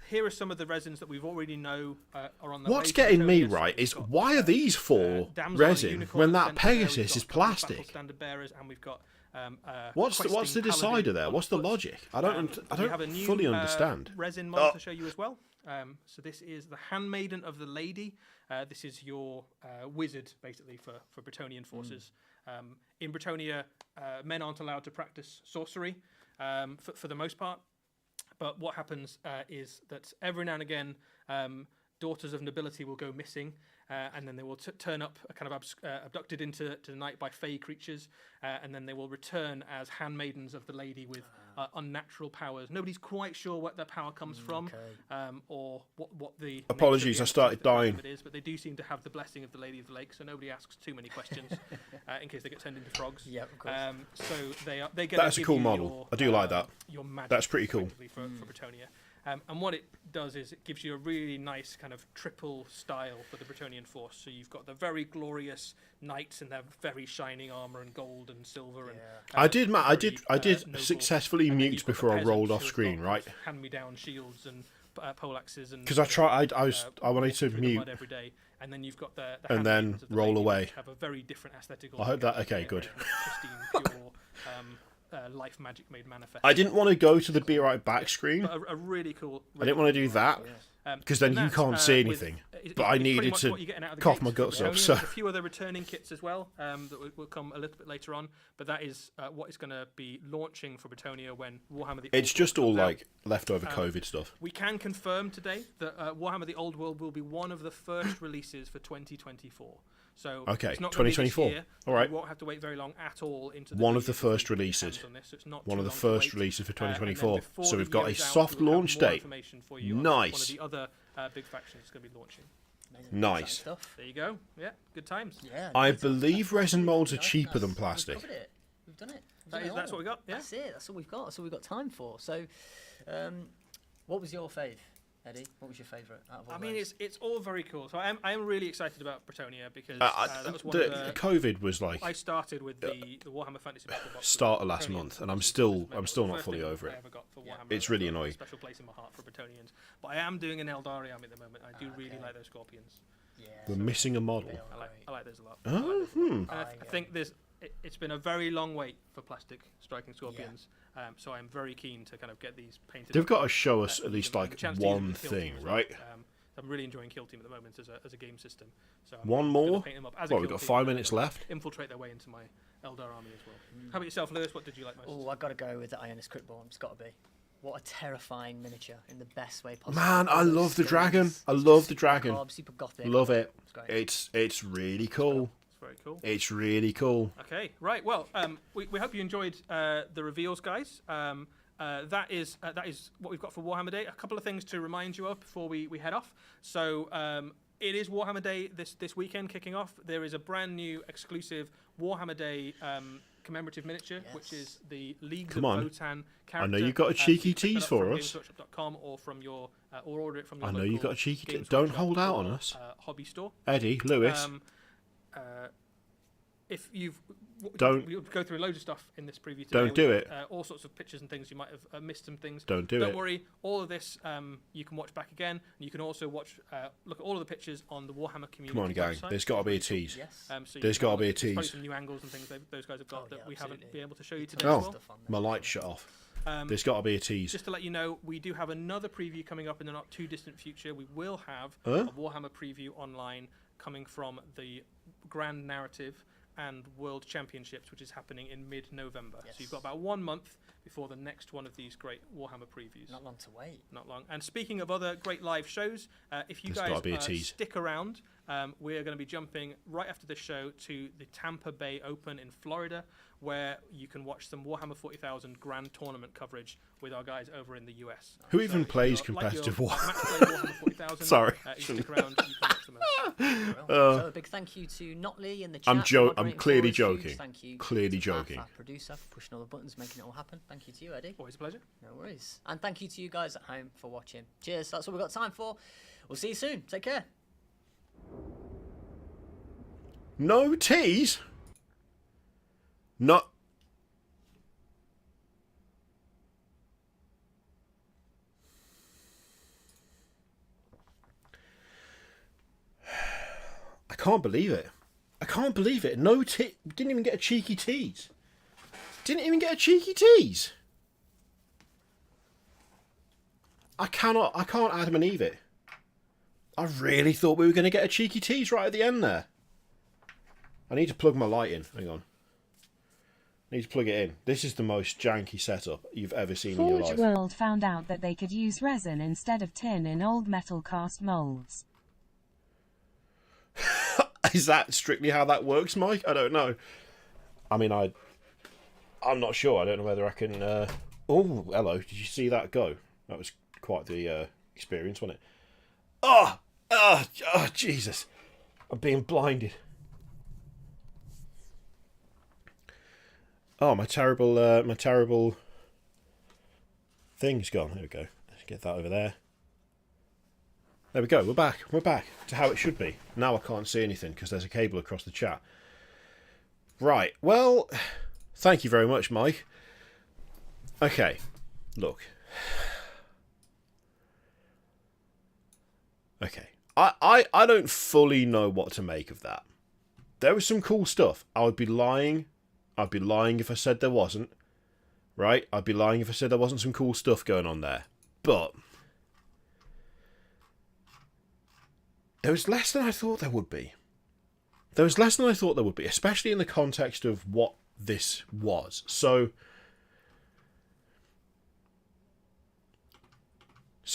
here are some of the resins that we've already know are on the. What's way to getting me Bretonia. So right we've is got, why are these four Damsel and resin Unicorn when at the that centre there. We've Pegasus is got battle plastic? standard bearers, and we've got What's the questing decider paladin there? on What's the foot. logic? I don't We have a new, fully understand. resin model to show you as well. So this is the handmaiden of the lady. This is your wizard, basically, for Bretonian forces. In Bretonia, men aren't allowed to practice sorcery for the most part. But what happens is that every now and again, daughters of nobility will go missing, and then they will turn up, kind of abducted into the night by fey creatures, and then they will return as handmaidens of the lady with unnatural powers. Nobody's quite sure what their power comes from, or what the. Apologies, I started dying. It is, but they do seem to have the blessing of the Lady of the Lake, so nobody asks too many questions in case they get turned into frogs. Yeah, of course. So they get. That's a cool model. I do like that. Your magic. That's pretty cool. For Bretonia. And what it does is it gives you a really nice kind of triple style for the Bretonian force. So you've got the very glorious knights in their very shining armor and gold and silver. And I did noble. successfully And then mute you've got the before I peasants rolled who off have screen, got right? Hand-me-down shields and poleaxes and. Because I wanted to through the mute. mud every day. And then you've got the And then handmaidens of the roll lady, away. which have a very different aesthetic. I hope that. altogether. Okay, good. Pristine, pure, life magic made manifest. I didn't want to go to the be right back screen. But a really cool. I didn't want to do that because then you can't see anything. But I needed to cough my guts up. So there's a few other returning kits as well that will come a little bit later on. But that is what is going to be launching for Bretonia when Warhammer the. it's Old just World all comes out. like leftover COVID stuff. We can confirm today that Warhammer the Old World will be one of the first releases for 2024. So Okay, it's not gonna be this 2024. year. All right. We won't have to wait very long at all into One of new the year first to get releases. hands on this, so it's not One too of the long to first wait. releases for And then 2024. before So the we've got year a is out, soft we'll have launch more date. information for you on Nice. One of the other big factions is going to be launching. Amazing. Nice. Exciting stuff. There you go. Yeah, good times. Yeah, I nice. believe resin molds are Nice, cheaper than nice. plastic. We've covered it. We've done it. We've done it That's all. what we got. Yeah. That's it. That's all we've got. That's all we've got time for. So, what was your fave, Eddie? What was your favourite out of all I mean, those? it's all very cool. So I am really excited about Bretonia because that was one The of the. COVID was like I started with the Warhammer Fantasy Battle Box. starter last Bretonians, month, and I'm which is still tremendous. not First fully thing over I it. ever got for Yeah. Warhammer. It's really I've got annoying. A special place in my heart for Bretonians, but I am doing an Eldari army at the moment. I do really Okay. like those Scorpions. Yeah, We're missing a model. they are I great. like those a lot. Oh, And I think it's been a very long wait for plastic striking Scorpions, so I'm very keen to kind of get these painted. They've up. got to show us at And least the like chance to use them one with Kill Team thing, as well. right? I'm really enjoying Kill Team at the moment as a game system. So I'm One gonna more? paint them up as a Well, we've Kill got Team 5 and minutes they'll left. Infiltrate their way into my Eldar army as well. How about yourself, Lewis? What did you like most? Oh, I've got to go with the Ionis Cryptborn. It's got to be. What a terrifying miniature in the best way possible. Man, I All those love the skins, dragon. I just love the super dragon. macabre, super gothic. Love it. It's great. It's really cool. It's very cool. It's really cool. Okay, right. Well, we hope you enjoyed the reveals, guys. That is what we've got for Warhammer Day. A couple of things to remind you of before we head off. So it is Warhammer Day this weekend kicking off. There is a brand new exclusive Warhammer Day commemorative miniature, which is the Leagues Come of on. Votan character. I know you've got a cheeky you can pick tease that up for from us. GamesWorkshop.com or from your or order it from your I know local you've got a cheeky Games don't Workshop hold out on or, us. hobby store. Eddie, Lewis, If you've Don't- we'll go through loads of stuff in this preview today. Don't do with, it. all sorts of pictures and things. You might have missed some things. Don't do Don't it. worry. All of this you can watch back again. And you can also watch look at all of the pictures on the Warhammer community. Come on, gang. website. There's got to be a tease. Yes. So you There's can have gotta be a look. There's probably tease. some new angles and things those guys have got Oh, that yeah, we haven't absolutely. been able to show you today. Oh, as well. Stuff on there. my light shut off. There's got to be a tease. Just to let you know, we do have another preview coming up in the not too distant future. We will have Huh? a Warhammer preview online coming from the Grand Narrative and World Championships, which is happening in mid-November. Yes. So you've got about 1 month before the next one of these great Warhammer previews. Not long to wait. Not long. And speaking of other great live shows, if you There's gotta be a guys tease. stick around, we're going to be jumping right after this show to the Tampa Bay Open in Florida, where you can watch some Warhammer 40,000 Grand Tournament coverage with our guys over in the US. Who even if plays you're- competitive like Warhammer? match play Warhammer 40,000, Sorry. you stick around, you can watch them over. So a big thank you to Notley in the chat. I'm for moderating I'm clearly for us. Huge joking. Thank you Clearly to Matt, joking. our producer, for pushing all the buttons, making it all happen. Thank you to you, Eddie. Always a pleasure. No worries. And thank you to you guys at home for watching. Cheers. That's all we've got time for. We'll see you soon. Take care. No teas? Not... I can't believe it. I can't believe it. No tea. Didn't even get a cheeky tease. Didn't even get a cheeky tease. I can't Adam and Eve it. I really thought we were going to get a cheeky tease right at the end there. I need to plug my light in. Hang on. I need to plug it in. This is the most janky setup you've ever seen in your Forge life. World found out that they could use resin instead of tin in old metal cast molds. Is that strictly how that works, Mike? I don't know. I mean, I'm not sure. I don't know whether I can... Oh, hello. Did you see that go? That was quite the experience, wasn't it? Oh, Jesus. I'm being blinded. Oh, my terrible thing's gone. There we go. Let's get that over there. There we go. We're back. We're back to how it should be. Now I can't see anything because there's a cable across the chat. Right. Well, thank you very much, Mike. Okay. Look. Okay. I don't fully know what to make of that. There was some cool stuff. I would be lying. I'd be lying if I said there wasn't. Right? I'd be lying if I said there wasn't some cool stuff going on there. But there was less than I thought there would be. There was less than I thought there would be, especially in the context of what this was. So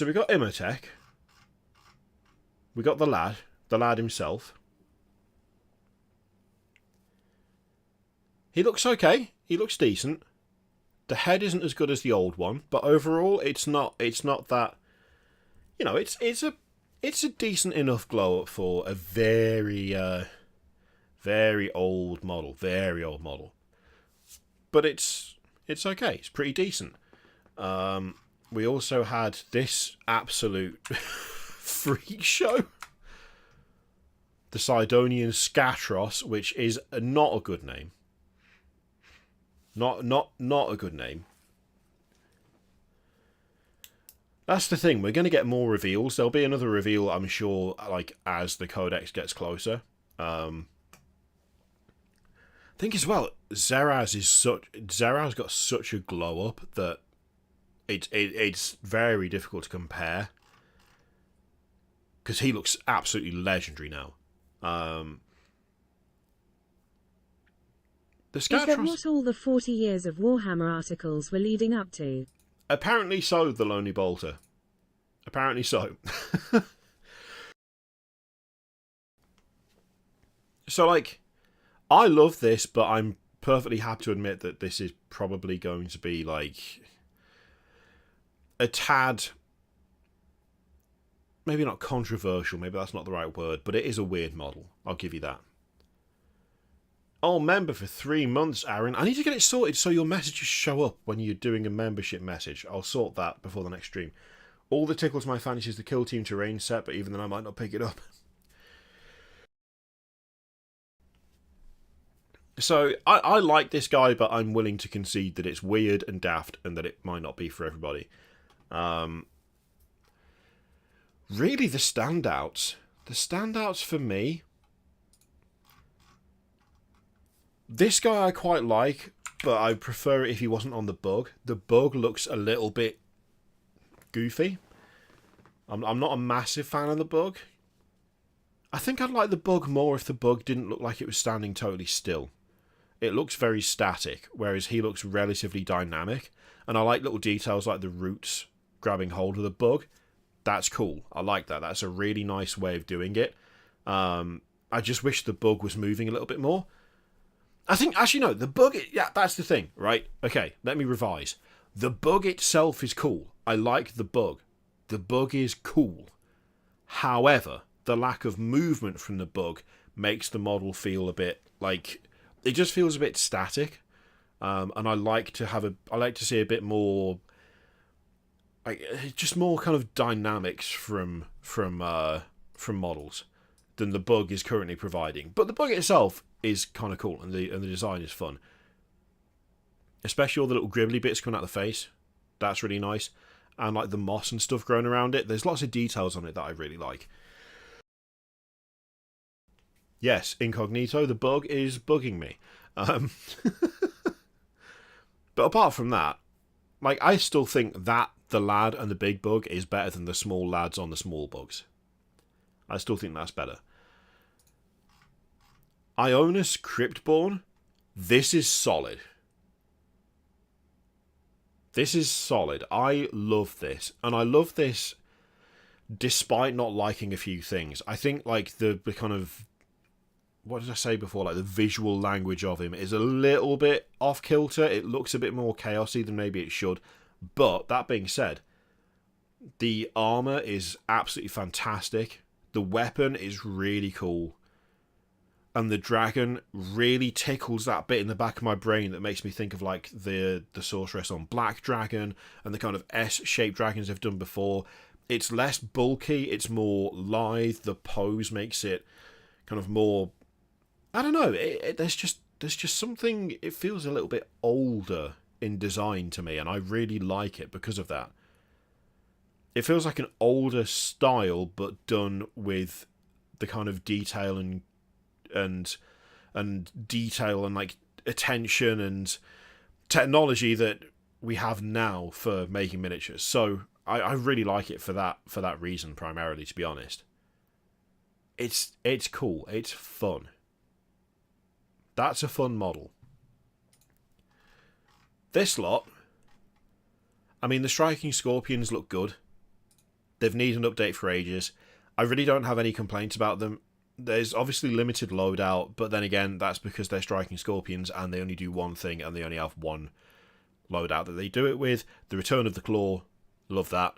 we got Imhotep. We got the lad himself. He looks okay. He looks decent. The head isn't as good as the old one, but overall, it's not that. You know, it's a decent enough glow up for a very old model, very old model. But it's okay. It's pretty decent. We also had this absolute freak show, the Sidonian Scatros, which is not a good name. Not a good name. That's the thing. We're going to get more reveals. There'll be another reveal, I'm sure, like as the Codex gets closer. I think as well, Zeraz got such a glow up that it's very difficult to compare, because he looks absolutely legendary now. The Is that Scatros, what all the 40 years of Warhammer articles were leading up to? apparently so, the Lonely Bolter. Apparently so. So, like, I love this, but I'm perfectly happy to admit that this is probably going to be, like, a tad, maybe not controversial, maybe that's not the right word, but it is a weird model. I'll give you that. Oh, member for 3 months, Aaron. I need to get it sorted so your messages show up when you're doing a membership message. I'll sort that before the next stream. All that tickles my fancy is the Kill Team terrain set, but even then I might not pick it up. So, I like this guy, but I'm willing to concede that it's weird and daft and that it might not be for everybody. Really, the standouts for me, this guy I quite like, but I prefer it if he wasn't on the bug. The bug looks a little bit goofy. I'm not a massive fan of the bug. I think I'd like the bug more if the bug didn't look like it was standing totally still. It looks very static, whereas he looks relatively dynamic. And I like little details like the roots grabbing hold of the bug. That's cool. I like that. That's a really nice way of doing it. I just wish the bug was moving a little bit more. I think, actually, no, the bug, yeah, that's the thing, right? Okay, let me revise. The bug itself is cool. I like the bug. The bug is cool. However, the lack of movement from the bug makes the model feel a bit like, it just feels a bit static. And I like to see a bit more, like, just more kind of dynamics from models than the bug is currently providing. But the bug itself is kind of cool, and the design is fun. Especially all the little gribbly bits coming out of the face. That's really nice. And like the moss and stuff growing around it. There's lots of details on it that I really like. Yes, incognito, the bug is bugging me. But apart from that, like, I still think that the lad and the big bug is better than the small lads on the small bugs. I still think that's better. Ionis Cryptborn, this is solid. This is solid. I love this. And I love this despite not liking a few things. I think, like, the kind of, what did I say before? Like, the visual language of him is a little bit off kilter. It looks a bit more chaosy than maybe it should. But that being said, the armor is absolutely fantastic. The weapon is really cool. And the dragon really tickles that bit in the back of my brain that makes me think of, like, the sorceress on Black Dragon and the kind of S-shaped dragons they've done before. It's less bulky. It's more lithe. The pose makes it kind of more, I don't know. There's just something. It feels a little bit older in design to me, and I really like it because of that. It feels like an older style, but done with the kind of detail and detail and, like, attention and technology that we have now for making miniatures. So I really like it for that reason primarily, to be honest. It's cool. It's fun. That's a fun model. This lot, I mean, the Striking Scorpions look good. They've needed an update for ages. I really don't have any complaints about them. There's obviously limited loadout, but then again, that's because they're Striking Scorpions and they only do one thing and they only have one loadout that they do it with. The Return of the Claw, love that.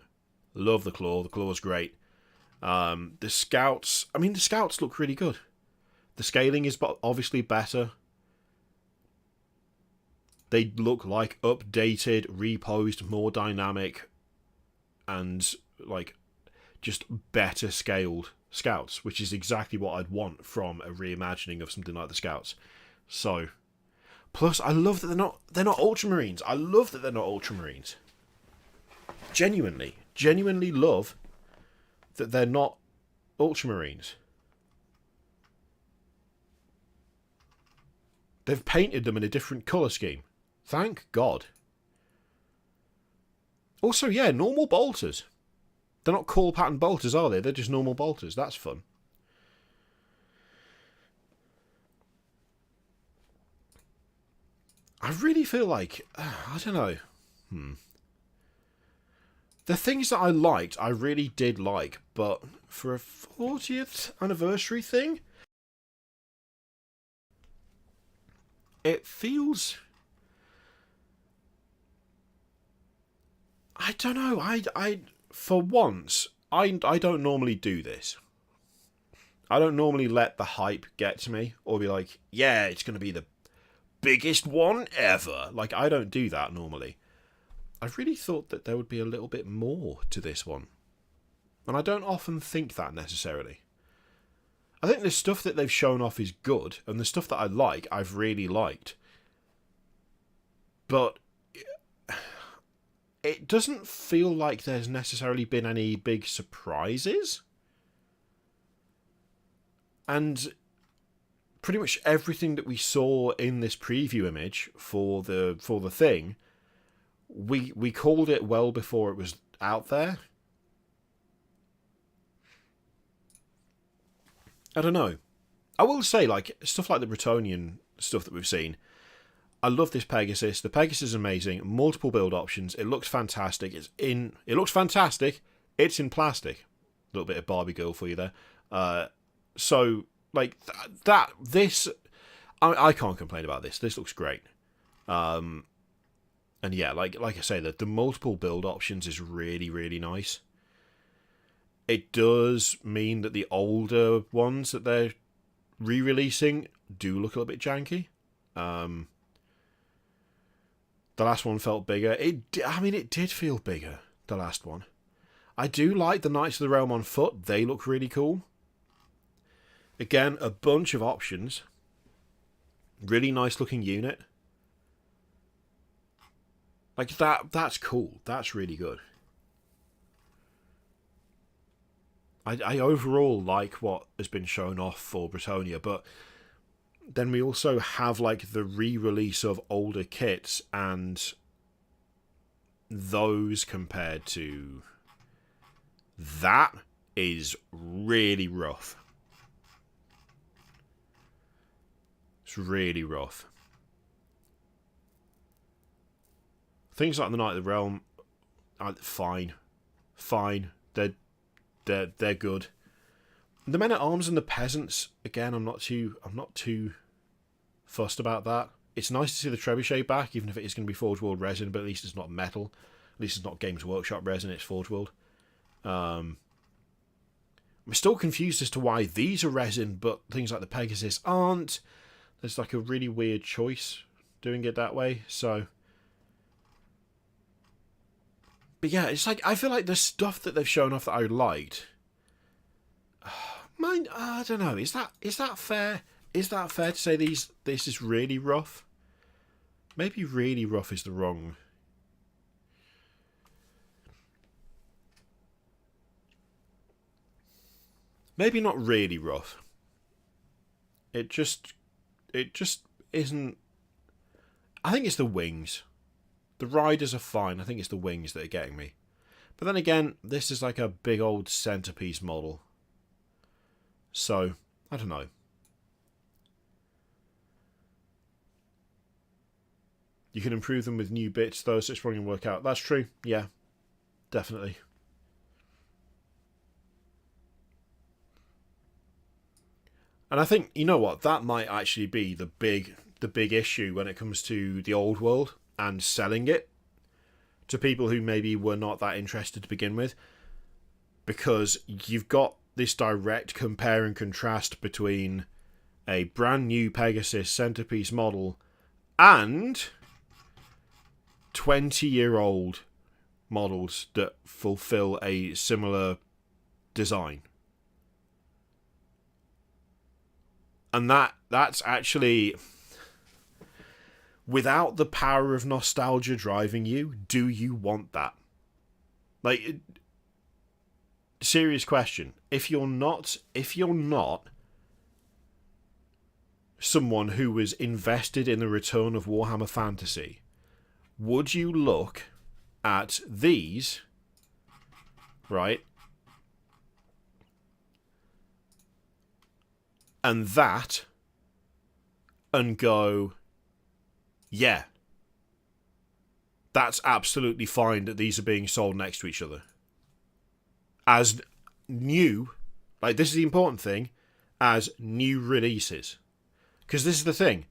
Love the Claw. The Claw's great. The Scouts, I mean, the Scouts look really good. The scaling is obviously better. They look like updated, reposed, more dynamic, and, like, just better scaled Scouts, which is exactly what I'd want from a reimagining of something like the Scouts. So, plus I love that they're not Ultramarines. I love that they're not Ultramarines. Genuinely love that they're not Ultramarines. They've painted them in a different colour scheme. Thank God. Also, yeah, normal bolters. They're not core pattern bolters, are they? They're just normal bolters. That's fun. I really feel like, I don't know. The things that I liked, I really did like, but for a 40th anniversary thing, it feels, I don't know. I for once, I don't normally do this. I don't normally let the hype get to me or be like, yeah, it's going to be the biggest one ever. Like, I don't do that normally. I really thought that there would be a little bit more to this one. And I don't often think that necessarily. I think the stuff that they've shown off is good, and the stuff that I like, I've really liked. But it doesn't feel like there's necessarily been any big surprises. And pretty much everything that we saw in this preview image for the thing, we called it well before it was out there. I don't know. I will say, like, stuff like the Bretonian stuff that we've seen, I love this Pegasus. The Pegasus is amazing. Multiple build options. It looks fantastic. It looks fantastic. It's in plastic. A little bit of Barbie girl for you there. So, like, I can't complain about this. This looks great. And yeah, like I say, the multiple build options is really, really nice. It does mean that the older ones that they're re-releasing do look a little bit janky. The last one felt bigger. It did feel bigger, the last one. I do like the Knights of the Realm on foot. They look really cool. Again, a bunch of options. Really nice looking unit. Like, that's cool. That's really good. I overall like what has been shown off for Bretonia, but then we also have, like, the re-release of older kits, and those compared to that is really rough. It's really rough. Things like the Knight of the Realm are fine. They're good. The Men at Arms and the Peasants, again, I'm not too fussed about that. It's nice to see the Trebuchet back, even if it is going to be Forge World resin, but at least it's not metal. At least it's not Games Workshop resin, it's Forge World. I'm still confused as to why these are resin, but things like the Pegasus aren't. There's like a really weird choice doing it that way, so... But yeah, it's like, I feel like the stuff that they've shown off that I liked... I don't know, is that fair? Is that fair to say this is really rough? Maybe really rough is the wrong... Maybe not really rough. It just isn't... I think it's the wings. The riders are fine. I think it's the wings that are getting me. But then again, this is like a big old centerpiece model. So, I don't know. You can improve them with new bits, though, so it's probably going to work out. That's true. Yeah, definitely. And I think, you know what, that might actually be the big issue when it comes to the old world and selling it to people who maybe were not that interested to begin with. Because you've got this direct compare and contrast between a brand new Pegasus centerpiece model and 20-year-old models that fulfill a similar design. And that's actually, without the power of nostalgia driving you, do you want that? Like, serious question. If you're not someone who was invested in the return of Warhammer Fantasy, would you look at these, right, and that, and go, yeah, that's absolutely fine that these are being sold next to each other as new, like, this is the important thing, as new releases? Because this is the thing,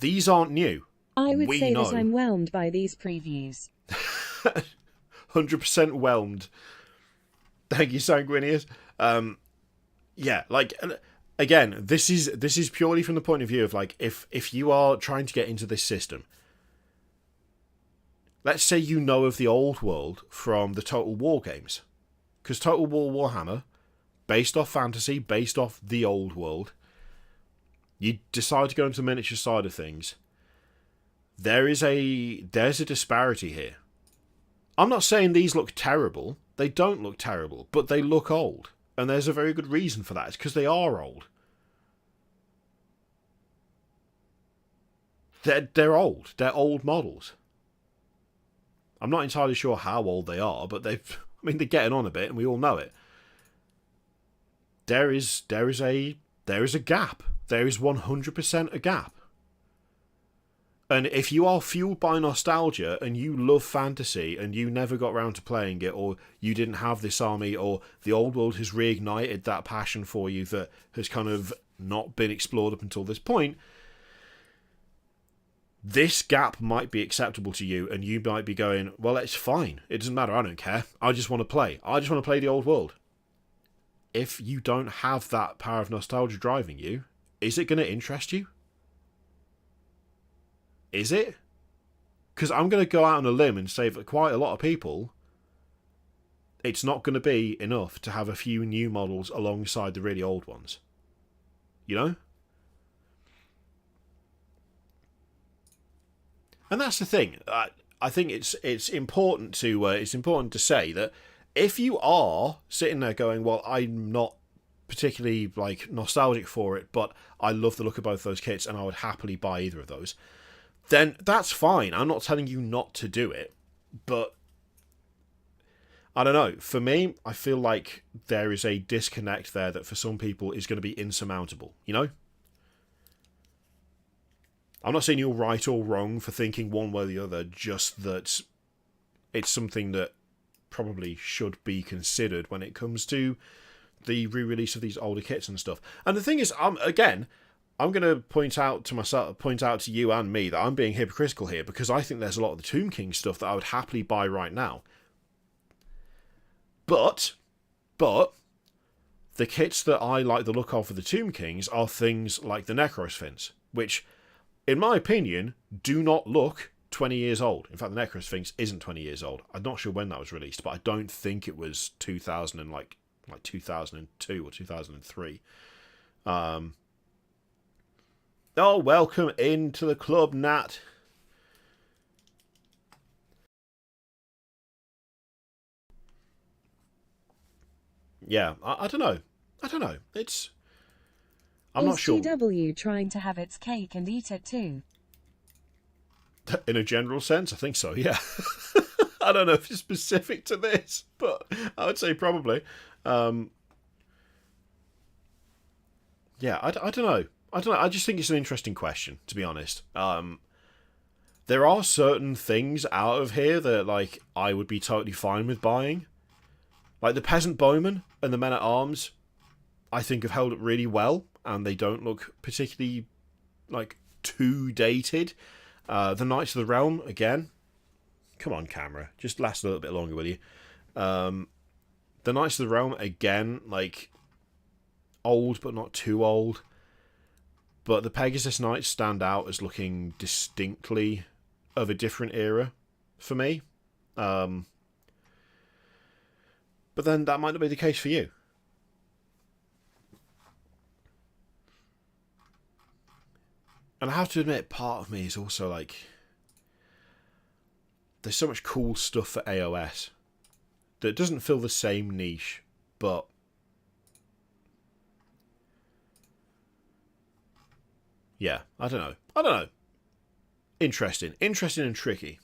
these aren't new. I would say that I'm whelmed by these previews. 100% whelmed. Thank you, Sanguinius. Yeah, like, again, this is purely from the point of view of, like, if you are trying to get into this system, let's say you know of the old world from the Total War games. Because Total War Warhammer, based off fantasy, based off the old world, you decide to go into the miniature side of things, there's a disparity here. I'm not saying these look terrible. They don't look terrible, but they look old. And there's a very good reason for that. It's because they are old. They're old. They're old models. I'm not entirely sure how old they are, but they're getting on a bit, and we all know it. There is a there is a gap. There is 100% a gap. And if you are fueled by nostalgia and you love fantasy and you never got around to playing it, or you didn't have this army, or the old world has reignited that passion for you that has kind of not been explored up until this point, this gap might be acceptable to you, and you might be going, well, it's fine. It doesn't matter. I don't care. I just want to play. I just want to play the old world. If you don't have that power of nostalgia driving you, is it going to interest you? Is it? Because I'm going to go out on a limb and say that quite a lot of people, it's not going to be enough to have a few new models alongside the really old ones. You know? And that's the thing. I think it's important to say that if you are sitting there going, well, I'm not particularly like nostalgic for it, but I love the look of both those kits and I would happily buy either of those, then that's fine. I'm not telling you not to do it, but I don't know. For me, I feel like there is a disconnect there that for some people is going to be insurmountable, you know? I'm not saying you're right or wrong for thinking one way or the other, just that it's something that probably should be considered when it comes to the re-release of these older kits and stuff. And the thing is, I'm going to point out to you and me that I'm being hypocritical here, because I think there's a lot of the Tomb King stuff that I would happily buy right now. But the kits that I like the look of for the Tomb Kings are things like the Necrosphinx, which, in my opinion, do not look 20 years old. In fact, the Necrosphinx isn't 20 years old. I'm not sure when that was released, but I don't think it was 2000 and like 2002 or 2003. Oh, welcome into the club, Nat. Yeah, I don't know. I'm not sure. Is GW trying to have its cake and eat it too? In a general sense, I think so, yeah. I don't know if it's specific to this, but I would say probably. Yeah, I don't know. I just think it's an interesting question, to be honest. There are certain things out of here that, like, I would be totally fine with buying. Like the Peasant Bowmen and the Men-at-Arms, I think have held up really well, and they don't look particularly, like, too dated. The Knights of the Realm, again. Come on, camera. Just last a little bit longer, will you? The Knights of the Realm, again, like, old but not too old. But the Pegasus Knights stand out as looking distinctly of a different era for me. But then that might not be the case for you. And I have to admit, part of me is also like, there's so much cool stuff for AOS that doesn't fill the same niche, but yeah, I don't know. Interesting and tricky.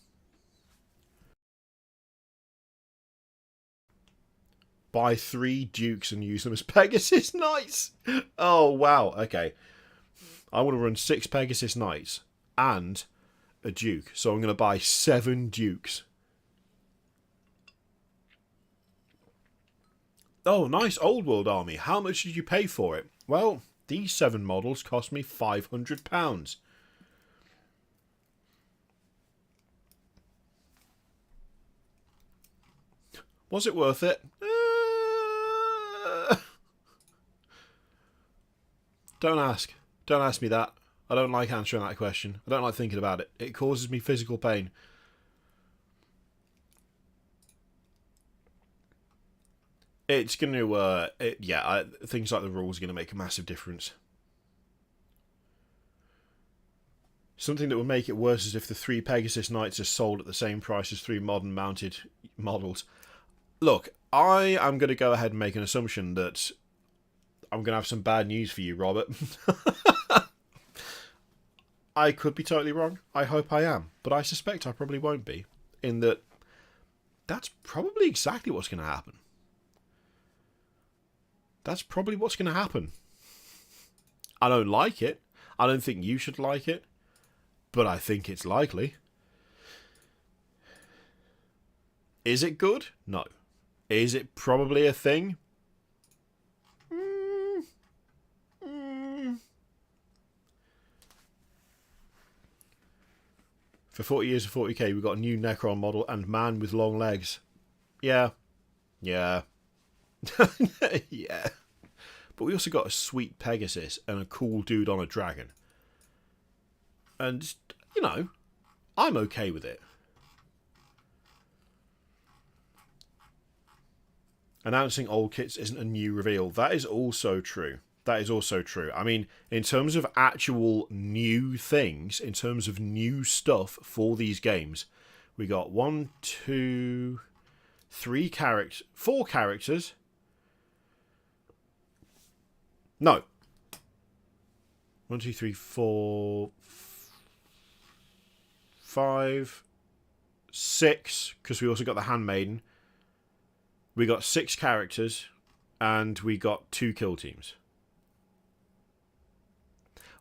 Buy 3 Dukes and use them as Pegasus Knights. Oh, wow. Okay. I want to run 6 Pegasus Knights and a Duke. So I'm going to buy 7 Dukes. Oh, nice old world army. How much did you pay for it? Well, these 7 models cost me £500. Was it worth it? Don't ask. Don't ask me that. I don't like answering that question. I don't like thinking about it. It causes me physical pain. It's going to, things like the rules are going to make a massive difference. Something that would make it worse is if the 3 Pegasus Knights are sold at the same price as 3 modern mounted models. Look, I am going to go ahead and make an assumption that I'm going to have some bad news for you, Robert. I could be totally wrong. I hope I am. But I suspect I probably won't be. In that, that's probably exactly what's going to happen. That's probably what's going to happen. I don't like it. I don't think you should like it. But I think it's likely. Is it good? No. Is it probably a thing? For 40 years of 40k, we got a new Necron model and man with long legs. Yeah. Yeah. Yeah. But we also got a sweet Pegasus and a cool dude on a dragon. And, you know, I'm okay with it. Announcing old kits isn't a new reveal. That is also true. That is also true. I mean, in terms of actual new things, in terms of new stuff for these games, we got 4 characters. No. 1, 2, 3, 4, 5, 6, because we also got the handmaiden. We got 6 characters, and we got 2 kill teams.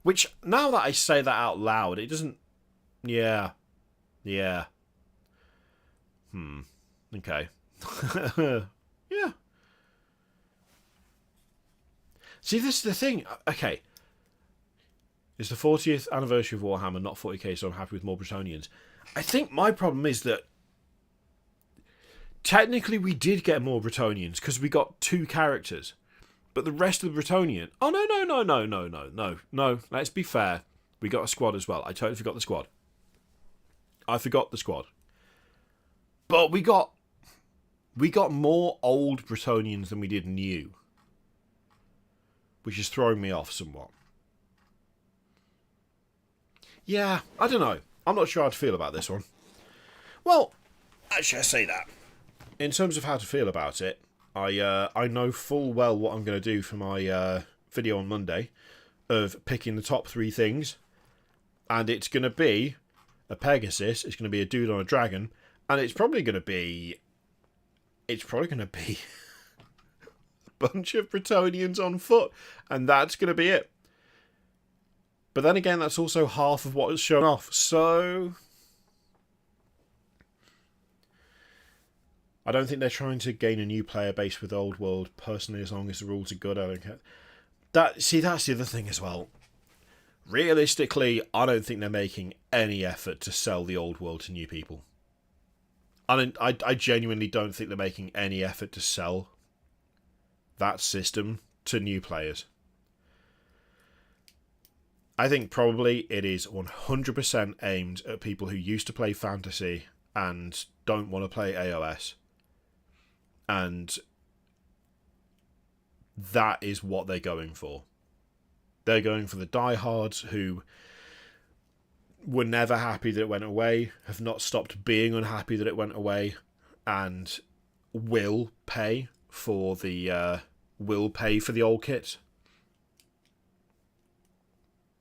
Which, now that I say that out loud, it doesn't... Yeah. Yeah. Okay. Yeah. See, this is the thing. Okay. It's the 40th anniversary of Warhammer, not 40k, so I'm happy with more Bretonians. I think my problem is that technically we did get more Bretonians because we got 2 characters. But the rest of the Bretonian... Oh, no. Let's be fair. We got a squad as well. I totally forgot the squad. I forgot the squad. But we got more old Bretonians than we did new. Which is throwing me off somewhat. Yeah, I don't know. I'm not sure how to feel about this one. Well, actually I say that. In terms of how to feel about it, I know full well what I'm going to do for my video on Monday of picking the top 3 things. And it's going to be a Pegasus, it's going to be a dude on a dragon, and it's probably going to be a bunch of Bretonians on foot, and that's going to be it. But then again, that's also half of what is shown off, so I don't think they're trying to gain a new player base with Old World. Personally, as long as the rules are good, I don't care. That's the other thing as well. Realistically, I don't think they're making any effort to sell the Old World to new people. I genuinely don't think they're making any effort to sell that system to new players. I think probably it is 100% aimed at people who used to play fantasy and don't want to play AOS. And that is what they're going for. They're going for the diehards who were never happy that it went away, have not stopped being unhappy that it went away, and will pay for the old kits.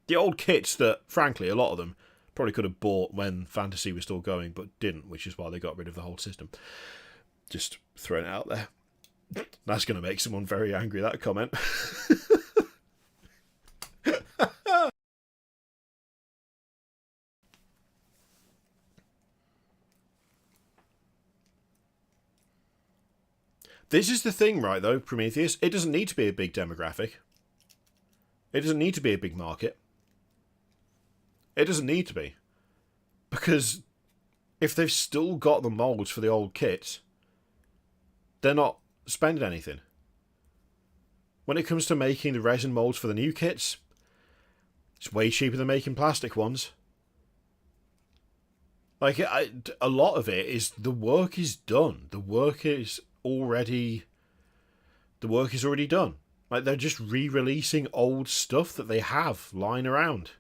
The old kits that, frankly, a lot of them probably could have bought when Fantasy was still going, but didn't, which is why they got rid of the whole system. Just throwing it out there. That's going to make someone very angry, that comment. This is the thing, right, though, Prometheus. It doesn't need to be a big demographic. It doesn't need to be a big market. It doesn't need to be. Because if they've still got the molds for the old kits, they're not spending anything. When it comes to making the resin molds for the new kits, it's way cheaper than making plastic ones. Like, a lot of it is the work is done. The work is already done. Like, they're just re-releasing old stuff that they have lying around.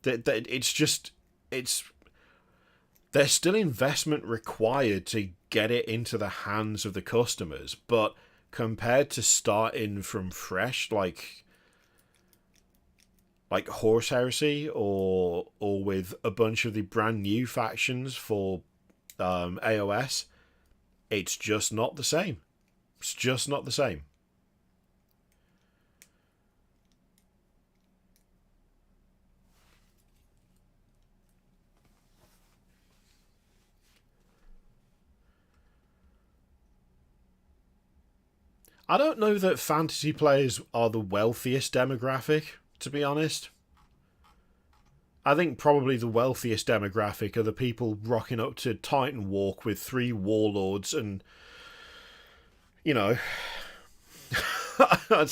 There's still investment required to get it into the hands of the customers, but compared to starting from fresh, like Horse Heresy or with a bunch of the brand new factions for AOS, it's just not the same. It's just not the same. I don't know that fantasy players are the wealthiest demographic, to be honest. I think probably the wealthiest demographic are the people rocking up to Titan Walk with 3 warlords and, you know, I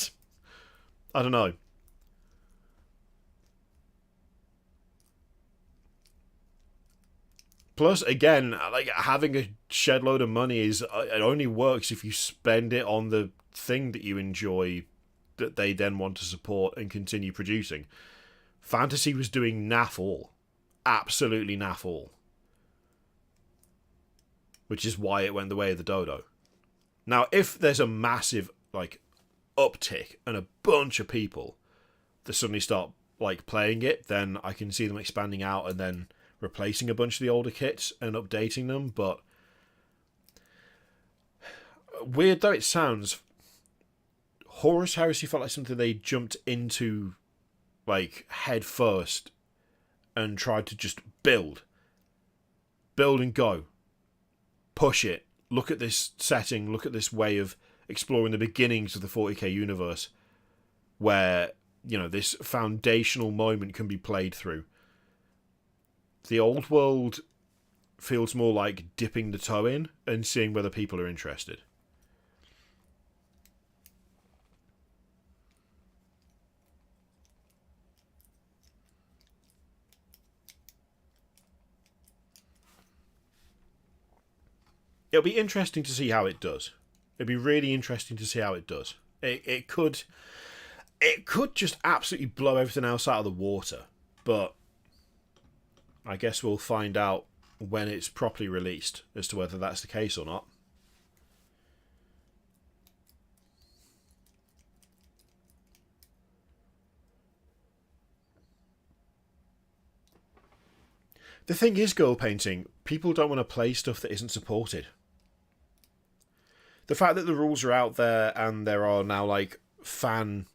don't know. Plus, again, like, having a shed load of money it only works if you spend it on the thing that you enjoy, that they then want to support and continue producing. Fantasy was doing naff all. Absolutely naff all. Which is why it went the way of the dodo. Now, if there's a massive, like, uptick and a bunch of people that suddenly start, like, playing it, then I can see them expanding out and then replacing a bunch of the older kits and updating them. But weird though it sounds, Horus Heresy felt like something they jumped into, like, head first and tried to just build and go, push it, look at this setting, look at this way of exploring the beginnings of the 40k universe, where, you know, this foundational moment can be played through. The old world feels more like dipping the toe in and seeing whether people are interested. It'll be interesting to see how it does. It'll be really interesting to see how it does. It could just absolutely blow everything else out of the water, but I guess we'll find out when it's properly released as to whether that's the case or not. The thing is, girl painting, people don't want to play stuff that isn't supported. The fact that the rules are out there and there are now, like, fan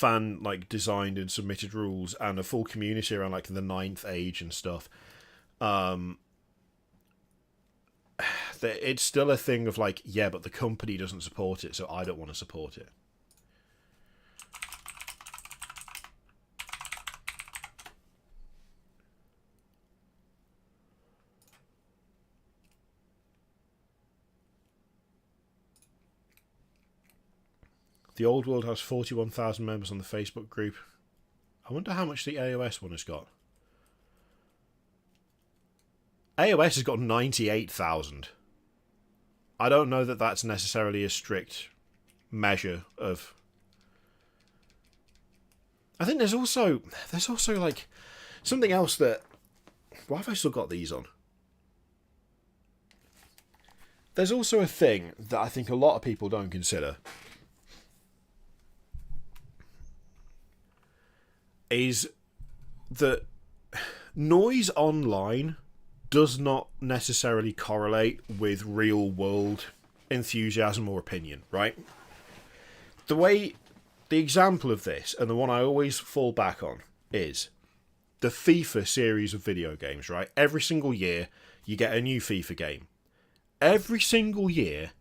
like designed and submitted rules and a full community around, like, the 9th age and stuff, it's still a thing of, like, yeah, but the company doesn't support it, so I don't want to support it. The Old World has 41,000 members on the Facebook group. I wonder how much the AOS one has got. AOS has got 98,000. I don't know that that's necessarily a strict measure of... I think there's also like something else that... Why have I still got these on? There's also a thing that I think a lot of people don't consider. Is that noise online does not necessarily correlate with real world enthusiasm or opinion, right? The example of this, and the one I always fall back on, is the FIFA series of video games, right? Every single year, you get a new FIFA game. Every single year,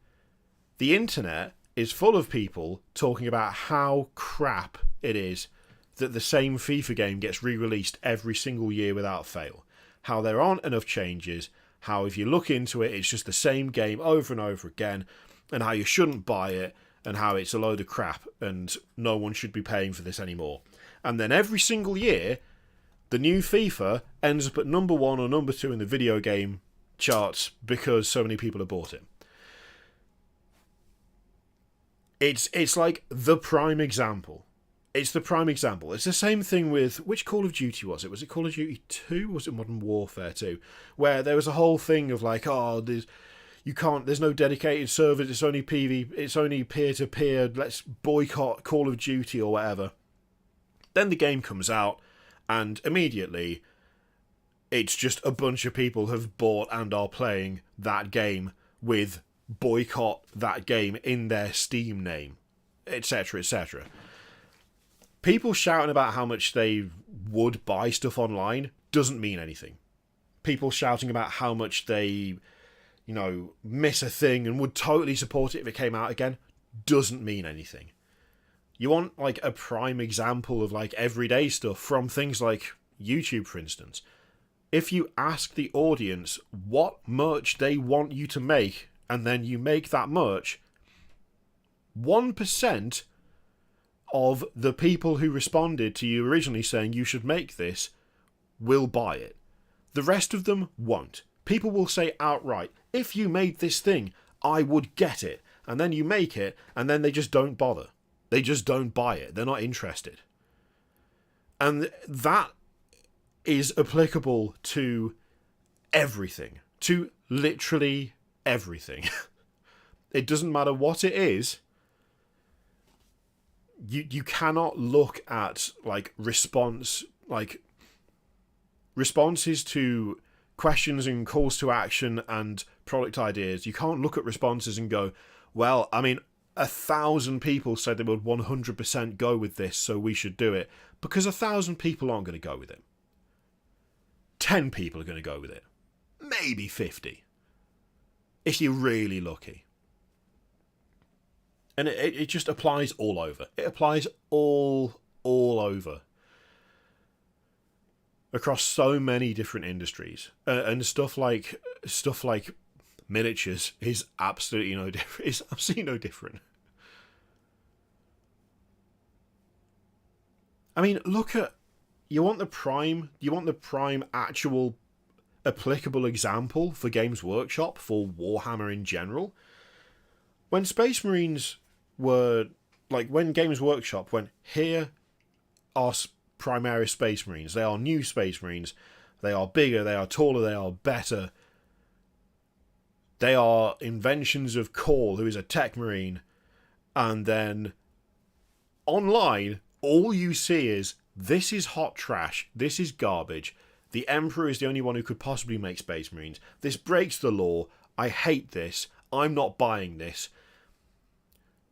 the internet is full of people talking about how crap it is that the same FIFA game gets re-released every single year without fail. How there aren't enough changes, how if you look into it, it's just the same game over and over again, and how you shouldn't buy it, and how it's a load of crap, and no one should be paying for this anymore. And then every single year, the new FIFA ends up at number 1 or number 2 in the video game charts because so many people have bought it. It's like the prime example. It's the prime example. It's the same thing with... Which Call of Duty was it? Was it Call of Duty 2 or was it Modern Warfare 2? Where there was a whole thing of like, oh, there's no dedicated servers, it's only it's only peer-to-peer, let's boycott Call of Duty or whatever. Then the game comes out, and immediately it's just a bunch of people have bought and are playing that game with boycott that game in their Steam name, etc., etc. People shouting about how much they would buy stuff online doesn't mean anything. People shouting about how much they, miss a thing and would totally support it if it came out again, doesn't mean anything. You want, like, a prime example of, like, everyday stuff from things like YouTube, for instance. If you ask the audience what merch they want you to make, and then you make that merch, 1% of the people who responded to you originally saying you should make this will buy it. The rest of them won't. People will say outright, if you made this thing, I would get it. And then you make it, and then they just don't bother. They just don't buy it. They're not interested. And that is applicable to everything. To literally everything. It doesn't matter what it is. You cannot look at, like, responses to questions and calls to action and product ideas. You can't look at responses and go, well, I mean, 1,000 people said they would 100% go with this, so we should do it. Because 1,000 people aren't going to go with it. 10 people are going to go with it. Maybe 50. If you're really lucky. And it just applies all over. It applies all over. Across so many different industries. And stuff like miniatures is absolutely no different. It's absolutely no different. I mean, look at, you want the prime actual applicable example for Games Workshop, for Warhammer in general. When Space Marines were, like, when Games Workshop went, here are Primaris Space Marines, they are new Space Marines, they are bigger, they are taller, they are better, they are inventions of Call, who is a tech marine, and then online, all you see is, this is hot trash, this is garbage, the Emperor is the only one who could possibly make Space Marines, this breaks the law, I hate this, I'm not buying this.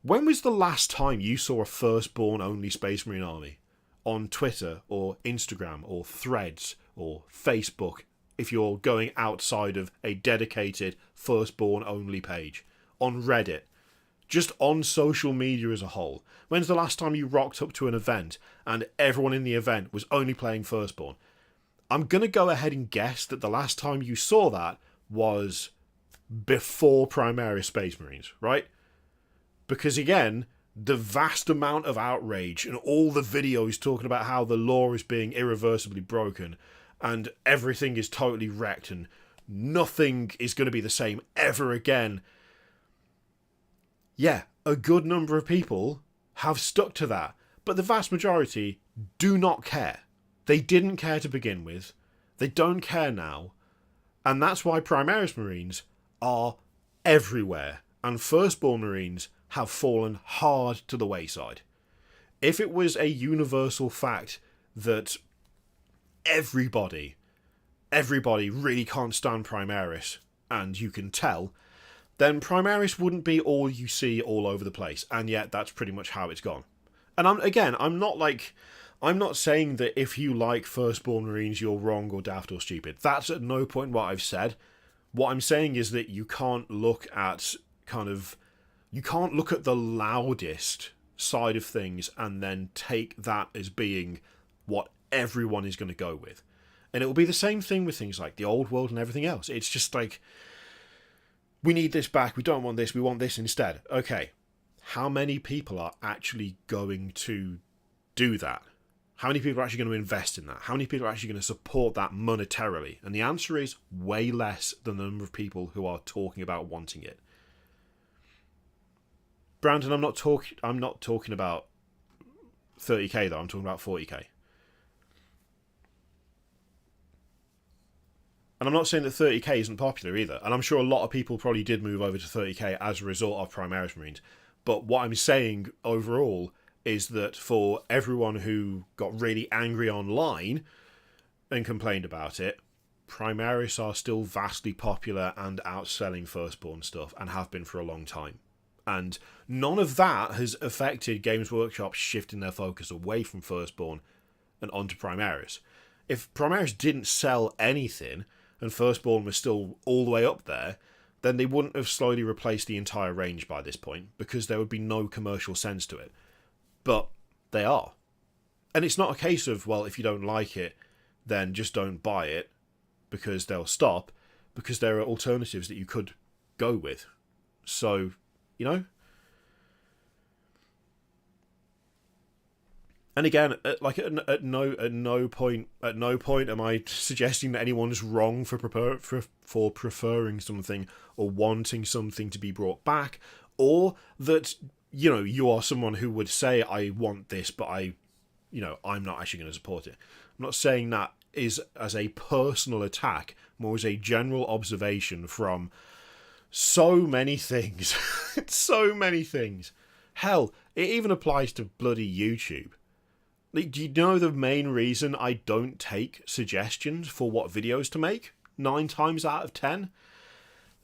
When was the last time you saw a Firstborn only Space Marine army? On Twitter, or Instagram, or Threads, or Facebook, if you're going outside of a dedicated Firstborn only page. On Reddit. Just on social media as a whole. When's the last time you rocked up to an event and everyone in the event was only playing Firstborn? I'm going to go ahead and guess that the last time you saw that was before Primaris Space Marines, right? Because again, the vast amount of outrage and all the videos talking about how the law is being irreversibly broken and everything is totally wrecked and nothing is going to be the same ever again. Yeah, a good number of people have stuck to that, but the vast majority do not care. They didn't care to begin with. They don't care now. And that's why Primaris Marines are everywhere and Firstborn Marines have fallen hard to the wayside. If it was a universal fact that everybody really can't stand Primaris, and you can tell, then Primaris wouldn't be all you see all over the place, and yet that's pretty much how it's gone. And I'm not saying that if you like Firstborn Marines you're wrong or daft or stupid. That's at no point what I've said. What I'm saying is that you can't look at the loudest side of things and then take that as being what everyone is going to go with. And it will be the same thing with things like the old world and everything else. It's just like, we need this back, we don't want this, we want this instead. Okay, how many people are actually going to do that? How many people are actually going to invest in that? How many people are actually going to support that monetarily? And the answer is way less than the number of people who are talking about wanting it. Brandon, I'm not talking about 30k though, I'm talking about 40k. And I'm not saying that 30k isn't popular either, and I'm sure a lot of people probably did move over to 30k as a result of Primaris Marines. But what I'm saying overall is that for everyone who got really angry online and complained about it, Primaris are still vastly popular and outselling Firstborn stuff, and have been for a long time. And none of that has affected Games Workshop shifting their focus away from Firstborn and onto Primaris. If Primaris didn't sell anything and Firstborn was still all the way up there, then they wouldn't have slowly replaced the entire range by this point, because there would be no commercial sense to it. But they are. And it's not a case of, well, if you don't like it, then just don't buy it, because they'll stop, because there are alternatives that you could go with. So, you know? And again, at no point am I suggesting that anyone's wrong for preferring something or wanting something to be brought back, or that, you know, you are someone who would say, I want this, but I'm not actually going to support it. I'm not saying that is as a personal attack, more as a general observation from so many things. So many things. Hell, it even applies to bloody YouTube. Like, do you know the main reason I don't take suggestions for what videos to make? 9 times out of 10?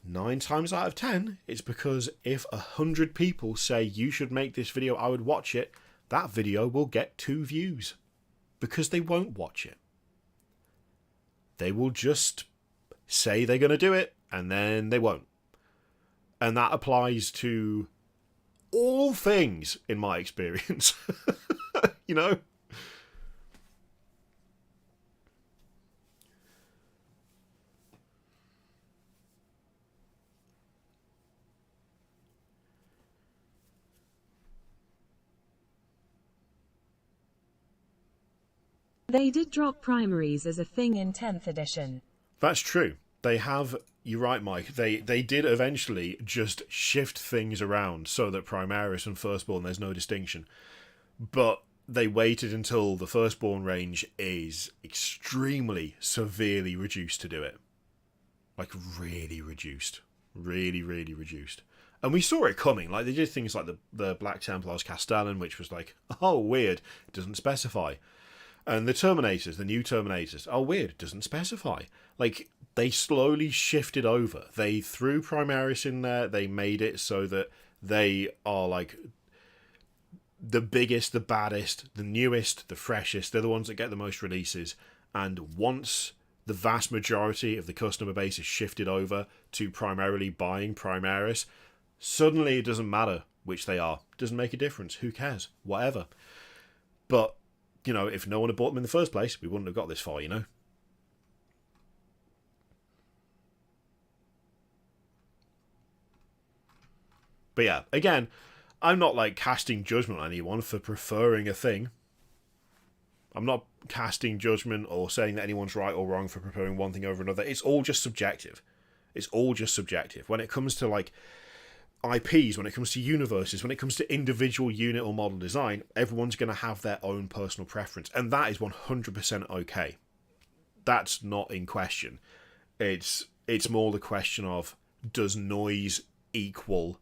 9 times out of 10, it's because if 100 people say you should make this video, I would watch it, that video will get 2 views. Because they won't watch it. They will just say they're going to do it, and then they won't. And that applies to all things, in my experience. You know? They did drop primaries as a thing in 10th edition. That's true. They have, you're right, Mike, they did eventually just shift things around so that Primaris and Firstborn, there's no distinction. But they waited until the Firstborn range is extremely severely reduced to do it. Like, really reduced. Really, really reduced. And we saw it coming. Like, they did things like the Black Templars Castellan, which was like, oh, weird, it doesn't specify. And the Terminators, the new Terminators, oh, weird, it doesn't specify. Like, they slowly shifted over. They threw Primaris in there, they made it so that they are, like, the biggest, the baddest, the newest, the freshest. They're the ones that get the most releases. And once the vast majority of the customer base is shifted over to primarily buying Primaris, suddenly it doesn't matter which they are. It doesn't make a difference. Who cares? Whatever. But, you know, if no one had bought them in the first place, we wouldn't have got this far, you know? But yeah, again, I'm not, like, casting judgment on anyone for preferring a thing. I'm not casting judgment or saying that anyone's right or wrong for preferring one thing over another. It's all just subjective. It's all just subjective. When it comes to, like, IPs, when it comes to universes, when it comes to individual unit or model design, everyone's going to have their own personal preference. And that is 100% okay. That's not in question. It's more the question of, does noise equal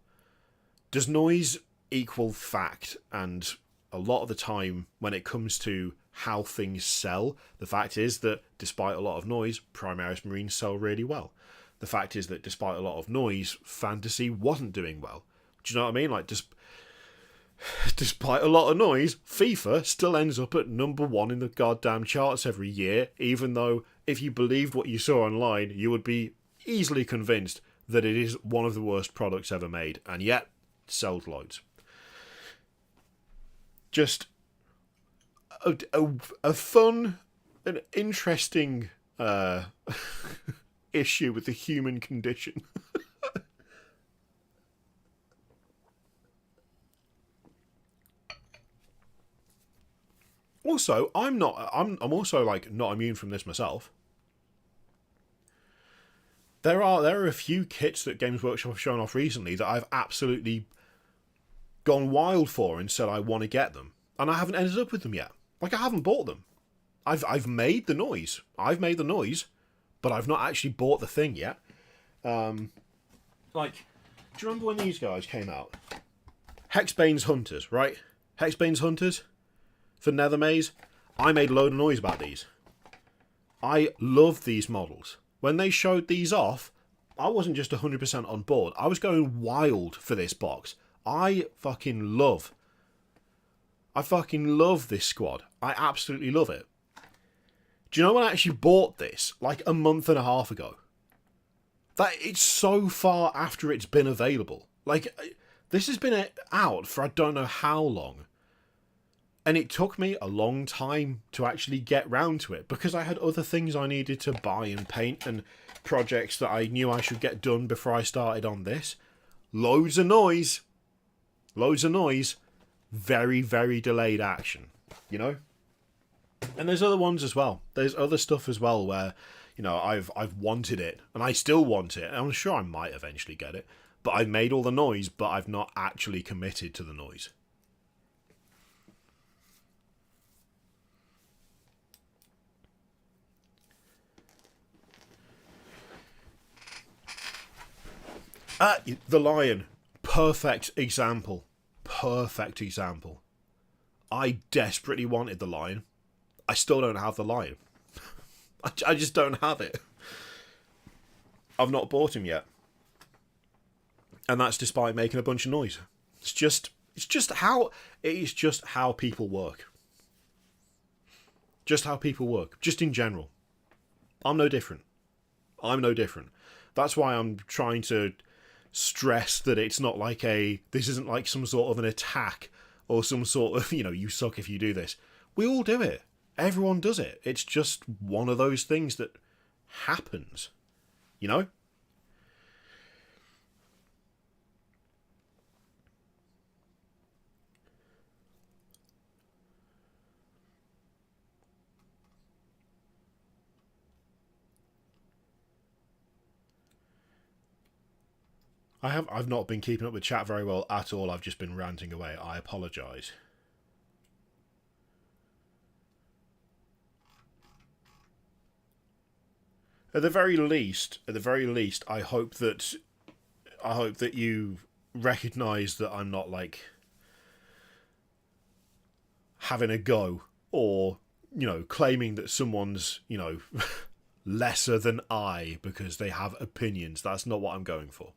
fact? And a lot of the time, when it comes to how things sell, the fact is that despite a lot of noise, Primaris Marines sell really well. The fact is that despite a lot of noise, Fantasy wasn't doing well. Do you know what I mean? Like, despite a lot of noise, FIFA still ends up at number 1 in the goddamn charts every year, even though if you believed what you saw online, you would be easily convinced that it is one of the worst products ever made, and yet it sells loads. Just a fun, an interesting issue with the human condition. Also, I'm also, like, not immune from this myself. There are a few kits that Games Workshop have shown off recently that I've absolutely gone wild for and said I want to get them, and I haven't ended up with them yet. Like, I haven't bought them. I've made the noise. But I've not actually bought the thing yet. Like, do you remember when these guys came out? Hexbane's Hunters, right? Hexbane's Hunters for Nethermaze. I made a load of noise about these. I love these models. When they showed these off, I wasn't just 100% on board. I was going wild for this box. I fucking love this squad. I absolutely love it. Do you know when I actually bought this? Like a month and a half ago. That it's so far after it's been available. Like, this has been out for I don't know how long. And it took me a long time to actually get round to it because I had other things I needed to buy and paint and projects that I knew I should get done before I started on this. Loads of noise. Loads of noise. Very, very delayed action. You know? And there's other ones as well. There's other stuff as well where, you know, I've wanted it, and I still want it, and I'm sure I might eventually get it, but I've made all the noise, but I've not actually committed to the noise. The lion. Perfect example. Perfect example. I desperately wanted the lion. I still don't have the lion. I just don't have it. I've not bought him yet. And that's despite making a bunch of noise. It is just how people work. Just how people work. Just in general. I'm no different. That's why I'm trying to stress that it's not like this isn't like some sort of an attack or some sort of, you know, you suck if you do this. We all do it. Everyone does it. It's just one of those things that happens. You know? I've not been keeping up with chat very well at all. I've just been ranting away. I apologise. At the very least, I hope that you recognise that I'm not like having a go or, you know, claiming that someone's, you know, lesser than I because they have opinions. That's not what I'm going for.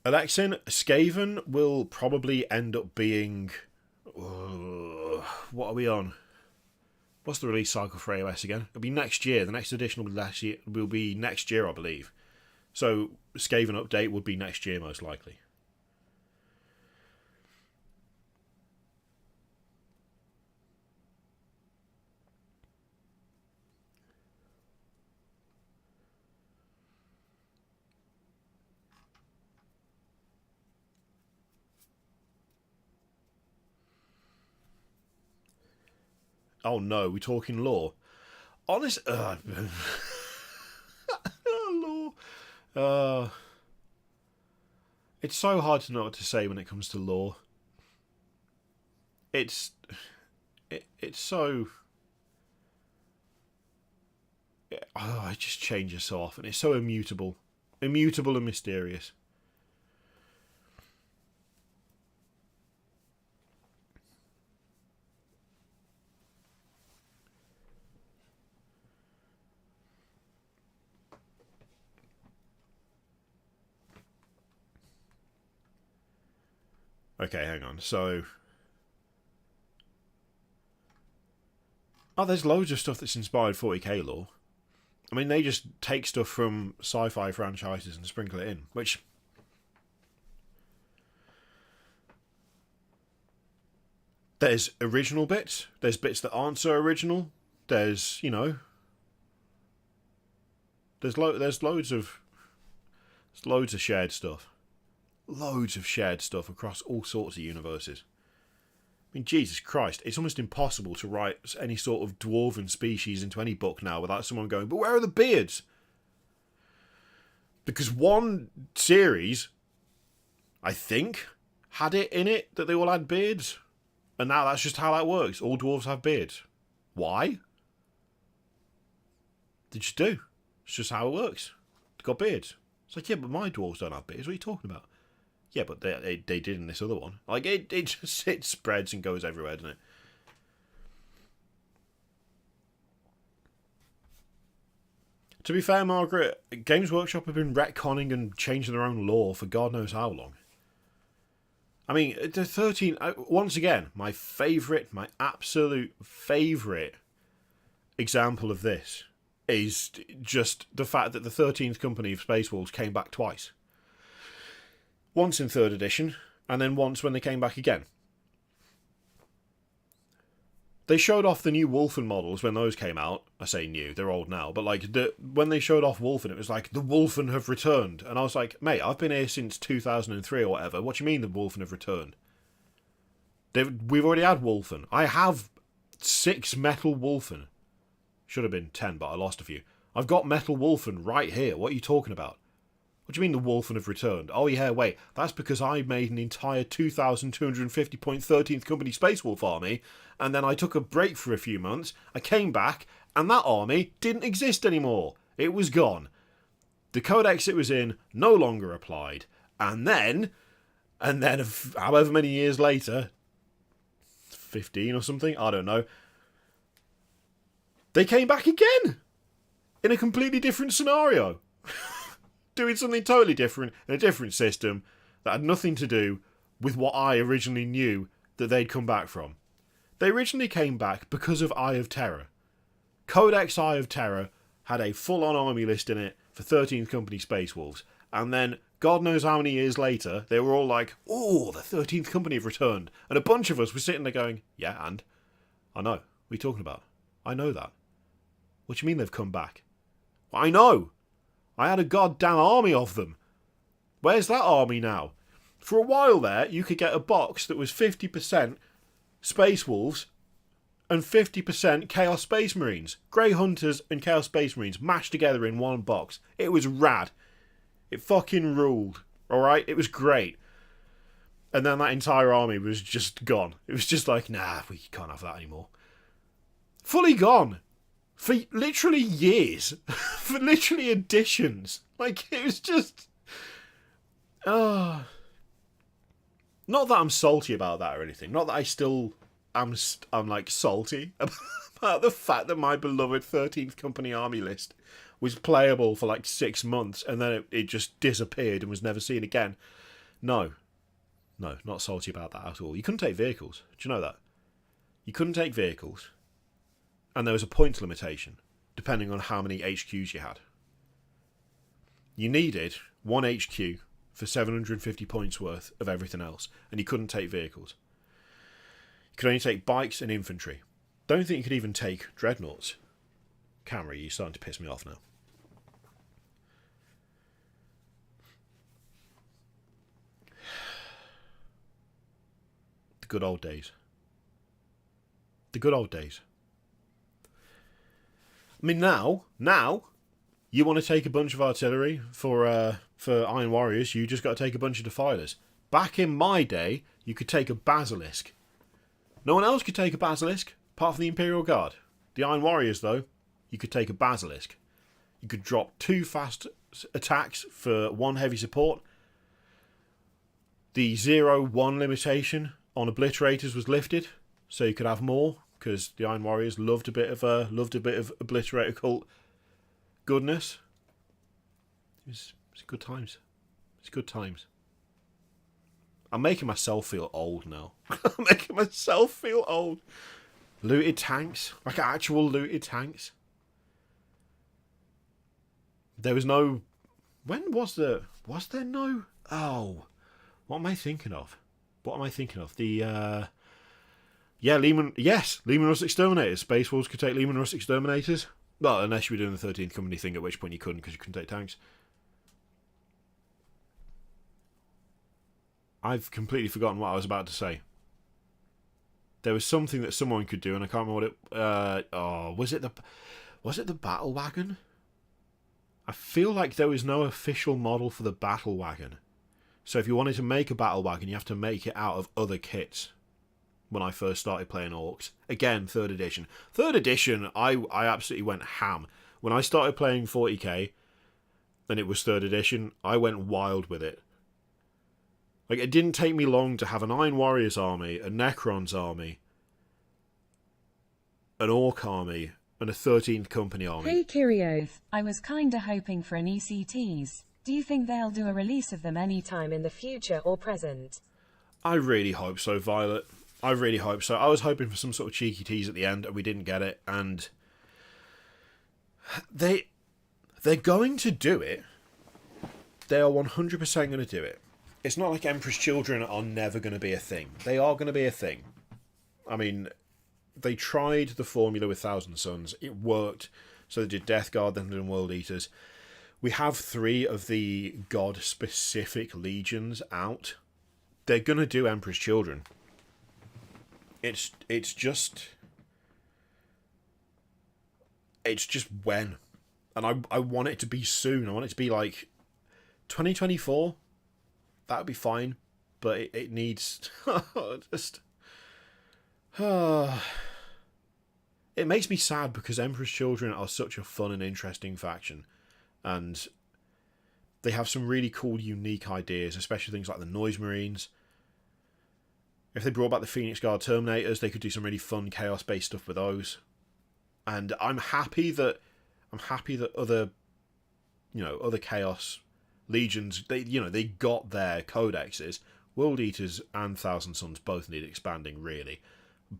Alexin, Skaven will probably end up being... what are we on? What's the release cycle for AOS again? It'll be next year. The next edition will be next year, I believe. So, Skaven update would be next year, most likely. Oh no, we're talking lore. Honest, lore. It's so hard to know what to say when it comes to lore. It's so. It just changes so often. It's so immutable and mysterious. Okay, hang on. So... oh, there's loads of stuff that's inspired 40k lore. I mean, they just take stuff from sci-fi franchises and sprinkle it in, which... there's original bits. There's bits that aren't so original. There's, you know... There's loads of shared stuff. Loads of shared stuff across all sorts of universes. I mean, Jesus Christ, it's almost impossible to write any sort of dwarven species into any book now without someone going, but where are the beards? Because one series, I think, had it in it that they all had beards. And now that's just how that works. All dwarves have beards. Why? They just do. It's just how it works. They've got beards. It's like, yeah, but my dwarves don't have beards. What are you talking about? Yeah, but they did in this other one. Like, it just it spreads and goes everywhere, doesn't it? To be fair, Margaret, Games Workshop have been retconning and changing their own lore for God knows how long. I mean, the 13... once again, my absolute favourite example of this is just the fact that the 13th Company of Space Wolves came back twice. Once in 3rd edition, and then once when they came back again. They showed off the new Wolfen models when those came out. I say new, they're old now, but like when they showed off Wolfen, it was like, the Wolfen have returned. And I was like, mate, I've been here since 2003 or whatever. What do you mean the Wolfen have returned? We've already had Wolfen. I have 6 metal Wolfen. Should have been 10, but I lost a few. I've got metal Wolfen right here. What are you talking about? What do you mean the Wolfen have returned? Oh yeah, wait, that's because I made an entire 2,250-point 13th Company Space Wolf army, and then I took a break for a few months, I came back, and that army didn't exist anymore. It was gone. The codex it was in no longer applied. And then however many years later, 15 or something, I don't know, they came back again! In a completely different scenario. Doing something totally different in a different system that had nothing to do with what I originally knew that they'd come back from. They originally came back because of Eye of Terror. Codex Eye of Terror had a full-on army list in it for 13th Company Space Wolves, and then God knows how many years later they were all like, oh, the 13th Company have returned, and a bunch of us were sitting there going, yeah, and? I know. What are you talking about? I know that. What do you mean they've come back? Well, I know! I had a goddamn army of them. Where's that army now? For a while there, you could get a box that was 50% Space Wolves and 50% Chaos Space Marines. Grey Hunters and Chaos Space Marines mashed together in one box. It was rad. It fucking ruled. Alright? It was great. And then that entire army was just gone. It was just like, nah, we can't have that anymore. Fully gone. For literally years. For literally editions. Like, it was just... Not that I'm salty about that or anything. Not that I still am like, salty about the fact that my beloved 13th Company army list was playable for, like, 6 months and then it just disappeared and was never seen again. No, not salty about that at all. You couldn't take vehicles. Do you know that? You couldn't take vehicles. And there was a points limitation, depending on how many HQs you had. You needed 1 HQ for 750 points worth of everything else, and you couldn't take vehicles. You could only take bikes and infantry. Don't think you could even take dreadnoughts. Camera, you're starting to piss me off now. The good old days. The good old days. I mean, now, you want to take a bunch of artillery for Iron Warriors, you just got to take a bunch of Defilers. Back in my day, you could take a Basilisk. No one else could take a Basilisk, apart from the Imperial Guard. The Iron Warriors, though, you could take a Basilisk. You could drop 2 fast attacks for 1 heavy support. The 0-1 limitation on Obliterators was lifted, so you could have more. Because the Iron Warriors loved a bit of Obliterator cult goodness. It's good times. It's good times. I'm making myself feel old now. I'm making myself feel old. Looted tanks, like actual looted tanks. There was no. When was there? Was there no? Oh, what am I thinking of? The. Yeah, Lehman Russ Exterminators. Space Wolves could take Lehman Russ Exterminators. Well, unless you were doing the 13th Company thing, at which point you couldn't, because you couldn't take tanks. I've completely forgotten what I was about to say. There was something that someone could do, and I can't remember what it... was it the Battle Wagon? I feel like there was no official model for the Battle Wagon. So if you wanted to make a Battle Wagon, you have to make it out of other kits. When I first started playing Orcs. Again, 3rd edition. 3rd edition, I absolutely went ham. When I started playing 40k, and it was 3rd edition, I went wild with it. Like, it didn't take me long to have an Iron Warriors army, a Necrons army, an Orc army, and a 13th Company army. Hey Kyrios, I was kinda hoping for an ECTs. Do you think they'll do a release of them anytime in the future or present? I really hope so, Violet. I really hope so. I was hoping for some sort of cheeky tease at the end, and we didn't get it. And they're going to do it. They are 100% going to do it. It's not like Emperor's Children are never going to be a thing. They are going to be a thing. I mean, they tried the formula with Thousand Sons. It worked. So they did Death Guard, then they did World Eaters. We have 3 of the god-specific legions out. They're going to do Emperor's Children. It's just when. And I want it to be soon. I want it to be like 2024. That would be fine. But it needs... just... It makes me sad because Emperor's Children are such a fun and interesting faction. And they have some really cool, unique ideas, especially things like the Noise Marines. If they brought back the Phoenix Guard Terminators, they could do some really fun chaos-based stuff with those. And I'm happy that other chaos legions, they got their codexes. World Eaters and Thousand Sons both need expanding, really.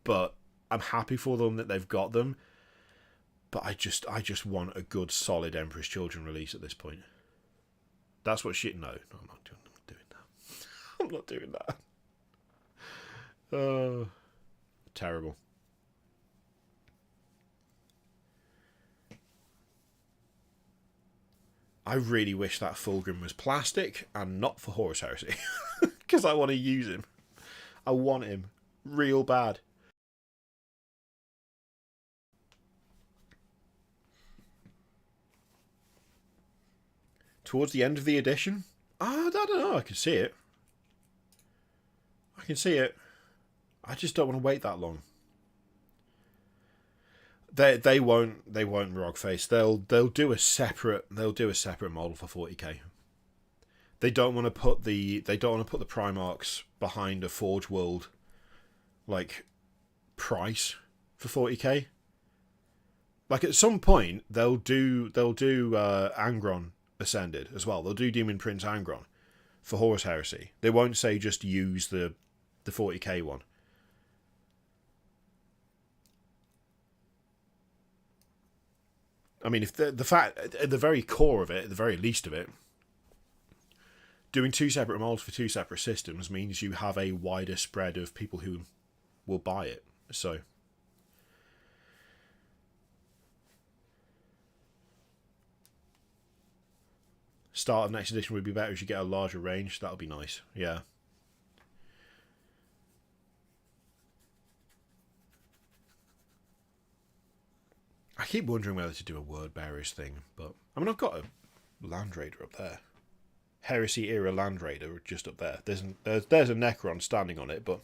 But I'm happy for them that they've got them. But I just want a good, solid Emperor's Children release at this point. That's what shit. No, I'm not doing that. I'm not doing that. Oh, terrible. I really wish that Fulgrim was plastic and not for Horus Heresy. Because I want to use him. I want him real bad. Towards the end of the edition? I don't know. I can see it. I just don't want to wait that long. They won't rog face. They'll do a separate model for 40k. They don't want to put the Primarchs behind a Forge World like price for 40k. Like at some point they'll do Angron Ascended as well. They'll do Demon Prince Angron for Horus Heresy. They won't say just use the 40k one. I mean, if the fact at the very core of it, at the very least of it, doing 2 separate molds for 2 separate systems means you have a wider spread of people who will buy it. So start of next edition would be better if you get a larger range. That would be nice. Yeah. I keep wondering whether to do a Word Bearers thing, but I mean, I've got a Land Raider up there. Heresy era Land Raider just up there. There's a Necron standing on it, but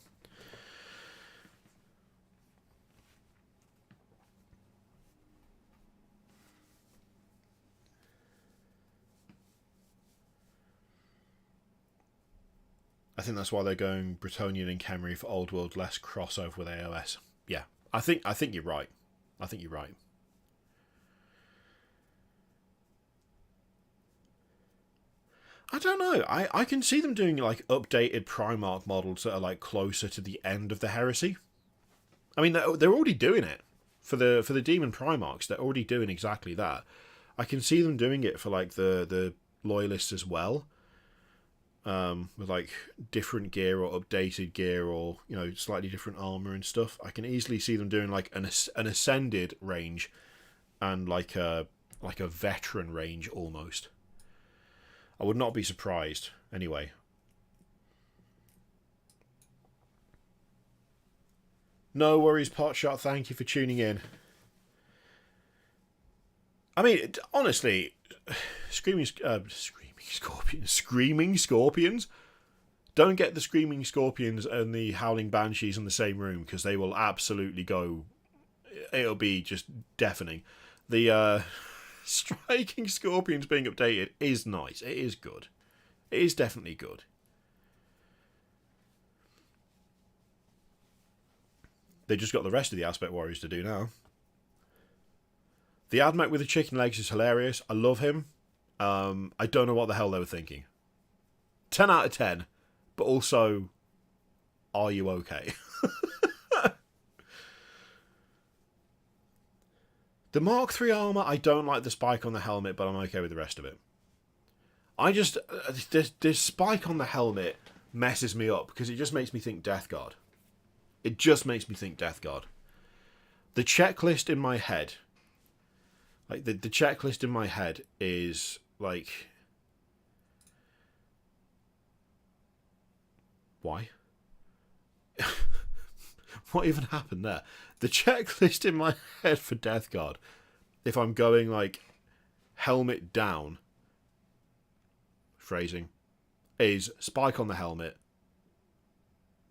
I think that's why they're going Bretonnian and Khemri for Old World, less crossover with AOS. Yeah, I think you're right. I think you're right. I don't know. I can see them doing like updated Primarch models that are like closer to the end of the Heresy. I mean, they're already doing it for the Demon Primarchs. They're already doing exactly that. I can see them doing it for like the Loyalists as well, with like different gear or updated gear or slightly different armor and stuff. I can easily see them doing like an Ascended range and like a veteran range almost. I would not be surprised, anyway. No worries, Potshot. Thank you for tuning in. I mean, honestly, Screaming Scorpions. Don't get the Screaming Scorpions and the Howling Banshees in the same room, because they will absolutely go... It'll be just deafening. The Striking Scorpions being updated is nice. It is good. It is definitely good. They just got the rest of the Aspect Warriors to do now. The AdMech with the chicken legs is hilarious. I love him. I don't know what the hell they were thinking. 10 out of 10. But also, are you okay? The Mark III armor, I don't like the spike on the helmet, but I'm okay with the rest of it. I just... this spike on the helmet messes me up, because it just makes me think Death Guard. It just makes me think Death Guard. The checklist in my head... Like, the checklist in my head is, like... Why? What even happened there? The checklist in my head for Death Guard, if I'm going, like, helmet down, phrasing, is spike on the helmet,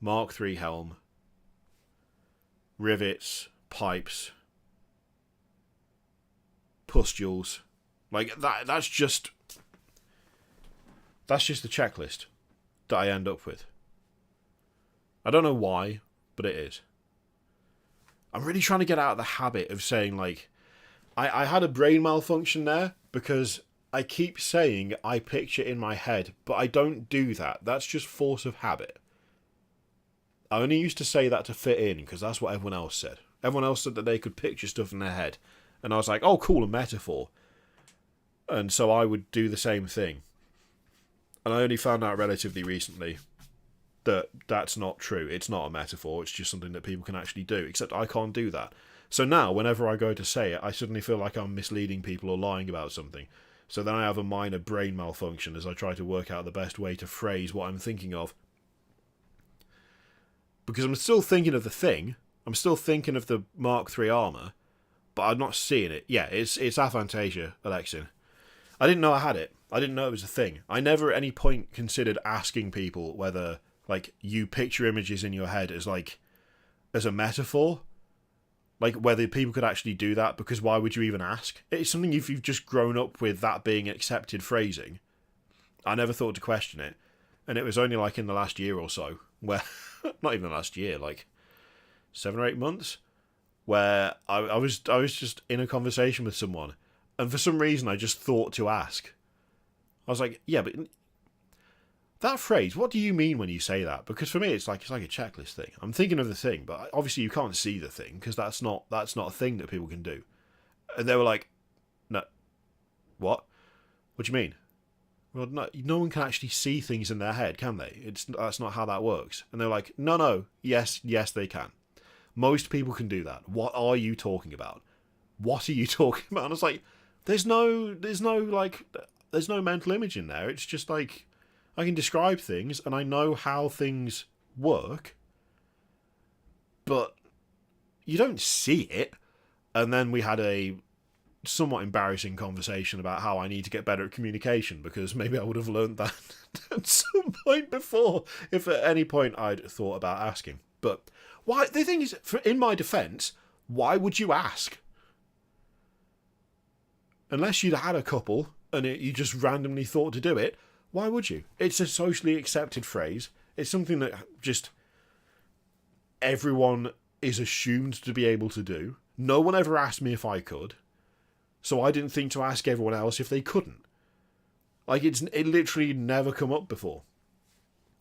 Mark III helm, rivets, pipes, pustules. Like, that's just the checklist that I end up with. I don't know why, but it is. I'm really trying to get out of the habit of saying, like... I had a brain malfunction there, because I keep saying I picture in my head, but I don't do that. That's just force of habit. I only used to say that to fit in, because that's what everyone else said. Everyone else said that they could picture stuff in their head. And I was like, oh, cool, a metaphor. And so I would do the same thing. And I only found out relatively recently that that's not true. It's not a metaphor. It's just something that people can actually do. Except I can't do that. So now, whenever I go to say it, I suddenly feel like I'm misleading people or lying about something. So then I have a minor brain malfunction as I try to work out the best way to phrase what I'm thinking of. Because I'm still thinking of the thing. I'm still thinking of the Mark III armor. But I'm not seeing it. Yeah, it's Aphantasia, Alexin. I didn't know I had it. I didn't know it was a thing. I never at any point considered asking people whether... Like, you picture images in your head as, like, as a metaphor. Like, whether people could actually do that, because why would you even ask? It's something if you've just grown up with that being accepted phrasing. I never thought to question it. And it was only, like, in the last year or so, where... not even the last year, like, 7 or 8 months, where I was just in a conversation with someone, and for some reason I just thought to ask. I was like, yeah, but... That phrase, what do you mean when you say that? Because for me, it's like a checklist thing. I'm thinking of the thing, but obviously you can't see the thing, because that's not a thing that people can do. And they were like, no, what? What do you mean? Well, no one can actually see things in their head, can they? That's not how that works. And they're like, no, yes, they can. Most people can do that. What are you talking about? What are you talking about? And I was like, there's no mental image in there. It's just like... I can describe things, and I know how things work, but you don't see it. And then we had a somewhat embarrassing conversation about how I need to get better at communication, because maybe I would have learned that at some point before, if at any point I'd thought about asking. But why? The thing is, in my defence, why would you ask? Unless you'd had a couple, and you just randomly thought to do it, why would you? It's a socially accepted phrase. It's something that just everyone is assumed to be able to do. No one ever asked me if I could, so I didn't think to ask everyone else if they couldn't. Like, it literally never come up before.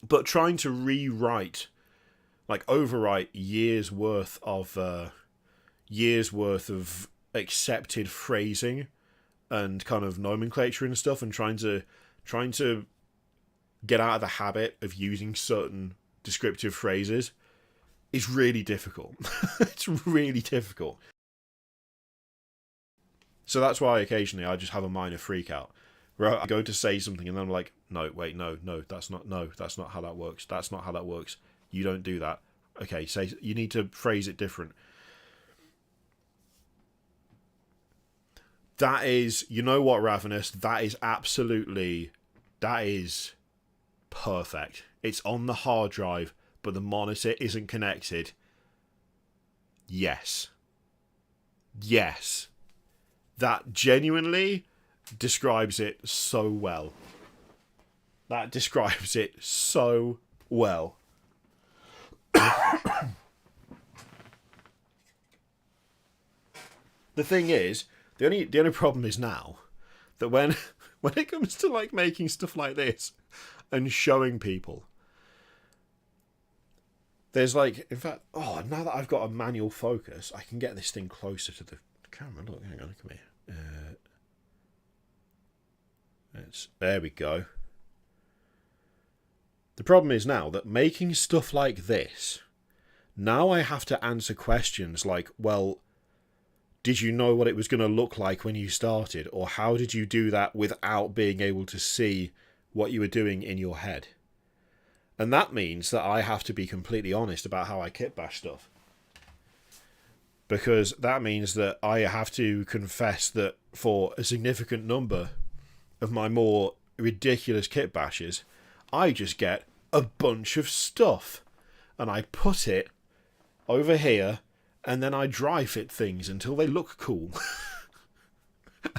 But trying to overwrite years worth of accepted phrasing and kind of nomenclature and stuff, and trying to get out of the habit of using certain descriptive phrases is really difficult. It's really difficult. So that's why occasionally I just have a minor freak out, where I go to say something and then I'm like, no, that's not how that works. That's not how that works. You don't do that. Okay, you need to phrase it different. That is, you know what, Ravenous, that is perfect. It's on the hard drive, but the monitor isn't connected. Yes. That genuinely describes it so well. The thing is, the only problem is now that when it comes to like making stuff like this and showing people, There's like, in fact, oh, now that I've got a manual focus, I can get this thing closer to the camera. Look, hang on, come here. There we go. The problem is now that making stuff like this, now I have to answer questions like, well, did you know what it was going to look like when you started? Or how did you do that without being able to see what you were doing in your head? And that means that I have to be completely honest about how I kit bash stuff. Because that means that I have to confess that for a significant number of my more ridiculous kit bashes, I just get a bunch of stuff. And I put it over here, and then I dry fit things until they look cool.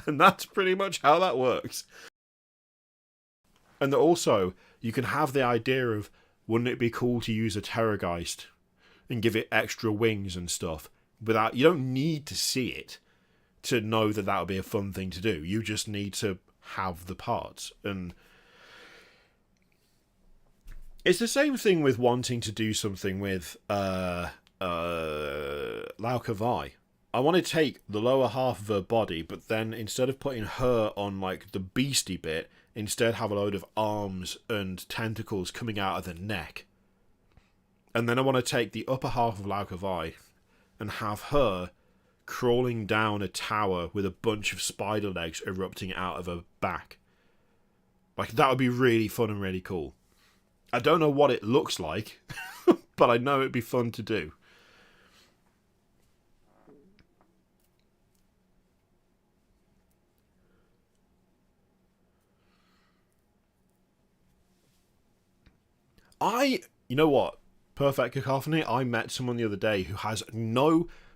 And that's pretty much how that works. And also, you can have the idea of, wouldn't it be cool to use a Terrorgeist and give it extra wings and stuff? Without, you don't need to see it to know that that would be a fun thing to do. You just need to have the parts. And it's the same thing with wanting to do something with Laukavai. I want to take the lower half of her body, but then instead of putting her on like the beastie bit, instead have a load of arms and tentacles coming out of the neck. And then I want to take the upper half of Laukavai and have her crawling down a tower with a bunch of spider legs erupting out of her back. Like, that would be really fun and really cool. I don't know what it looks like, but I know it'd be fun to do. You know what? Perfect cacophony. I met someone the other day who has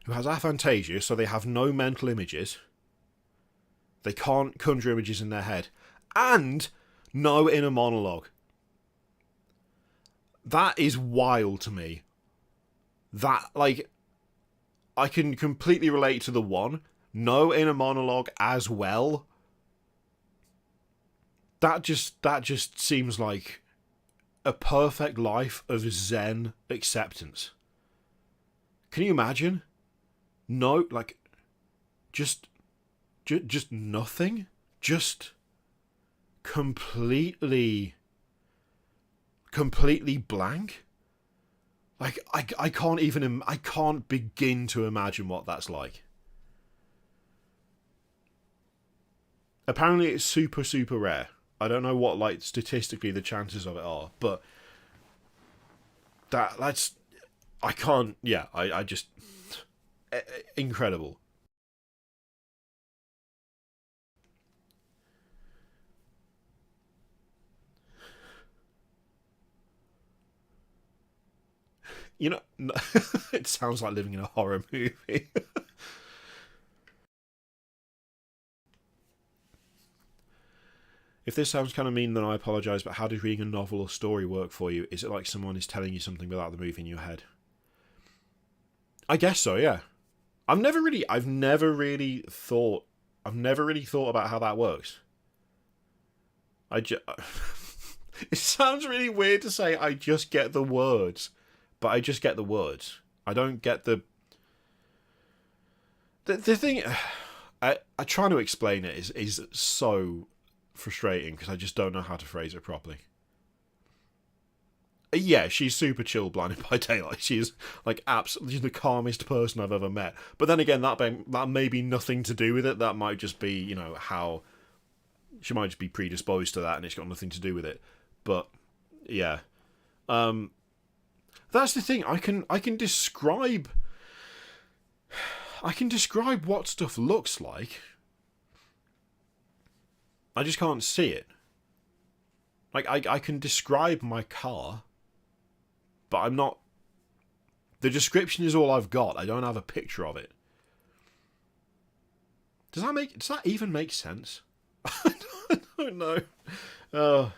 aphantasia, so they have no mental images. They can't conjure images in their head. And no inner monologue. That is wild to me. That, like, I can completely relate to the one. No inner monologue as well. That just seems like a perfect life of Zen acceptance. Can you imagine? No, like, just nothing. Just completely blank. Like, I can't begin to imagine what that's like. Apparently it's super, super rare. I don't know what, like, statistically the chances of it are, but that's... I can't... Yeah, I just... Incredible. You know, it sounds like living in a horror movie. If this sounds kind of mean, then I apologise, but how does reading a novel or story work for you? Is it like someone is telling you something without the movie in your head? I guess so, yeah. I've never really thought about how that works. It sounds really weird to say I just get the words, but I just get the words. I don't get the thing. I trying to explain it is so frustrating because I just don't know how to phrase it properly. Yeah, she's super chill, blinded by daylight. She's like absolutely the calmest person I've ever met. But then again, that may be nothing to do with it. That might just be, you know, how she might just be predisposed to that, and it's got nothing to do with it. But yeah, that's the thing. I can describe what stuff looks like. I just can't see it. Like, I can describe my car, but I'm not... The description is all I've got. I don't have a picture of it. Does that even make sense? I don't know. Oh,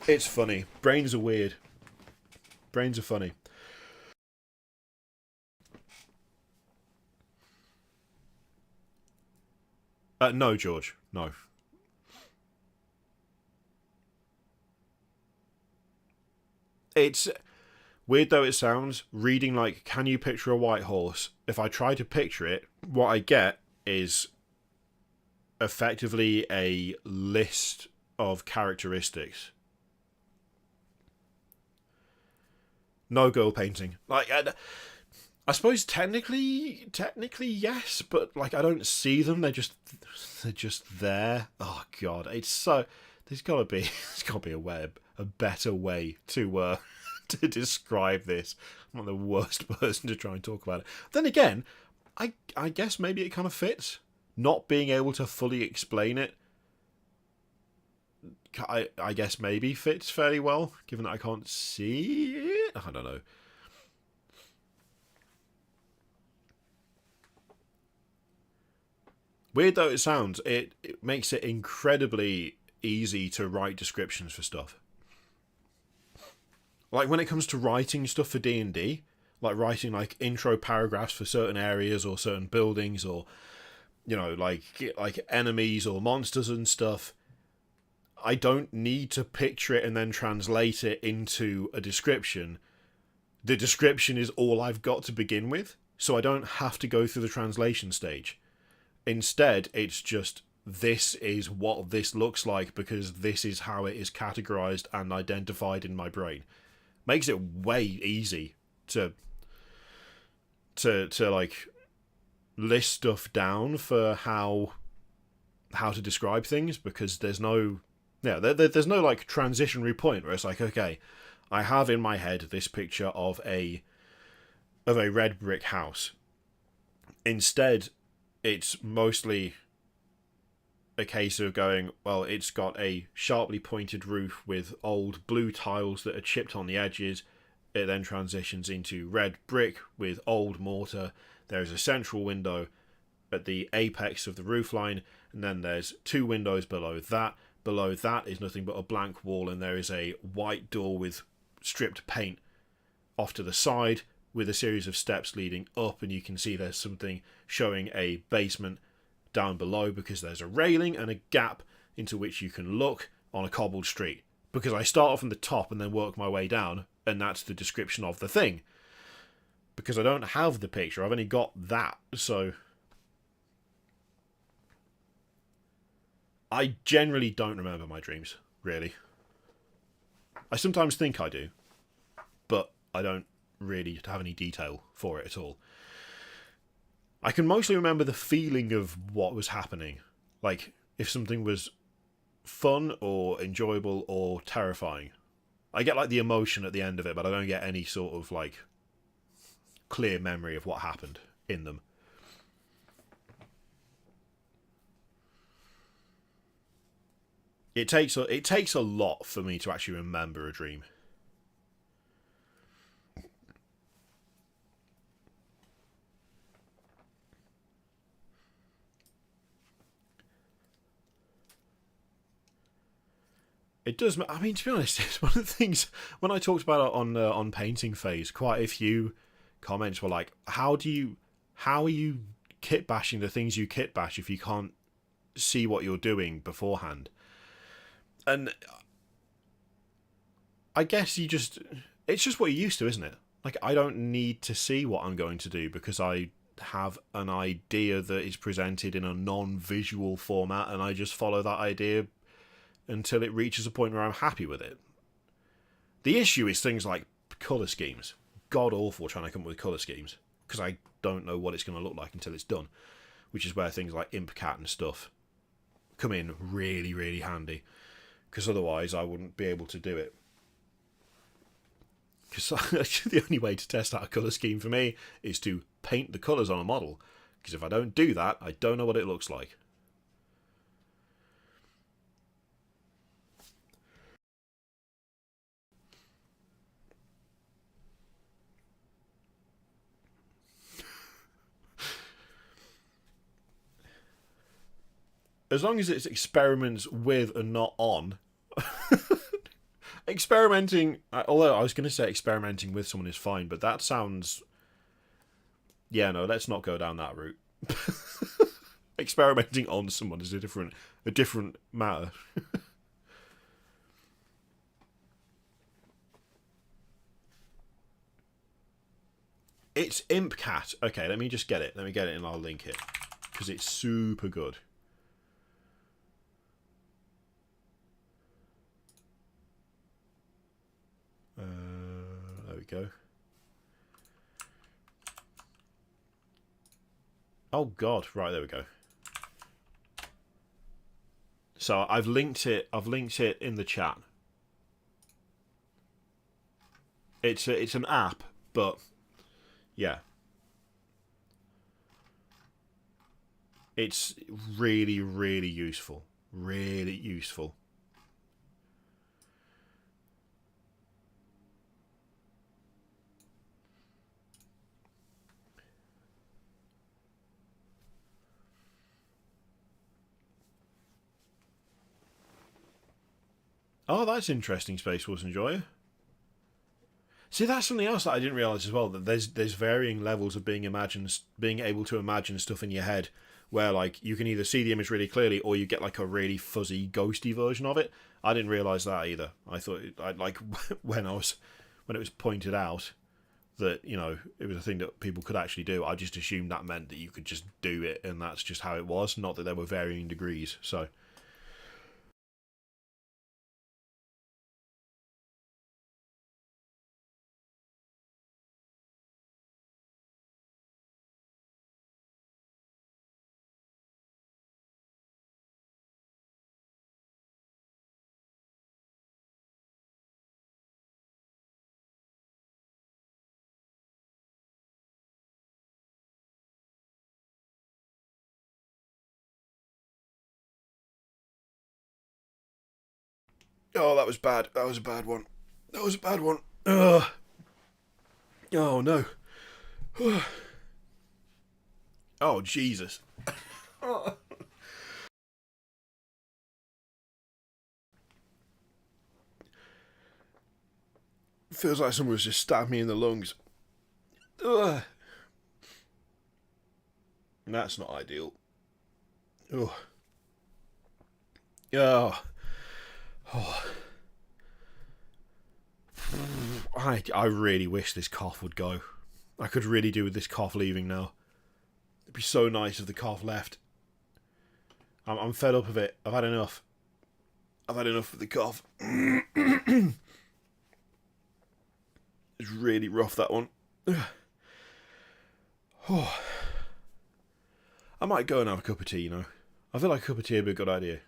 it's funny. Brains are weird. Brains are funny. No, George. No. Weird though it sounds, reading like, can you picture a white horse? If I try to picture it, what I get is effectively a list of characteristics. No girl painting. Like, I suppose technically yes, but like I don't see them. They're just there. Oh god, it's so. There's gotta be a better way to to describe this. I'm not the worst person to try and talk about it. Then again, I guess maybe it kind of fits. Not being able to fully explain it, I guess maybe fits fairly well, given that I can't see it. I don't know. Weird though it sounds, it makes it incredibly easy to write descriptions for stuff. Like when it comes to writing stuff for D&D, like writing like intro paragraphs for certain areas or certain buildings, or you know, like enemies or monsters and stuff, I don't need to picture it and then translate it into a description. The description is all I've got to begin with, so I don't have to go through the translation stage. Instead, it's just, this is what this looks like because this is how it is categorized and identified in my brain. Makes it way easy to like list stuff down for how to describe things, because there's no there's no like transitionary point where it's like, okay, I have in my head this picture of a red brick house. Instead, it's mostly a case of going, well, it's got a sharply pointed roof with old blue tiles that are chipped on the edges. It then transitions into red brick with old mortar. There is a central window at the apex of the roofline, and then there's two windows below that. Below that is nothing but a blank wall, and there is a white door with stripped paint off to the side with a series of steps leading up, and you can see there's something showing a basement down below because there's a railing and a gap into which you can look on a cobbled street. Because I start off from the top and then work my way down, and that's the description of the thing. Because I don't have the picture, I've only got that, so I generally don't remember my dreams, really. I sometimes think I do, but I don't really have any detail for it at all. I can mostly remember the feeling of what was happening. Like, if something was fun or enjoyable or terrifying. I get, like, the emotion at the end of it, but I don't get any sort of, like, clear memory of what happened in them. It takes a lot for me to actually remember a dream. It does. I mean, to be honest, it's one of the things when I talked about it on painting phase. Quite a few comments were like, "How are you kit bashing the things you kit bash if you can't see what you're doing beforehand?" And I guess it's just what you're used to, isn't it? Like, I don't need to see what I'm going to do because I have an idea that is presented in a non-visual format, and I just follow that idea until it reaches a point where I'm happy with it. The issue is things like colour schemes. God awful trying to come up with colour schemes, because I don't know what it's going to look like until it's done, which is where things like ImpCat and stuff come in really, really handy, because otherwise I wouldn't be able to do it. Because the only way to test out a colour scheme for me is to paint the colours on a model, because if I don't do that, I don't know what it looks like. As long as it's experiments with and not on. Experimenting, although I was going to say experimenting with someone is fine, but that sounds... Yeah, no, let's not go down that route. Experimenting on someone is a different matter. It's Imp Cat. Okay, let me just get it. Let me get it and I'll link it. Because it's super good. There we go. Oh God! Right, there we go. So I've linked it. I've linked it in the chat. It's an app, but yeah, it's really, really useful. Really useful. Oh, that's interesting, Space Wars Enjoyer. See, that's something else that I didn't realise as well, that there's varying levels of being able to imagine stuff in your head, where like you can either see the image really clearly or you get like a really fuzzy, ghosty version of it. I didn't realise that either. I thought like when it was pointed out that, you know, it was a thing that people could actually do, I just assumed that meant that you could just do it and that's just how it was, not that there were varying degrees. So oh, that was bad. That was a bad one. That was a bad one. Ugh. Oh, no. Oh, Jesus. Feels like someone was just stabbed me in the lungs. Ugh. That's not ideal. Ugh. Oh. Oh. I really wish this cough would go. I could really do with this cough leaving now. It'd be so nice if the cough left. I'm fed up of it. I've had enough. I've had enough of the cough. It's really rough, that one. Oh. I might go and have a cup of tea, you know. I feel like a cup of tea would be a good idea.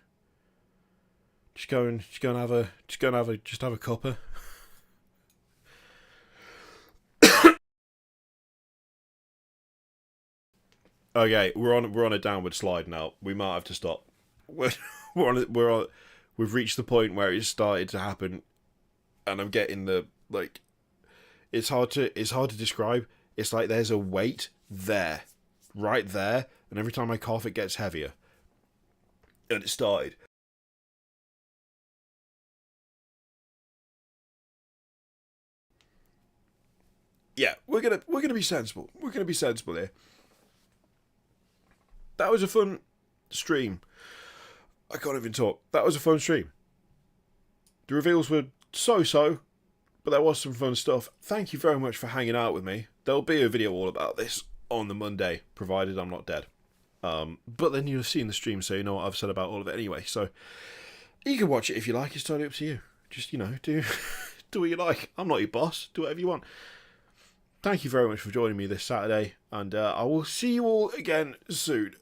Just go and have a cuppa. Okay, we're on a downward slide now. We might have to stop. We've reached the point where it's started to happen, and I'm getting the like. It's hard to describe. It's like there's a weight there, right there, and every time I cough, it gets heavier. And it started. Yeah, we're gonna be sensible. We're gonna be sensible here. That was a fun stream. I can't even talk. That was a fun stream. The reveals were so-so, but there was some fun stuff. Thank you very much for hanging out with me. There'll be a video all about this on the Monday, provided I'm not dead. But then you'll have seen the stream, so you know what I've said about all of it anyway. So you can watch it if you like. It's totally up to you. Just, you know, do what you like. I'm not your boss. Do whatever you want. Thank you very much for joining me this Saturday, and I will see you all again soon.